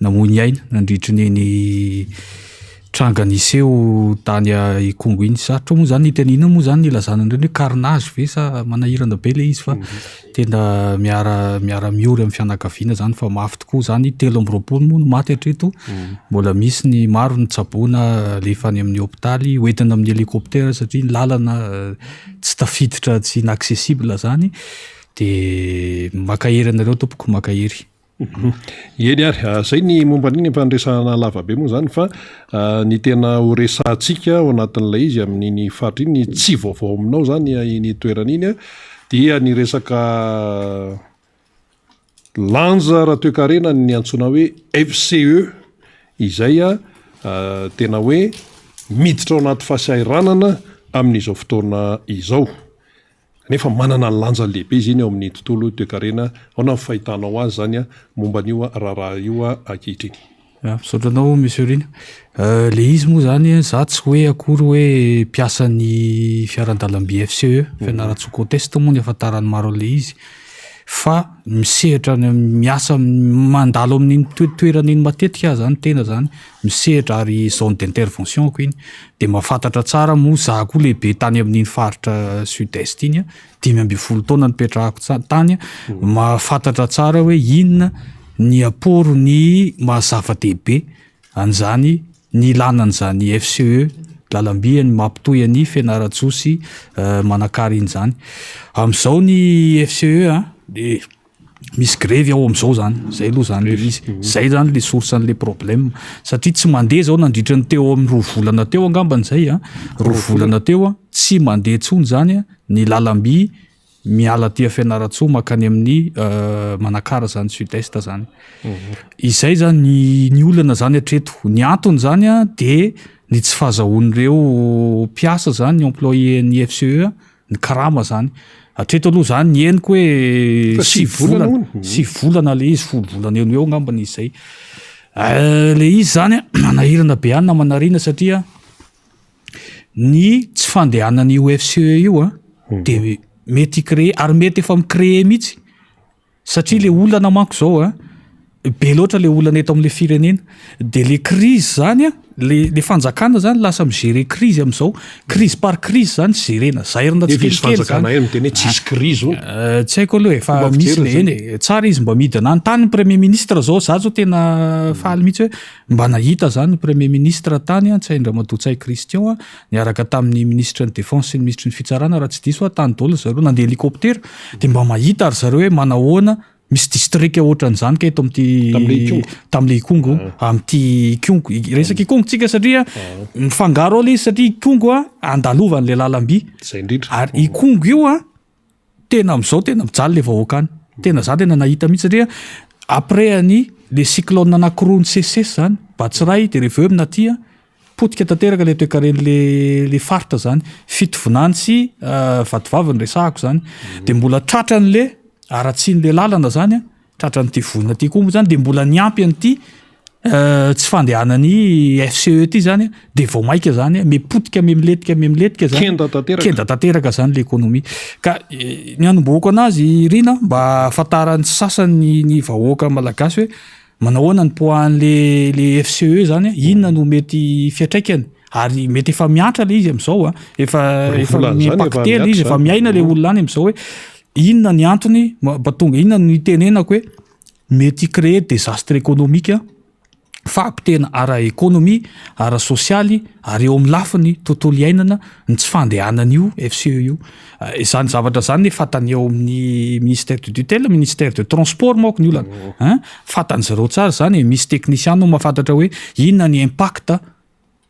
namoy aina nandritry ny trangany iseho tany i Kongo iny. Sarotra moa zany itenina moa zany ilazana indreny hoe carnage ve sa manahirana be le izy fa tena miara miory amin'ny fianakaviana zany fa mafy tokoa zany 3 moa no maty hatreto. Mbola misy ny maro ny tsaboana lefa any amin'ny hôpitaly hoentina amin'ny hélicoptère satria ny lalana tsy tafiditra tsy inaccessible zany de makahery anareo tompoko makahery. Eny ary zay ny momba an'iny fandraisana lavabe moa zany fa ny tena ho resantsika ao anatin'ilay izy amin'iny faritra iny tsy vaovao aminao zany iny toerana iny dia ny resaka lanja raha toe-karena ny antsona hoe FCE izay tena hoe miditra ao anaty fahasahiranana amin'izao fotoana izao. Nefa manana ny lanja lehibe izy iny ao amin'ny tontolo toe-karena ao na fahitanao azy zany momba an'io raharaha io ankehitriny. Misaotranao monsieur Rina. Le izy moa zany za tsy hoe akory hoe mpiasa ny fiarandalam-by FCE fianarantsoa test moa ny ahafantarany maro le izy fa misehatra miasa mandalo amin'iny toerana iny matetika zany tena zany misehatra ary zone d'intervention ko iny de mahafantatra tsara moa za koa lehibe tany amin'iny faritra sud-est iny 12 taona nipetrahako tany mahafantatra tsara hoe inona ny aporo ny mahazava-dehibe an'izany ny lanan'izany FCE lalam-by ny mampitohy ny fianaratsoa sy manakary iny zany. Amin'izao ny FCE de misy grevy ao amin'izao zany zay aloha zany le izy zay zany le source an'le problème satria tsy mandeha zao nandritra ny teo amin'ny 2 volana teo angambany zay 2 volana teo tsy mandeha tsony zany ny lalam-by miala tia fianaratsoa makany amin'ny manakara zany sud-est zany. Izay zany ny olana zany hatreto ny antony zany de ny tsy fahazahoan'ireo mpiasa zany ny employé ny FCE ny karama zany hatreto aloha zany ny henoko hoe 6 volana le izy 10 volana eo ngambany izay le izy zany manahirana be any namanarina satria ny tsy fandehanan'io FCE io de mety créer ary mety efa micréer mihitsy satria le olana manko zao be loatra le olana eto amin'le firenena de le crise zany le fanjakana zany lasa migérer crise amin'izao crise par crise zany gérena zairina tsikelikely zany tsy haiko aloha efa misy le eny tsara izy mba midina ny tany premier ministre zao za zao tena faly mihitsy hoe mba nahita zany premier ministre tany Andriamatotsay Christian niaraka tamin'ny ministre ny défense sy ny ministre ny fitsarana raha tsy diso tany dôla zareo nandeha hélicoptère de mba mahita ary zareo hoe manahoana misy district ohatran'izany ka eto tam'le Kongo amin'ity Kongo resaky Kongo tsika satria mifangaro ao le satria Kongo andalovan'le lalam-by ary i Kongo io tena amin'izao tena mijaly le vahoaka any tena za tena nahita mihitsy satria après le cyclone anankiroa ny sesesy zany Batsiray de rehefa eo amin'aty potika tanteraka le toe-kareny le faritra zany fito vinantsy vadivavy ny resahako zany de mbola tratran'le aratsiny le lalana zany tratran'ity vonina ty koa moa zany de mbola niampy an'ity tsy fandehanany FCE ty zany de vao maika zany mipotika miletika zany kenda tanteraka zany le économie ka ny anombohako anazy Rina mba ahafantaran'ny sasany ny vahoaka malagasy hoe manahoana ny poan'le FCE zany inona no mety fiatraikany ary mety efa miatra le izy amin'izao efa miimpacter le izy efa miaina le olona any amin'izao hoe inona ny antony tonga inona ny tenenako hoe mety créer désastre économique fahampitena ara-économie ara-sosialy ary eo amin'ny lafiny tontolo iainana ny tsy fandehanan'io FCE io izany zavatra zany fatany eo amin'ny ministère de tutelle ministère de transport moako ny olana fatany zareo tsara zany misy technicien no mahafantatra hoe inona ny impact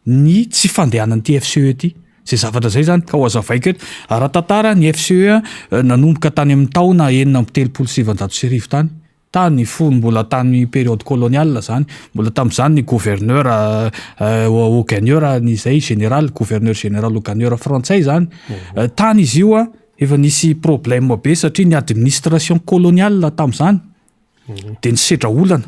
ny tsy fandehanan'ity FCE ty zay zavatra zay zany ka ho azavaiko eto raha tantara ny FCE nanomboka tany amin'ny taona 1970 tany tany fony mbola tany période coloniale zany mbola tam'izany ny gouverneur Auganieur ny zay général gouverneur général Auganieur frantsay zany tany izy io efa nisy problème be satria ny administration coloniale tam'izany de ny sedra olana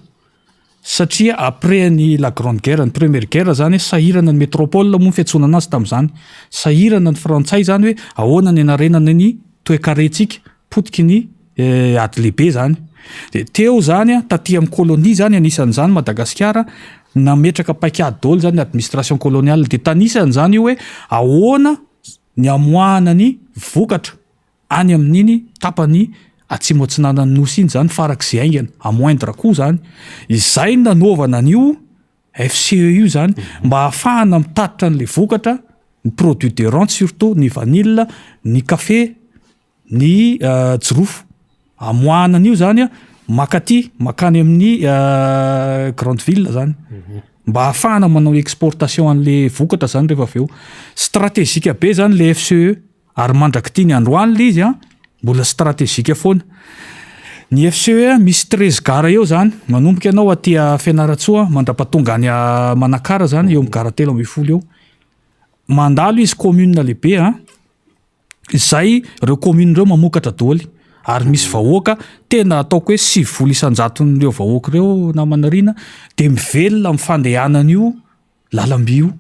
satria après ny la grande guerre ny première guerre zany sahirana ny métropole moa fiantsonana azy tamin'izany sahirana ny frantsay zany hoe ahoana ny anarenana ny toe-karentsika potiky ny ady lehibe zany de teo zany taty amin'ny kolonia zany anisan'izany Madagasikara nametraka paikady daholo zany administration coloniale de tanisan'izany io hoe ahoana ny amoahana ny vokatra any amin'iny tapany atsimo atsinanany nosy iny zany farak'izay aingana amoindra koa zany izay nanaovana an'io FCE io zany mba ahafahana mitatitra an'le vokatra ny produit de rente surtout ny vanille ny café ny jirofo amoahana an'io zany makany amin'ny grande ville zany mba ahafahana manao exportation an'le vokatra zany rehefa avy eo stratégique be zany le FCE ary mandrakity ny androany le izy mbola stratégique foana ny FCE misy 13 gara eo zany manomboka ianao aty Fianaratsoa mandrapatonga any Manakara zany eo amin'ny gara 13 eo mandalo izy commune lehibe izay reo commune reo mamokatra daholo ary misy vahoaka tena ataoko hoe 7 isanjaton'ireo vahoaka reo namanarina de mivelona amin'ny fandehanan'io lalam-by io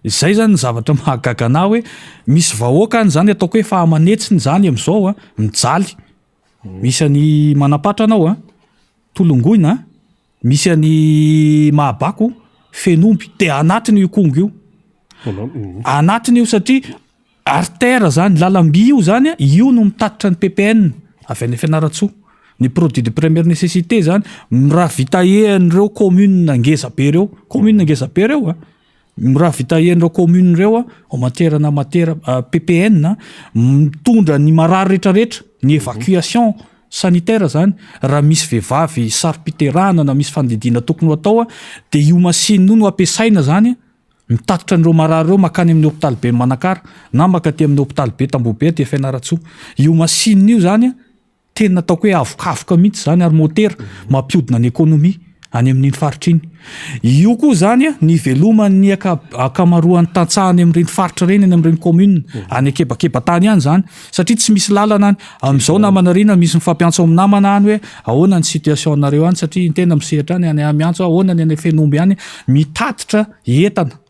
izay zany ny zavatra mahagaga anao hoe misy vahoaka zany ataoko hoe fahamanetsiny zany amin'izao mijaly misy any Manapatra anao Tolongoina misy any Mahabako Fenomby de anatiny io kongo io anatiny io satria artère zany lalam-by io zany io no mitatitra ny PPN avy any Fianaratsoa ny produit de première nécessité zany raha vitaen'ireo commune ngezabe reo commune ngezabe reo raha vitaen'ireo commune reo en matière PPN mitondra ny marary rehetrarehetra ny évacuation sanitaire zany raha misy vehivavy saropiterana na misy fandidina tokony ho atao de io machine io no ampiasaina zany mitatitra an'ireo marary reo makany amin'ny hôpital be Manakara na makaty amin'ny hôpital be Tambobe aty Fianaratsoa io machine io zany tena ataoko hoe avokafoka mihitsy zany ary motera mampiodina ny économie any amin'iny faritra iny io koa zany ny veloman'ny akamaroan'ny tantsahany amin'ireny faritra reny any amin'ireny commune any akebakeba-tany any zany satria tsy misy lalana any amin'izao namanarina misy mifampiantso amin'ny namana any hoe ahoana ny situation anareo any satria tena misehatra any any amiantso ahoana ny any Fenomby any mitatitra entana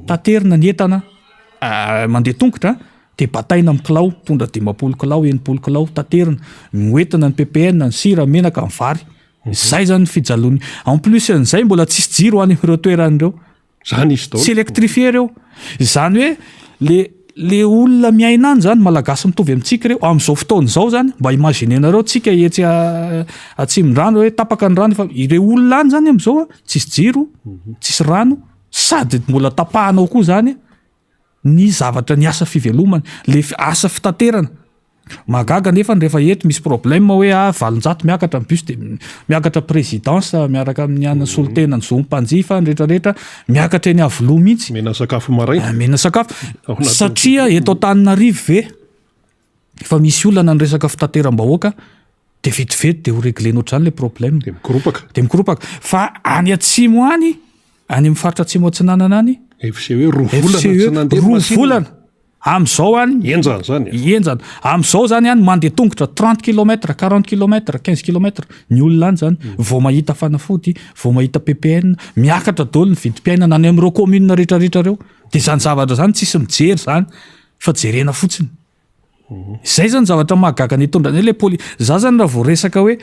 taterina ny entana mandeha tongotra de bataina amin'ny kilao tondra 50 kilao 80 kilao taterina moentina ny PPN ny sira menaka amin'ny vary zay zany fijalony en plus an'izay mbola tsisy jiro any ireo toeran'ireo zany izy tsy électrifié reo zany hoe le olona miaina any zany malagasy mitovy amintsika reo amin'izao fotoana zao zany mba imaginenareo tsika etsy atsimon-drano hoe tapaka ny rano fa ireo olona any zany amin'izao tsisy jiro tsisy rano sady mbola tapahanao koa zany ny zavatra ny asa fivelomana le asa fitaterana magaga nefa rehefa eto misy problème hoe valonjato miakatra ny bus de miakatra présidence miaraka amin'ny an'ny solitena ny zompanjifa ny rehetrarehetra miakatra eny avoloa mihitsy mena sakafo maraina mena sakafo satria eto Antananarivo ve efa misy olana ny resaka fitateram-bahoaka de vetivety de ho réglenao zany le problème de mikoropaka fa any atsimo any amin'ny faritra atsimo atsinanana any FCE roa volana amin'izao any enjana amin'izao zany any mandeha tongotra 30 km 40 km 15 km ny olona any zany vao mahita fanafody vao mahita PPN miakatra daholo ny vidim-piainana any amin'ireo commune rehetrarehetra reo de zany zavatra zany tsisy mijery zany fa jerena fotsiny izay zany zavatra mahagaga ny tondra ny le za zany raha vao resaka hoe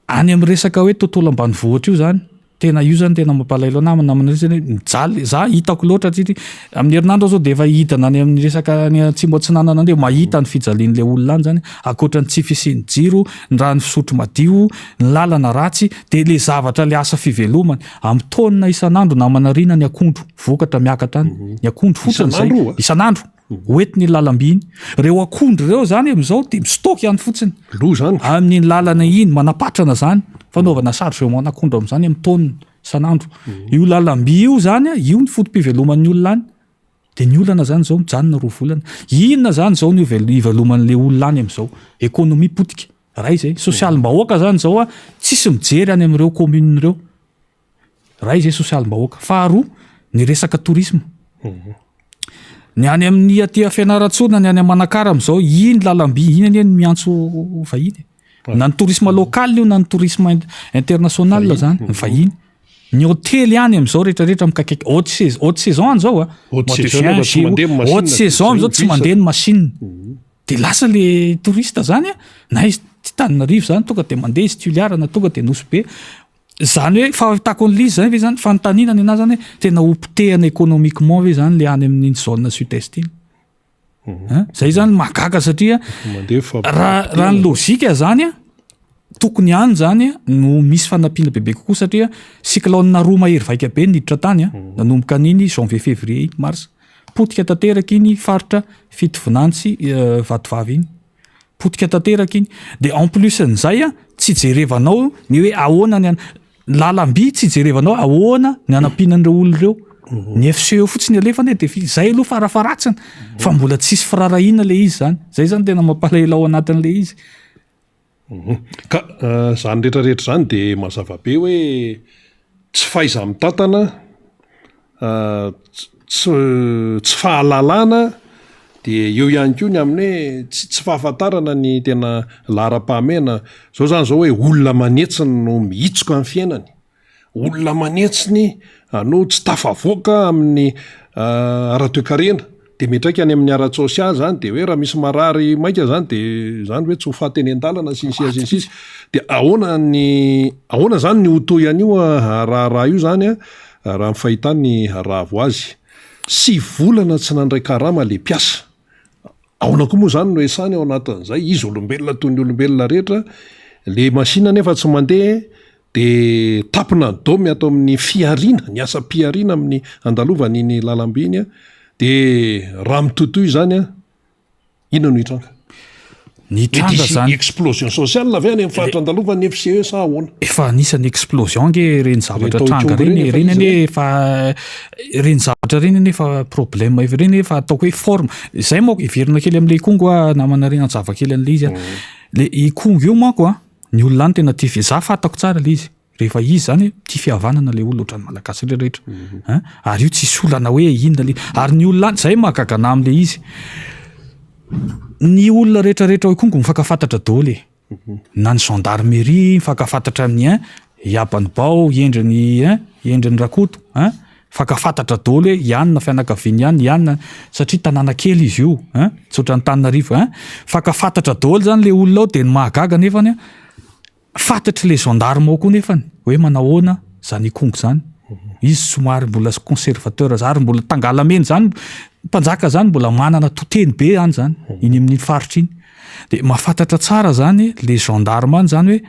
any amin'ny resaka hoe tontolo ambanivohitra io zany tena io zany tena mampalailo namana zany mijaly za hitako loatra satria amin'ny herinandro zao de efa hitana any amin'ny resaka ny atsimo atsinanana andreo mahita ny fijalian'le olona any zany akoatra ny tsy fisian'ny jiro ny rano fisotro madio ny lalana ratsy de le zavatra le asa fivelomany amin'ny taonina isan'andro namanarina ny akondro vokatra miakatra any ny akondro fotsiny zay isan'andro oetiny lalam-by iny reo akondro reo zany amin'izao de mistoky any fotsiny zany amin'ny lalana iny manapatrana zany fanaovana chargement akondro amin'izany amin'ny taonina isan'andro io lalam-by io zany io ny fotom-piveloman'ny olona any de ny olana zany zao mijanona 2 volana inona zany zao ny iveloman'le olona any amin'izao économie potika raha izay social-mbahoaka zany zao tsisy mijery any amin'ireo commune reo raha izay social-mbahoaka faharoa ny resaka tourisme ny any amin'ny aty Fianaratsoa ny any Manakara amin'izao iny lalam-by iny any miantso vahiny na ny tourisme local io na ny tourisme international zany vahiny ny hôtely any am'izao rehetrarehetra mikakaiky haute saison zao a haute saison am'zao tsy mandeha ny machine de lasa le touriste zany a na izy Tananarivo zany tonga de mandeha izy Tuiliara tonga de nosy be zany hoe fahitako an'le izy zany ve zany fanontaniana ny anazy zany hoe tena ompitehana économiquement ve zany le any amin'ny zone sud-est iny zay zany mahagaga satria raha ny lôzika zany a tokony any zany no misy fanampiana bebe kokoa satria cyclone roa mahery vaika be niditra tany nanomboka an'iny janvier février mars potika tanteraka iny faritra Fitovinantsy Vatovavy iny potika tanteraka iny de en plus n'izay tsy jerevanao ny hoe ahoana ny lalam-by tsy jerevanao ahoana ny anampianan'ireo olon'ireo ny FCE fotsiny alefana de zay aloha farafaratsana fa mbola tsisy firarahina le izy zay zany tena mampalahelo ao anatin'le izy ka zany rehetrarehetra zany de mazava be hoe tsy faiza mitantana tsy fahalalana de eo ihany koa ny amin'ny hoe tsy fahafantarana ny tena lahara-pahamehana zao zany zao hoe olona manetsiny no mihitsoka amin'ny fiainany olona manetsiny no tsy tafavoaka amin'ny ara-toekarena de metraika any amin'ny ara-tsosialy zany de hoe raha misy marary maika zany de zany hoe tsy ho faty eny an-dalana sinsisy de ahoana zany ny otoy an'io raha io zany raha ny fahitany ravo azy 6 volana tsy nandray karama le mpiasa ahoana koa moa zany no esany ao anatin'izay izy olombelona toy ny olombelona rehetra le machine nefa tsy mandeha de tapina ny domy atao amin'ny fiarina ny asa mpiarina amin'ny andalovany iny lalam-by iny de raha mitotoy zany inona no hitranga ny tranga zany explosion sociale avy any amin'ny faritra andalovany FCE sa ahoana efa anisany explosion nge reny zavatra tranga reny reny efa reny zavatra reny nefa problème reny efa ataoko hoe forme zay moa iverina kely am'le kongo namana reny anjava kely an'le izy le ikongo io manko ny olona any tena tia za fatako tsara le izy rehefa izy zany tia fihavanana le olona ohatran'ny malagasy rehetra ary io tsy solana hoe inona le ary ny olona any zay mahagagana am'le izy ny olona rehetrarehetra ao kongo mifankafantatra daholo na ny gendarmerie mifankafantatra amin'ny Iabany Bao endriny Rakoto mifankafantatra daholo hoe ianona fianakaviany ianona satria tanàna kely izy io tsy ohatran'ny Tananarivo mifankafantatra daholo zany le olona ao de ny mahagaga nefany fantatra le gendarme ao koa nefany hoe manahoana zany kongo zany izy somary mbola conservateur zary mbola tangalameny zany mpanjaka zany mbola manana toteny be any zany iny amin'ny faritra iny de mahafantatra tsara zany le gendarme any zany hoe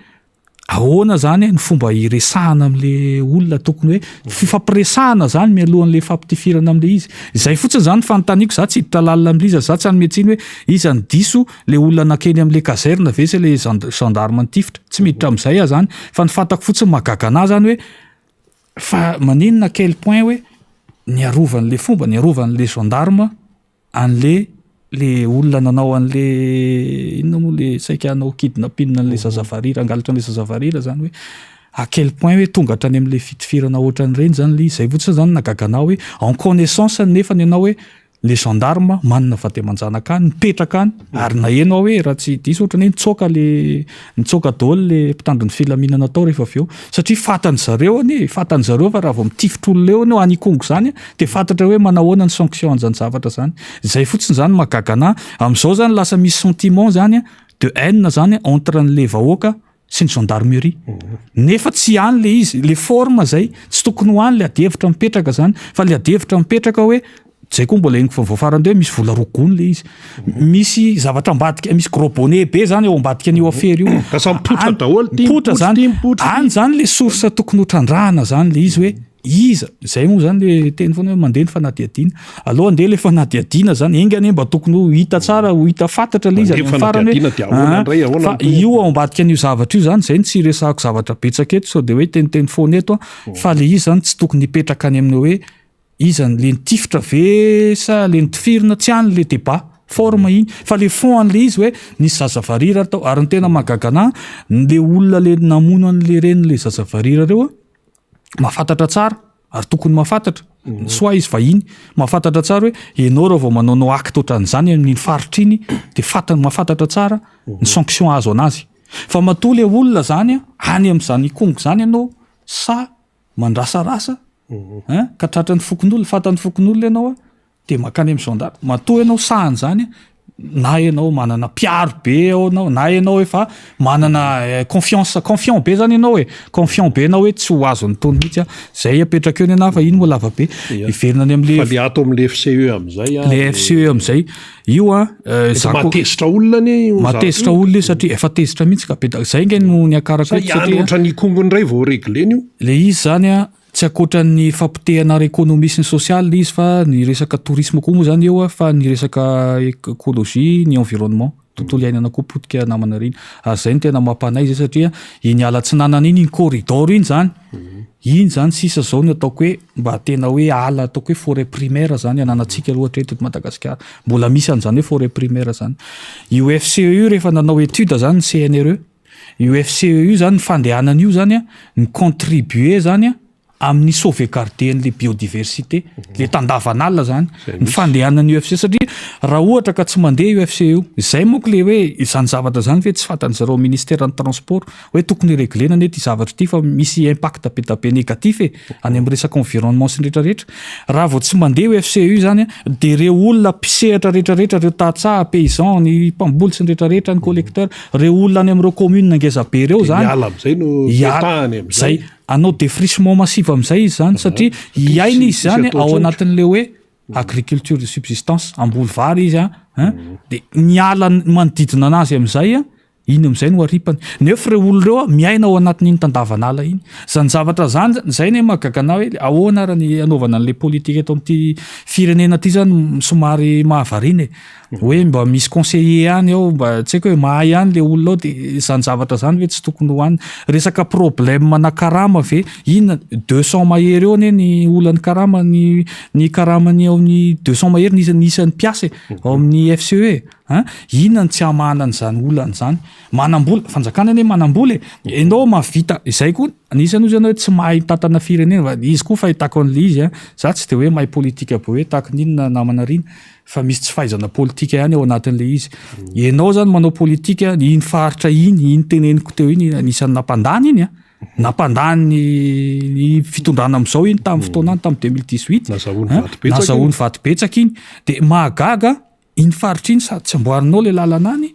ahoana zany ny fomba iresahana am'le olona tokony hoe fifampiresahana zany mialohan'le fampitifirana am'le izy zay fotsiny zany fanontaniako za tsy hiditra lalina am'le izy za tsy any metsiny hoe izy ny diso le olona nakeny am'le kazerna vese le gendarme nytifitra tsy miditra am'izay zany fa ny fantako fotsiny mahagagana zany hoe fa maninona quel point hoe niarovan'le fomba niarovan'le gendarme an'le le olona nanao an'le inona moa le saika anao kidnapping an'le zazavarira angalatra an'le zazavarira zany hoe à quel point hoe tonga hatrany am'le fitifirana ohatran'ireny zany le zay fotsiny zany nagaganao hoe en connaissance nefa ny anao hoe le gendarme manana vatemanjanaka any mipetraka any ary nahenao hoe raha tsy diso ohatrany nitsoka daholo le mpitandro ny filaminana atao rehefa avy eo satria fantany zareo fa raha vao mitifitra olona eo anao any kongo zany de fantatra hoe manahoana ny sanction an'izany zavatra zany zay fotsiny zany mahagagana am'izao zany lasa misy sentiment zany de haine zany entre an'le vahoaka sy ny gendarmerie nefa tsy any le izy le forme zay tsy tokony ho any le adihevitra mipetraka zany fa le adihevitra mipetraka hoe zay koa mbola eniko voafarany hoe misy vola rogony le izy misy zavatra ambadika misy gros bonnet be zany eo ambadika an'io affaire io potra zany any zany le source tokony hotrandrahana zany le izy hoe iza zay moa zany le teny foana hoe mandeha ny fanadihadiana aloha andeha le fanadihadiana zany engany mba tokony ho hita tsara ho hita fantatra le izy farany fa io ao ambadika an'io zavatra io zany zay ny tsy resahako zavatra betsaka eto sao de hoe teniteny foana eto fa le izy zany tsy tokony hipetraka any amin'ny hoe izany le nitifitra ve sa le nitifirina tsy any le débat forme iny fa le fond an'le izy hoe nisy zazavarira tao ary ny tena mahagagana le olona le namono an'le reny le zazavarira reo mahafantatra tsara ary tokony mahafantatra soit izy vahiny mahafantatra tsara hoe ianao raha vao manaonao acte ohatran'izany amin'ny faritra iny de mahafantatra tsara ny sanction azo anazy fa matoa le olona zany any amin'izany kongo zany ianao sa mandrasarasa ka tratra ny fokon'olona fatany fokon'olona ianao de makany am'zao matoa ianao sahany zany na ianao manana piaro be aonao na ianao efa manana confiant be zany ianao confiant be anao hoe tsy ho azo ny tony mihitsy zay apetraka eo ny ana fa iny moa lava be iverina ny am'le ato am'le FCE am'izay le FCE am'izay io matezitra olona matezitra olona satria efa tezitra mihitsy ka petraka zay nge no ny akaraka satria ohatra ny kongony ray vao regleny io le izy zany tsy akoatra ny fampitehana ar-économie sy ny social izy fa ny resaka tourisme koa moa zany eo fa ny resaka écologie ny environnement tontolo iainana koa potika namana reny zay ny tena mampanay zay satria iny alatsinanana iny corridor iny zany sisa zao ny ataoko hoe mba tena hoe ala ataoko hoe forêt primaire zany ananatsika ohatra eto Madagasikara mbola misy an'izany hoe forêt primaire zany io FCE rehefa nanao étude zany ny CNRE io FCE io zany ny fandehanana io zany ny contribuer zany amin'ny sauvegarder le biodiversité le tandavan'alina zany ny fandehanan'ny UFC satria raha ohatra ka tsy mandeha UFC io izay moa le hoe izany zavatra zany hoe tsy fantany zareo ministère ny transport hoe tokony reglena nety zavatra ity fa misy impact be da be négatif any amin'ny resaka environnement sy rehetrarehetra raha vao tsy mandeha UFC io zany de reo olona pisehatra rehetrarehetra reo tatsaha paysan ny mpamboly sy rehetrarehetra ny collecteur reo olona any amin'ireo commune ngeza be reo zany zay anao défrichement massif am'izay izy zany satria iaina izy zany ao anatin'le hoe agriculture de subsistance amboly vary izy de ny ala manodidina anazy am'izay iny am'izay no aripany nefa reo olo reo miaina ao anatin'iny tandavan'ala iny zany zavatra zany zay ne mahagagana hoe ahoana raha ny anaovana an'le politika eto amin'ity firenena ty zany somary mahavariny hoe mba misy conseiller ihany ao mba tsy haiko hoe mahay ihany le olona ao de zany zavatra zany hoe tsy tokony hoany resaka problème na karama ve ina 200 mahery eo ane ny olany karama ny karamany ao ny 200 mahery nisan'ny mpiasa ao amin'ny FCE inona tsy hamana an'izany olana zany manambola fanjakana ane manambola enao mavita izay koa anisany ozy ianao hoe tsy mahay tantana firenena izy koa fahitako an'le izy za tsy de hoe mahay politika be hoe tahaka n'inona namana riny fa misy tsy fahaizana politika ihany ao anatin'le izy ianao zany manao politika iny faritra iny teneniko teo iny anisany nampandany iny nampandany ny fitondrana am'izao iny tamin'ny fotoana any tamin'ny 2018 nazahoany vatibetsaka iny de mahagaga iny faritra iny sady tsy amboarinao le lalana any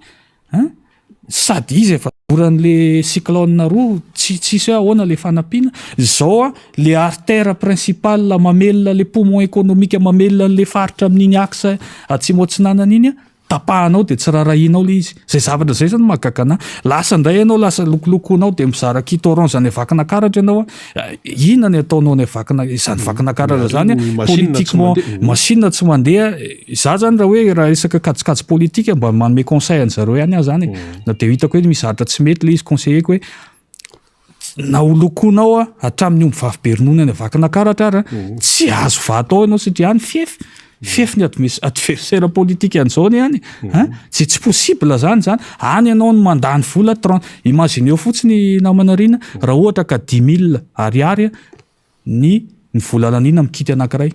sady izy efa oran'le cyclone roa tsisy hoe ahoana le fanampiana zao le artère principale mamelona le poumon économique mamelona le faritra amin'iny axe atsimo atsinanana iny tapahanao de tsy rarahinao le izy zay zavatra zay zany mahagagana lasa ndray ianao lasa lokolokonao de mizara kit orange zany vakina karatra ianao inona ny ataonao ny vakina izany vakina karatra zany politiquement machine tsy mandeha za zany raha hoe raha resaka kajikajy politika mba manome conseil an'zareo ihany zany na de hitako hoe mizatra tsy mety le izy conseiller-ko hoe na olokonao hatramin'ny ombivavy berinona ny vakina karatra ara tsy azo vatao ianao satria any fefiny adversaire politique an'izao any tsy possible zany any ianao no mandany vola 30 imagine eo fotsiny namana rina raha ohatra ka 10 000 ariary ny vola lanina mikity anankiray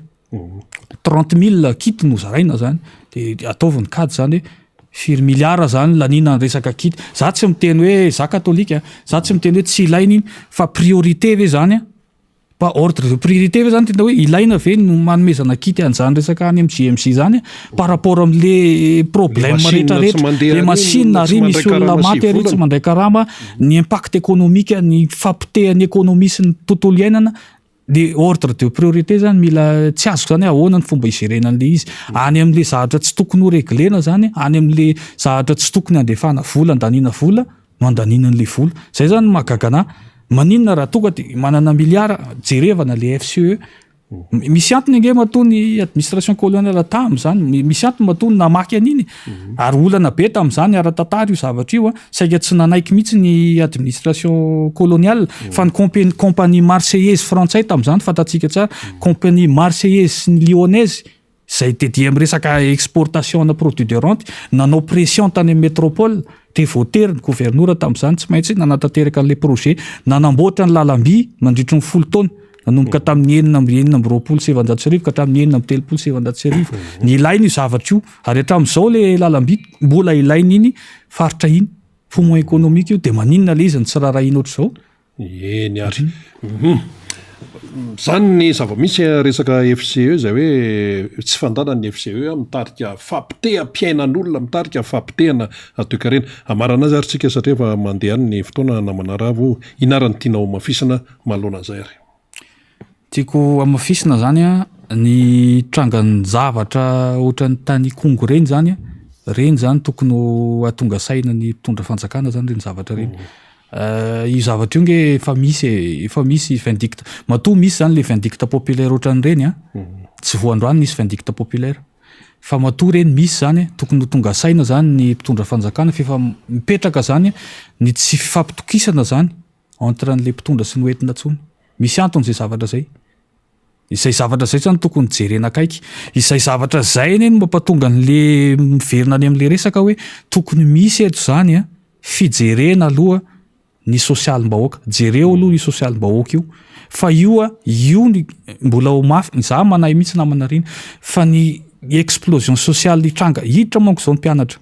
30 000 kity no zaraina zany de ataoviny kady zany hoe firy miliara zany lanina resaka kity za tsy miteny hoe za katolika za tsy miteny hoe tsy ilaina iny fa priorité ve zany pa ordre de priorité ve zany tena hoe ilaina ve no manomezana kity an'izany resaka any amin'ny GMC zany par rapport am'le problème rehetrarehetra le machine ary misy olona maty ary tsy mandray karama ny impact économique ny fampitehan'ny économie sy ny tontolo iainana de ordre de priorité zany mila tsy azoko zany ahoana ny fomba igerena an'le izy any amin'le zavatra tsy tokony ho reglena zany any amin'le zavatra tsy tokony andefana vola andanina vola no andanina an'le vola zay zany mahagagana maninona raha tonga de manana miliara jerevana le FCE misy antony nge matony administration coloniale tam zany misy antony matony namaky an'iny ary olana be tam'izany ara-tantara io zavatra io saika tsy nanaiky mihitsy ny administration coloniale fa ny compagnie marseillaise frantsay tam'izany fantatsika tsara compagnie marseillaise sy ny lyonnaise zay dédié amin'ny resaka exportation na produit de rente nanao pression tany amin'ny métropole de voatery ny gouverneur tam'izany tsy maintsy nanatanteraka an'le projet nanamboatra ny lalamby mandritry ny 10 taona nanomboka tamin'ny 9 ka tamin'ny 9 ny ilainy io zavatra io ary hatramin'izao le lalamby mbola ilainy iny faritra iny poumon économique io de maninona le izy ny tsy rarahina ohatr'izao eny ary Zany ny zava-misy resaka FCE zay hoe tsy fandanany FCE mitarika fampiteam-piainan'olona mitarika fampitehana atoekarena amarana azy ary tsika satria efa mandeha ny fotoana namana ravo inarany tianao mafisina manoloana an'izay ary tiako amafisina zany a ny trangany zavatra ohatran'ny tany kongo reny zany reny zany tokony ho atonga saina ny mpitondra fanjakana zany reny zavatra reny io zavatra io nge efa misy vindicte matoa misy zany le vindicte populaire ohatran'ireny tsy voandroany nisy vindicte populaire fa matoa reny misy zany tokony ho tonga saina zany ny mpitondra fanjakana fa mipetraka zany ny tsy fampitokisana zany entre an'le mpitondra sy ny oentina ntsony misy antony zay zavatra zay izay zavatra zay zany tokony jerena akaiky izay zavatra zay eny mampatonga an'le miverina any amin'le resaka hoe tokony misy eto zany fijerena aloha ny sosialim-bahoaka jereo aloha ny sosialim-bahoaka io fa io mbola ho mafy za manahy mihitsy namanarina fa ny explosion sociale hitranga hiditra manko zao ny mpianatra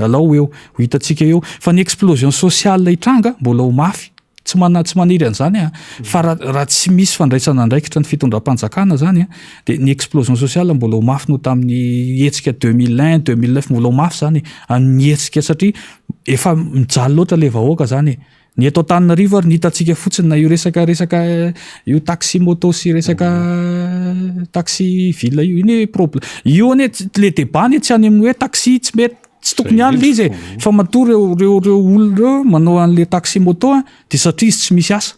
alao eo ho hitantsika eo fa ny explosion sociale hitranga mbola ho mafy tsy maniry an'izany fa raha tsy misy fandraisana andraikitra ny fitondram-panjakana zany dia ny explosion sociale mbola ho mafy no tamin'ny hetsika 2001 2009 mbola ho mafy zany amin'ny hetsika satria efa mijaly loatra le vahoaka zany ny eto Antananarivo ary nitatsika fotsiny na io resaka io taxi moto sy resaka taxi ville io iny problème io ane le débat ny tsy any amin'ny hoe taxi tsy mety tsy tokony ihany le izy fa matoa reo olona reo manao an'le taxi moto dia satria izy tsy misy asa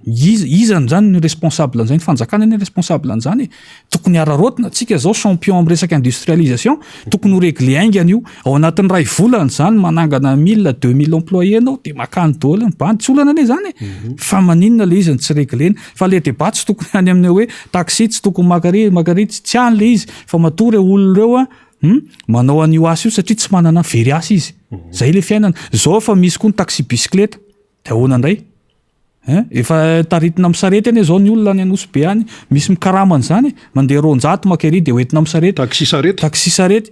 izany zany ny responsable an'izany fanjakana ny responsable an'izany tokony ararotina tsika zao champion amin'ny resaka industrialisation tokony ho réglé aingana io ao anatin'ny ray volana zany manangana 1000-2000 employé anao dia makany daholo mibany tsy olana ane zany fa maninona le izy tsy réglena fa le débat tsy tokony any amin'ny hoe taxi tsy tokony makary tsy any le izy fa matoa reo olona reo manao an'io asa io satria tsy manana very asa izy zay le fiainana zao fa misy koa ny taxi bicyclette dia ahoana indray efa taritina misarety ane zao ny olona any Anosy be any misy mikaramana zany mandeha roanjato makary dia hoentina misarety taxi sarety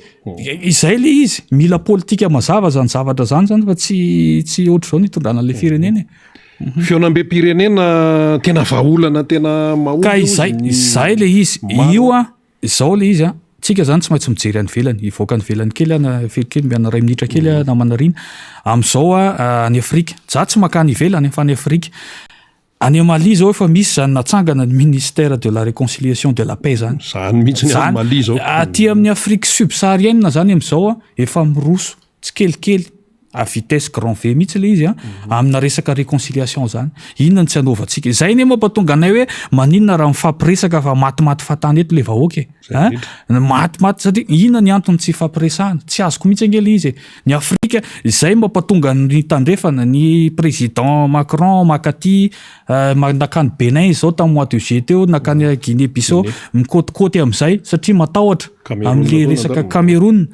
izay le izy mila politika mazava zany zavatra zany fa tsy ohatr' zao nitondrana le firenena fionam-be-pirenena tena vahaolana tena maholo ka izay le izy io zao le izy tsika zany tsy maintsy mijery any velany ivoaka ny velany kely felykely miana ray minitra kely namanarina amin'izao any Afrika za tsy makany ivelany fa any Afrika any Mali zao efa misy zany natsangana ny ministère de la réconciliation de la paix zany mihitsy ny Mali zao aty amin'ny Afrique subsaharienne zany amin'izao efa miroso tsy kelikely à vitesse grand V mihitsy le izy amina resaka réconciliation zany inona ny tsy anaovantsika izay ne mampatonga anay hoe maninona raha mifampiresaka fa matimaty fatany eto le vahoaka matimaty satria inona ny antony tsy fampiresahana tsy azoko mihitsy angely izy ny Afrika izay mampatonga ny tandrefana ny président Macron makaty nakany Benin zao tamin'ny mois de juillet teo nakany Guinée Bissau mikôtikôty amin'izay satria matahotra amin'le resaka Cameroun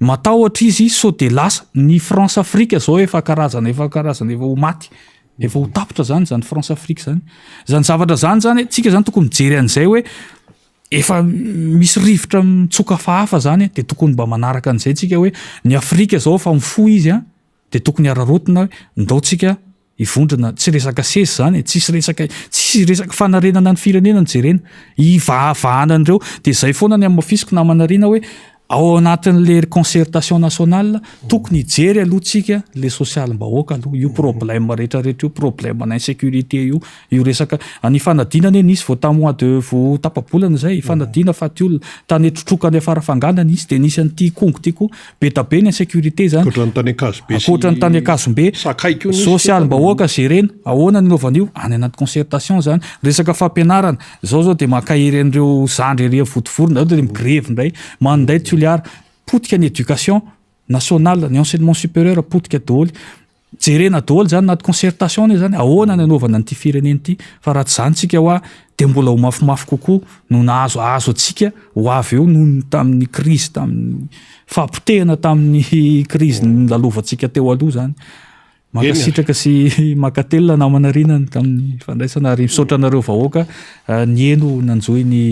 matahotra izy sao de lasa ny France Afrika zao efa karazana efa ho maty efa ho tapitra zany France Afrika zany zavatra zany tsika zany tokony mijery an'izay hoe efa misy rivotra mitsoka fahafa zany dia tokony mba manaraka an'izay tsika hoe ny Afrika zao efa mifo izy dia tokony ararotina hoe ndaotsika ivondrona tsy resaka sesy zany tsisy resaka fanarenana ny firenena ny jerena ivavahanan'ireo dia zay foana ny amafisiko namanarina hoe ao anatin'le concertation nationale tokony hijery aloha tsika le sosialim-bahoaka aloha io problème rehetrarehetra io problème n'insécurité io resaka any fanadinana nisy vao tamin'ny mois de vao tapabolana zay fanadina faty olona tany trotrokany afarafanganana izy dia nisy an'ity kongo ty koa be da be ny insécurité zany akoatra ny tany akazombe sosialim-bahoaka jerena ahoana ny lovan'io any anaty concertation zany resaka fampianarana zao dia makahiry an'ireo zandry ery votovorona dia migrevy ndray manday potika ny éducation nationale ny enseignement supérieur potika daholo jerena daholo zany naty concertation zany ahoana ny anaovana nyity firenena ity fa raha tsy zany tsika hoa dia mbola ho mafimafy kokoa no nahazo atsika ho avy eo noho tamin'ny crise tamin'ny fampitehana tamin'ny crise lalovantsika teo aloha zany makasitraka sy makatelona namanarina tamin'ny fandraisana ary misaotra anareo vahoaka ny eno nanjoy ny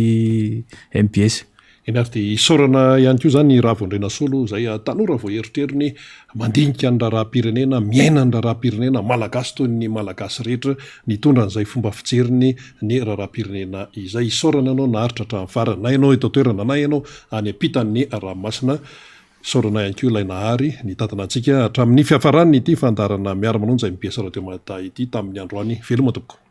MBS eny ary dia isaorana ihany koa zany Ravondrena Solo izay tanora vao eritreriny mandinika ny raharaham-pirenena, miaina ny raharaham-pirenena malagasy toy ny malagasy rehetra, nitondra n'izay fomba fijeriny ny raharaham-pirenena izay. Isaorana ianao naharitra hatramin'ny farany, na ianao eto toerana na ianao any ampitan'ny ranomasina, isaorana ihany koa ilay nahary nitantana antsika hatramin'ny fiafarany ity fandarana miara-manonja MBS Radio Matin ity tamin'ny androany. Veloma tompoko.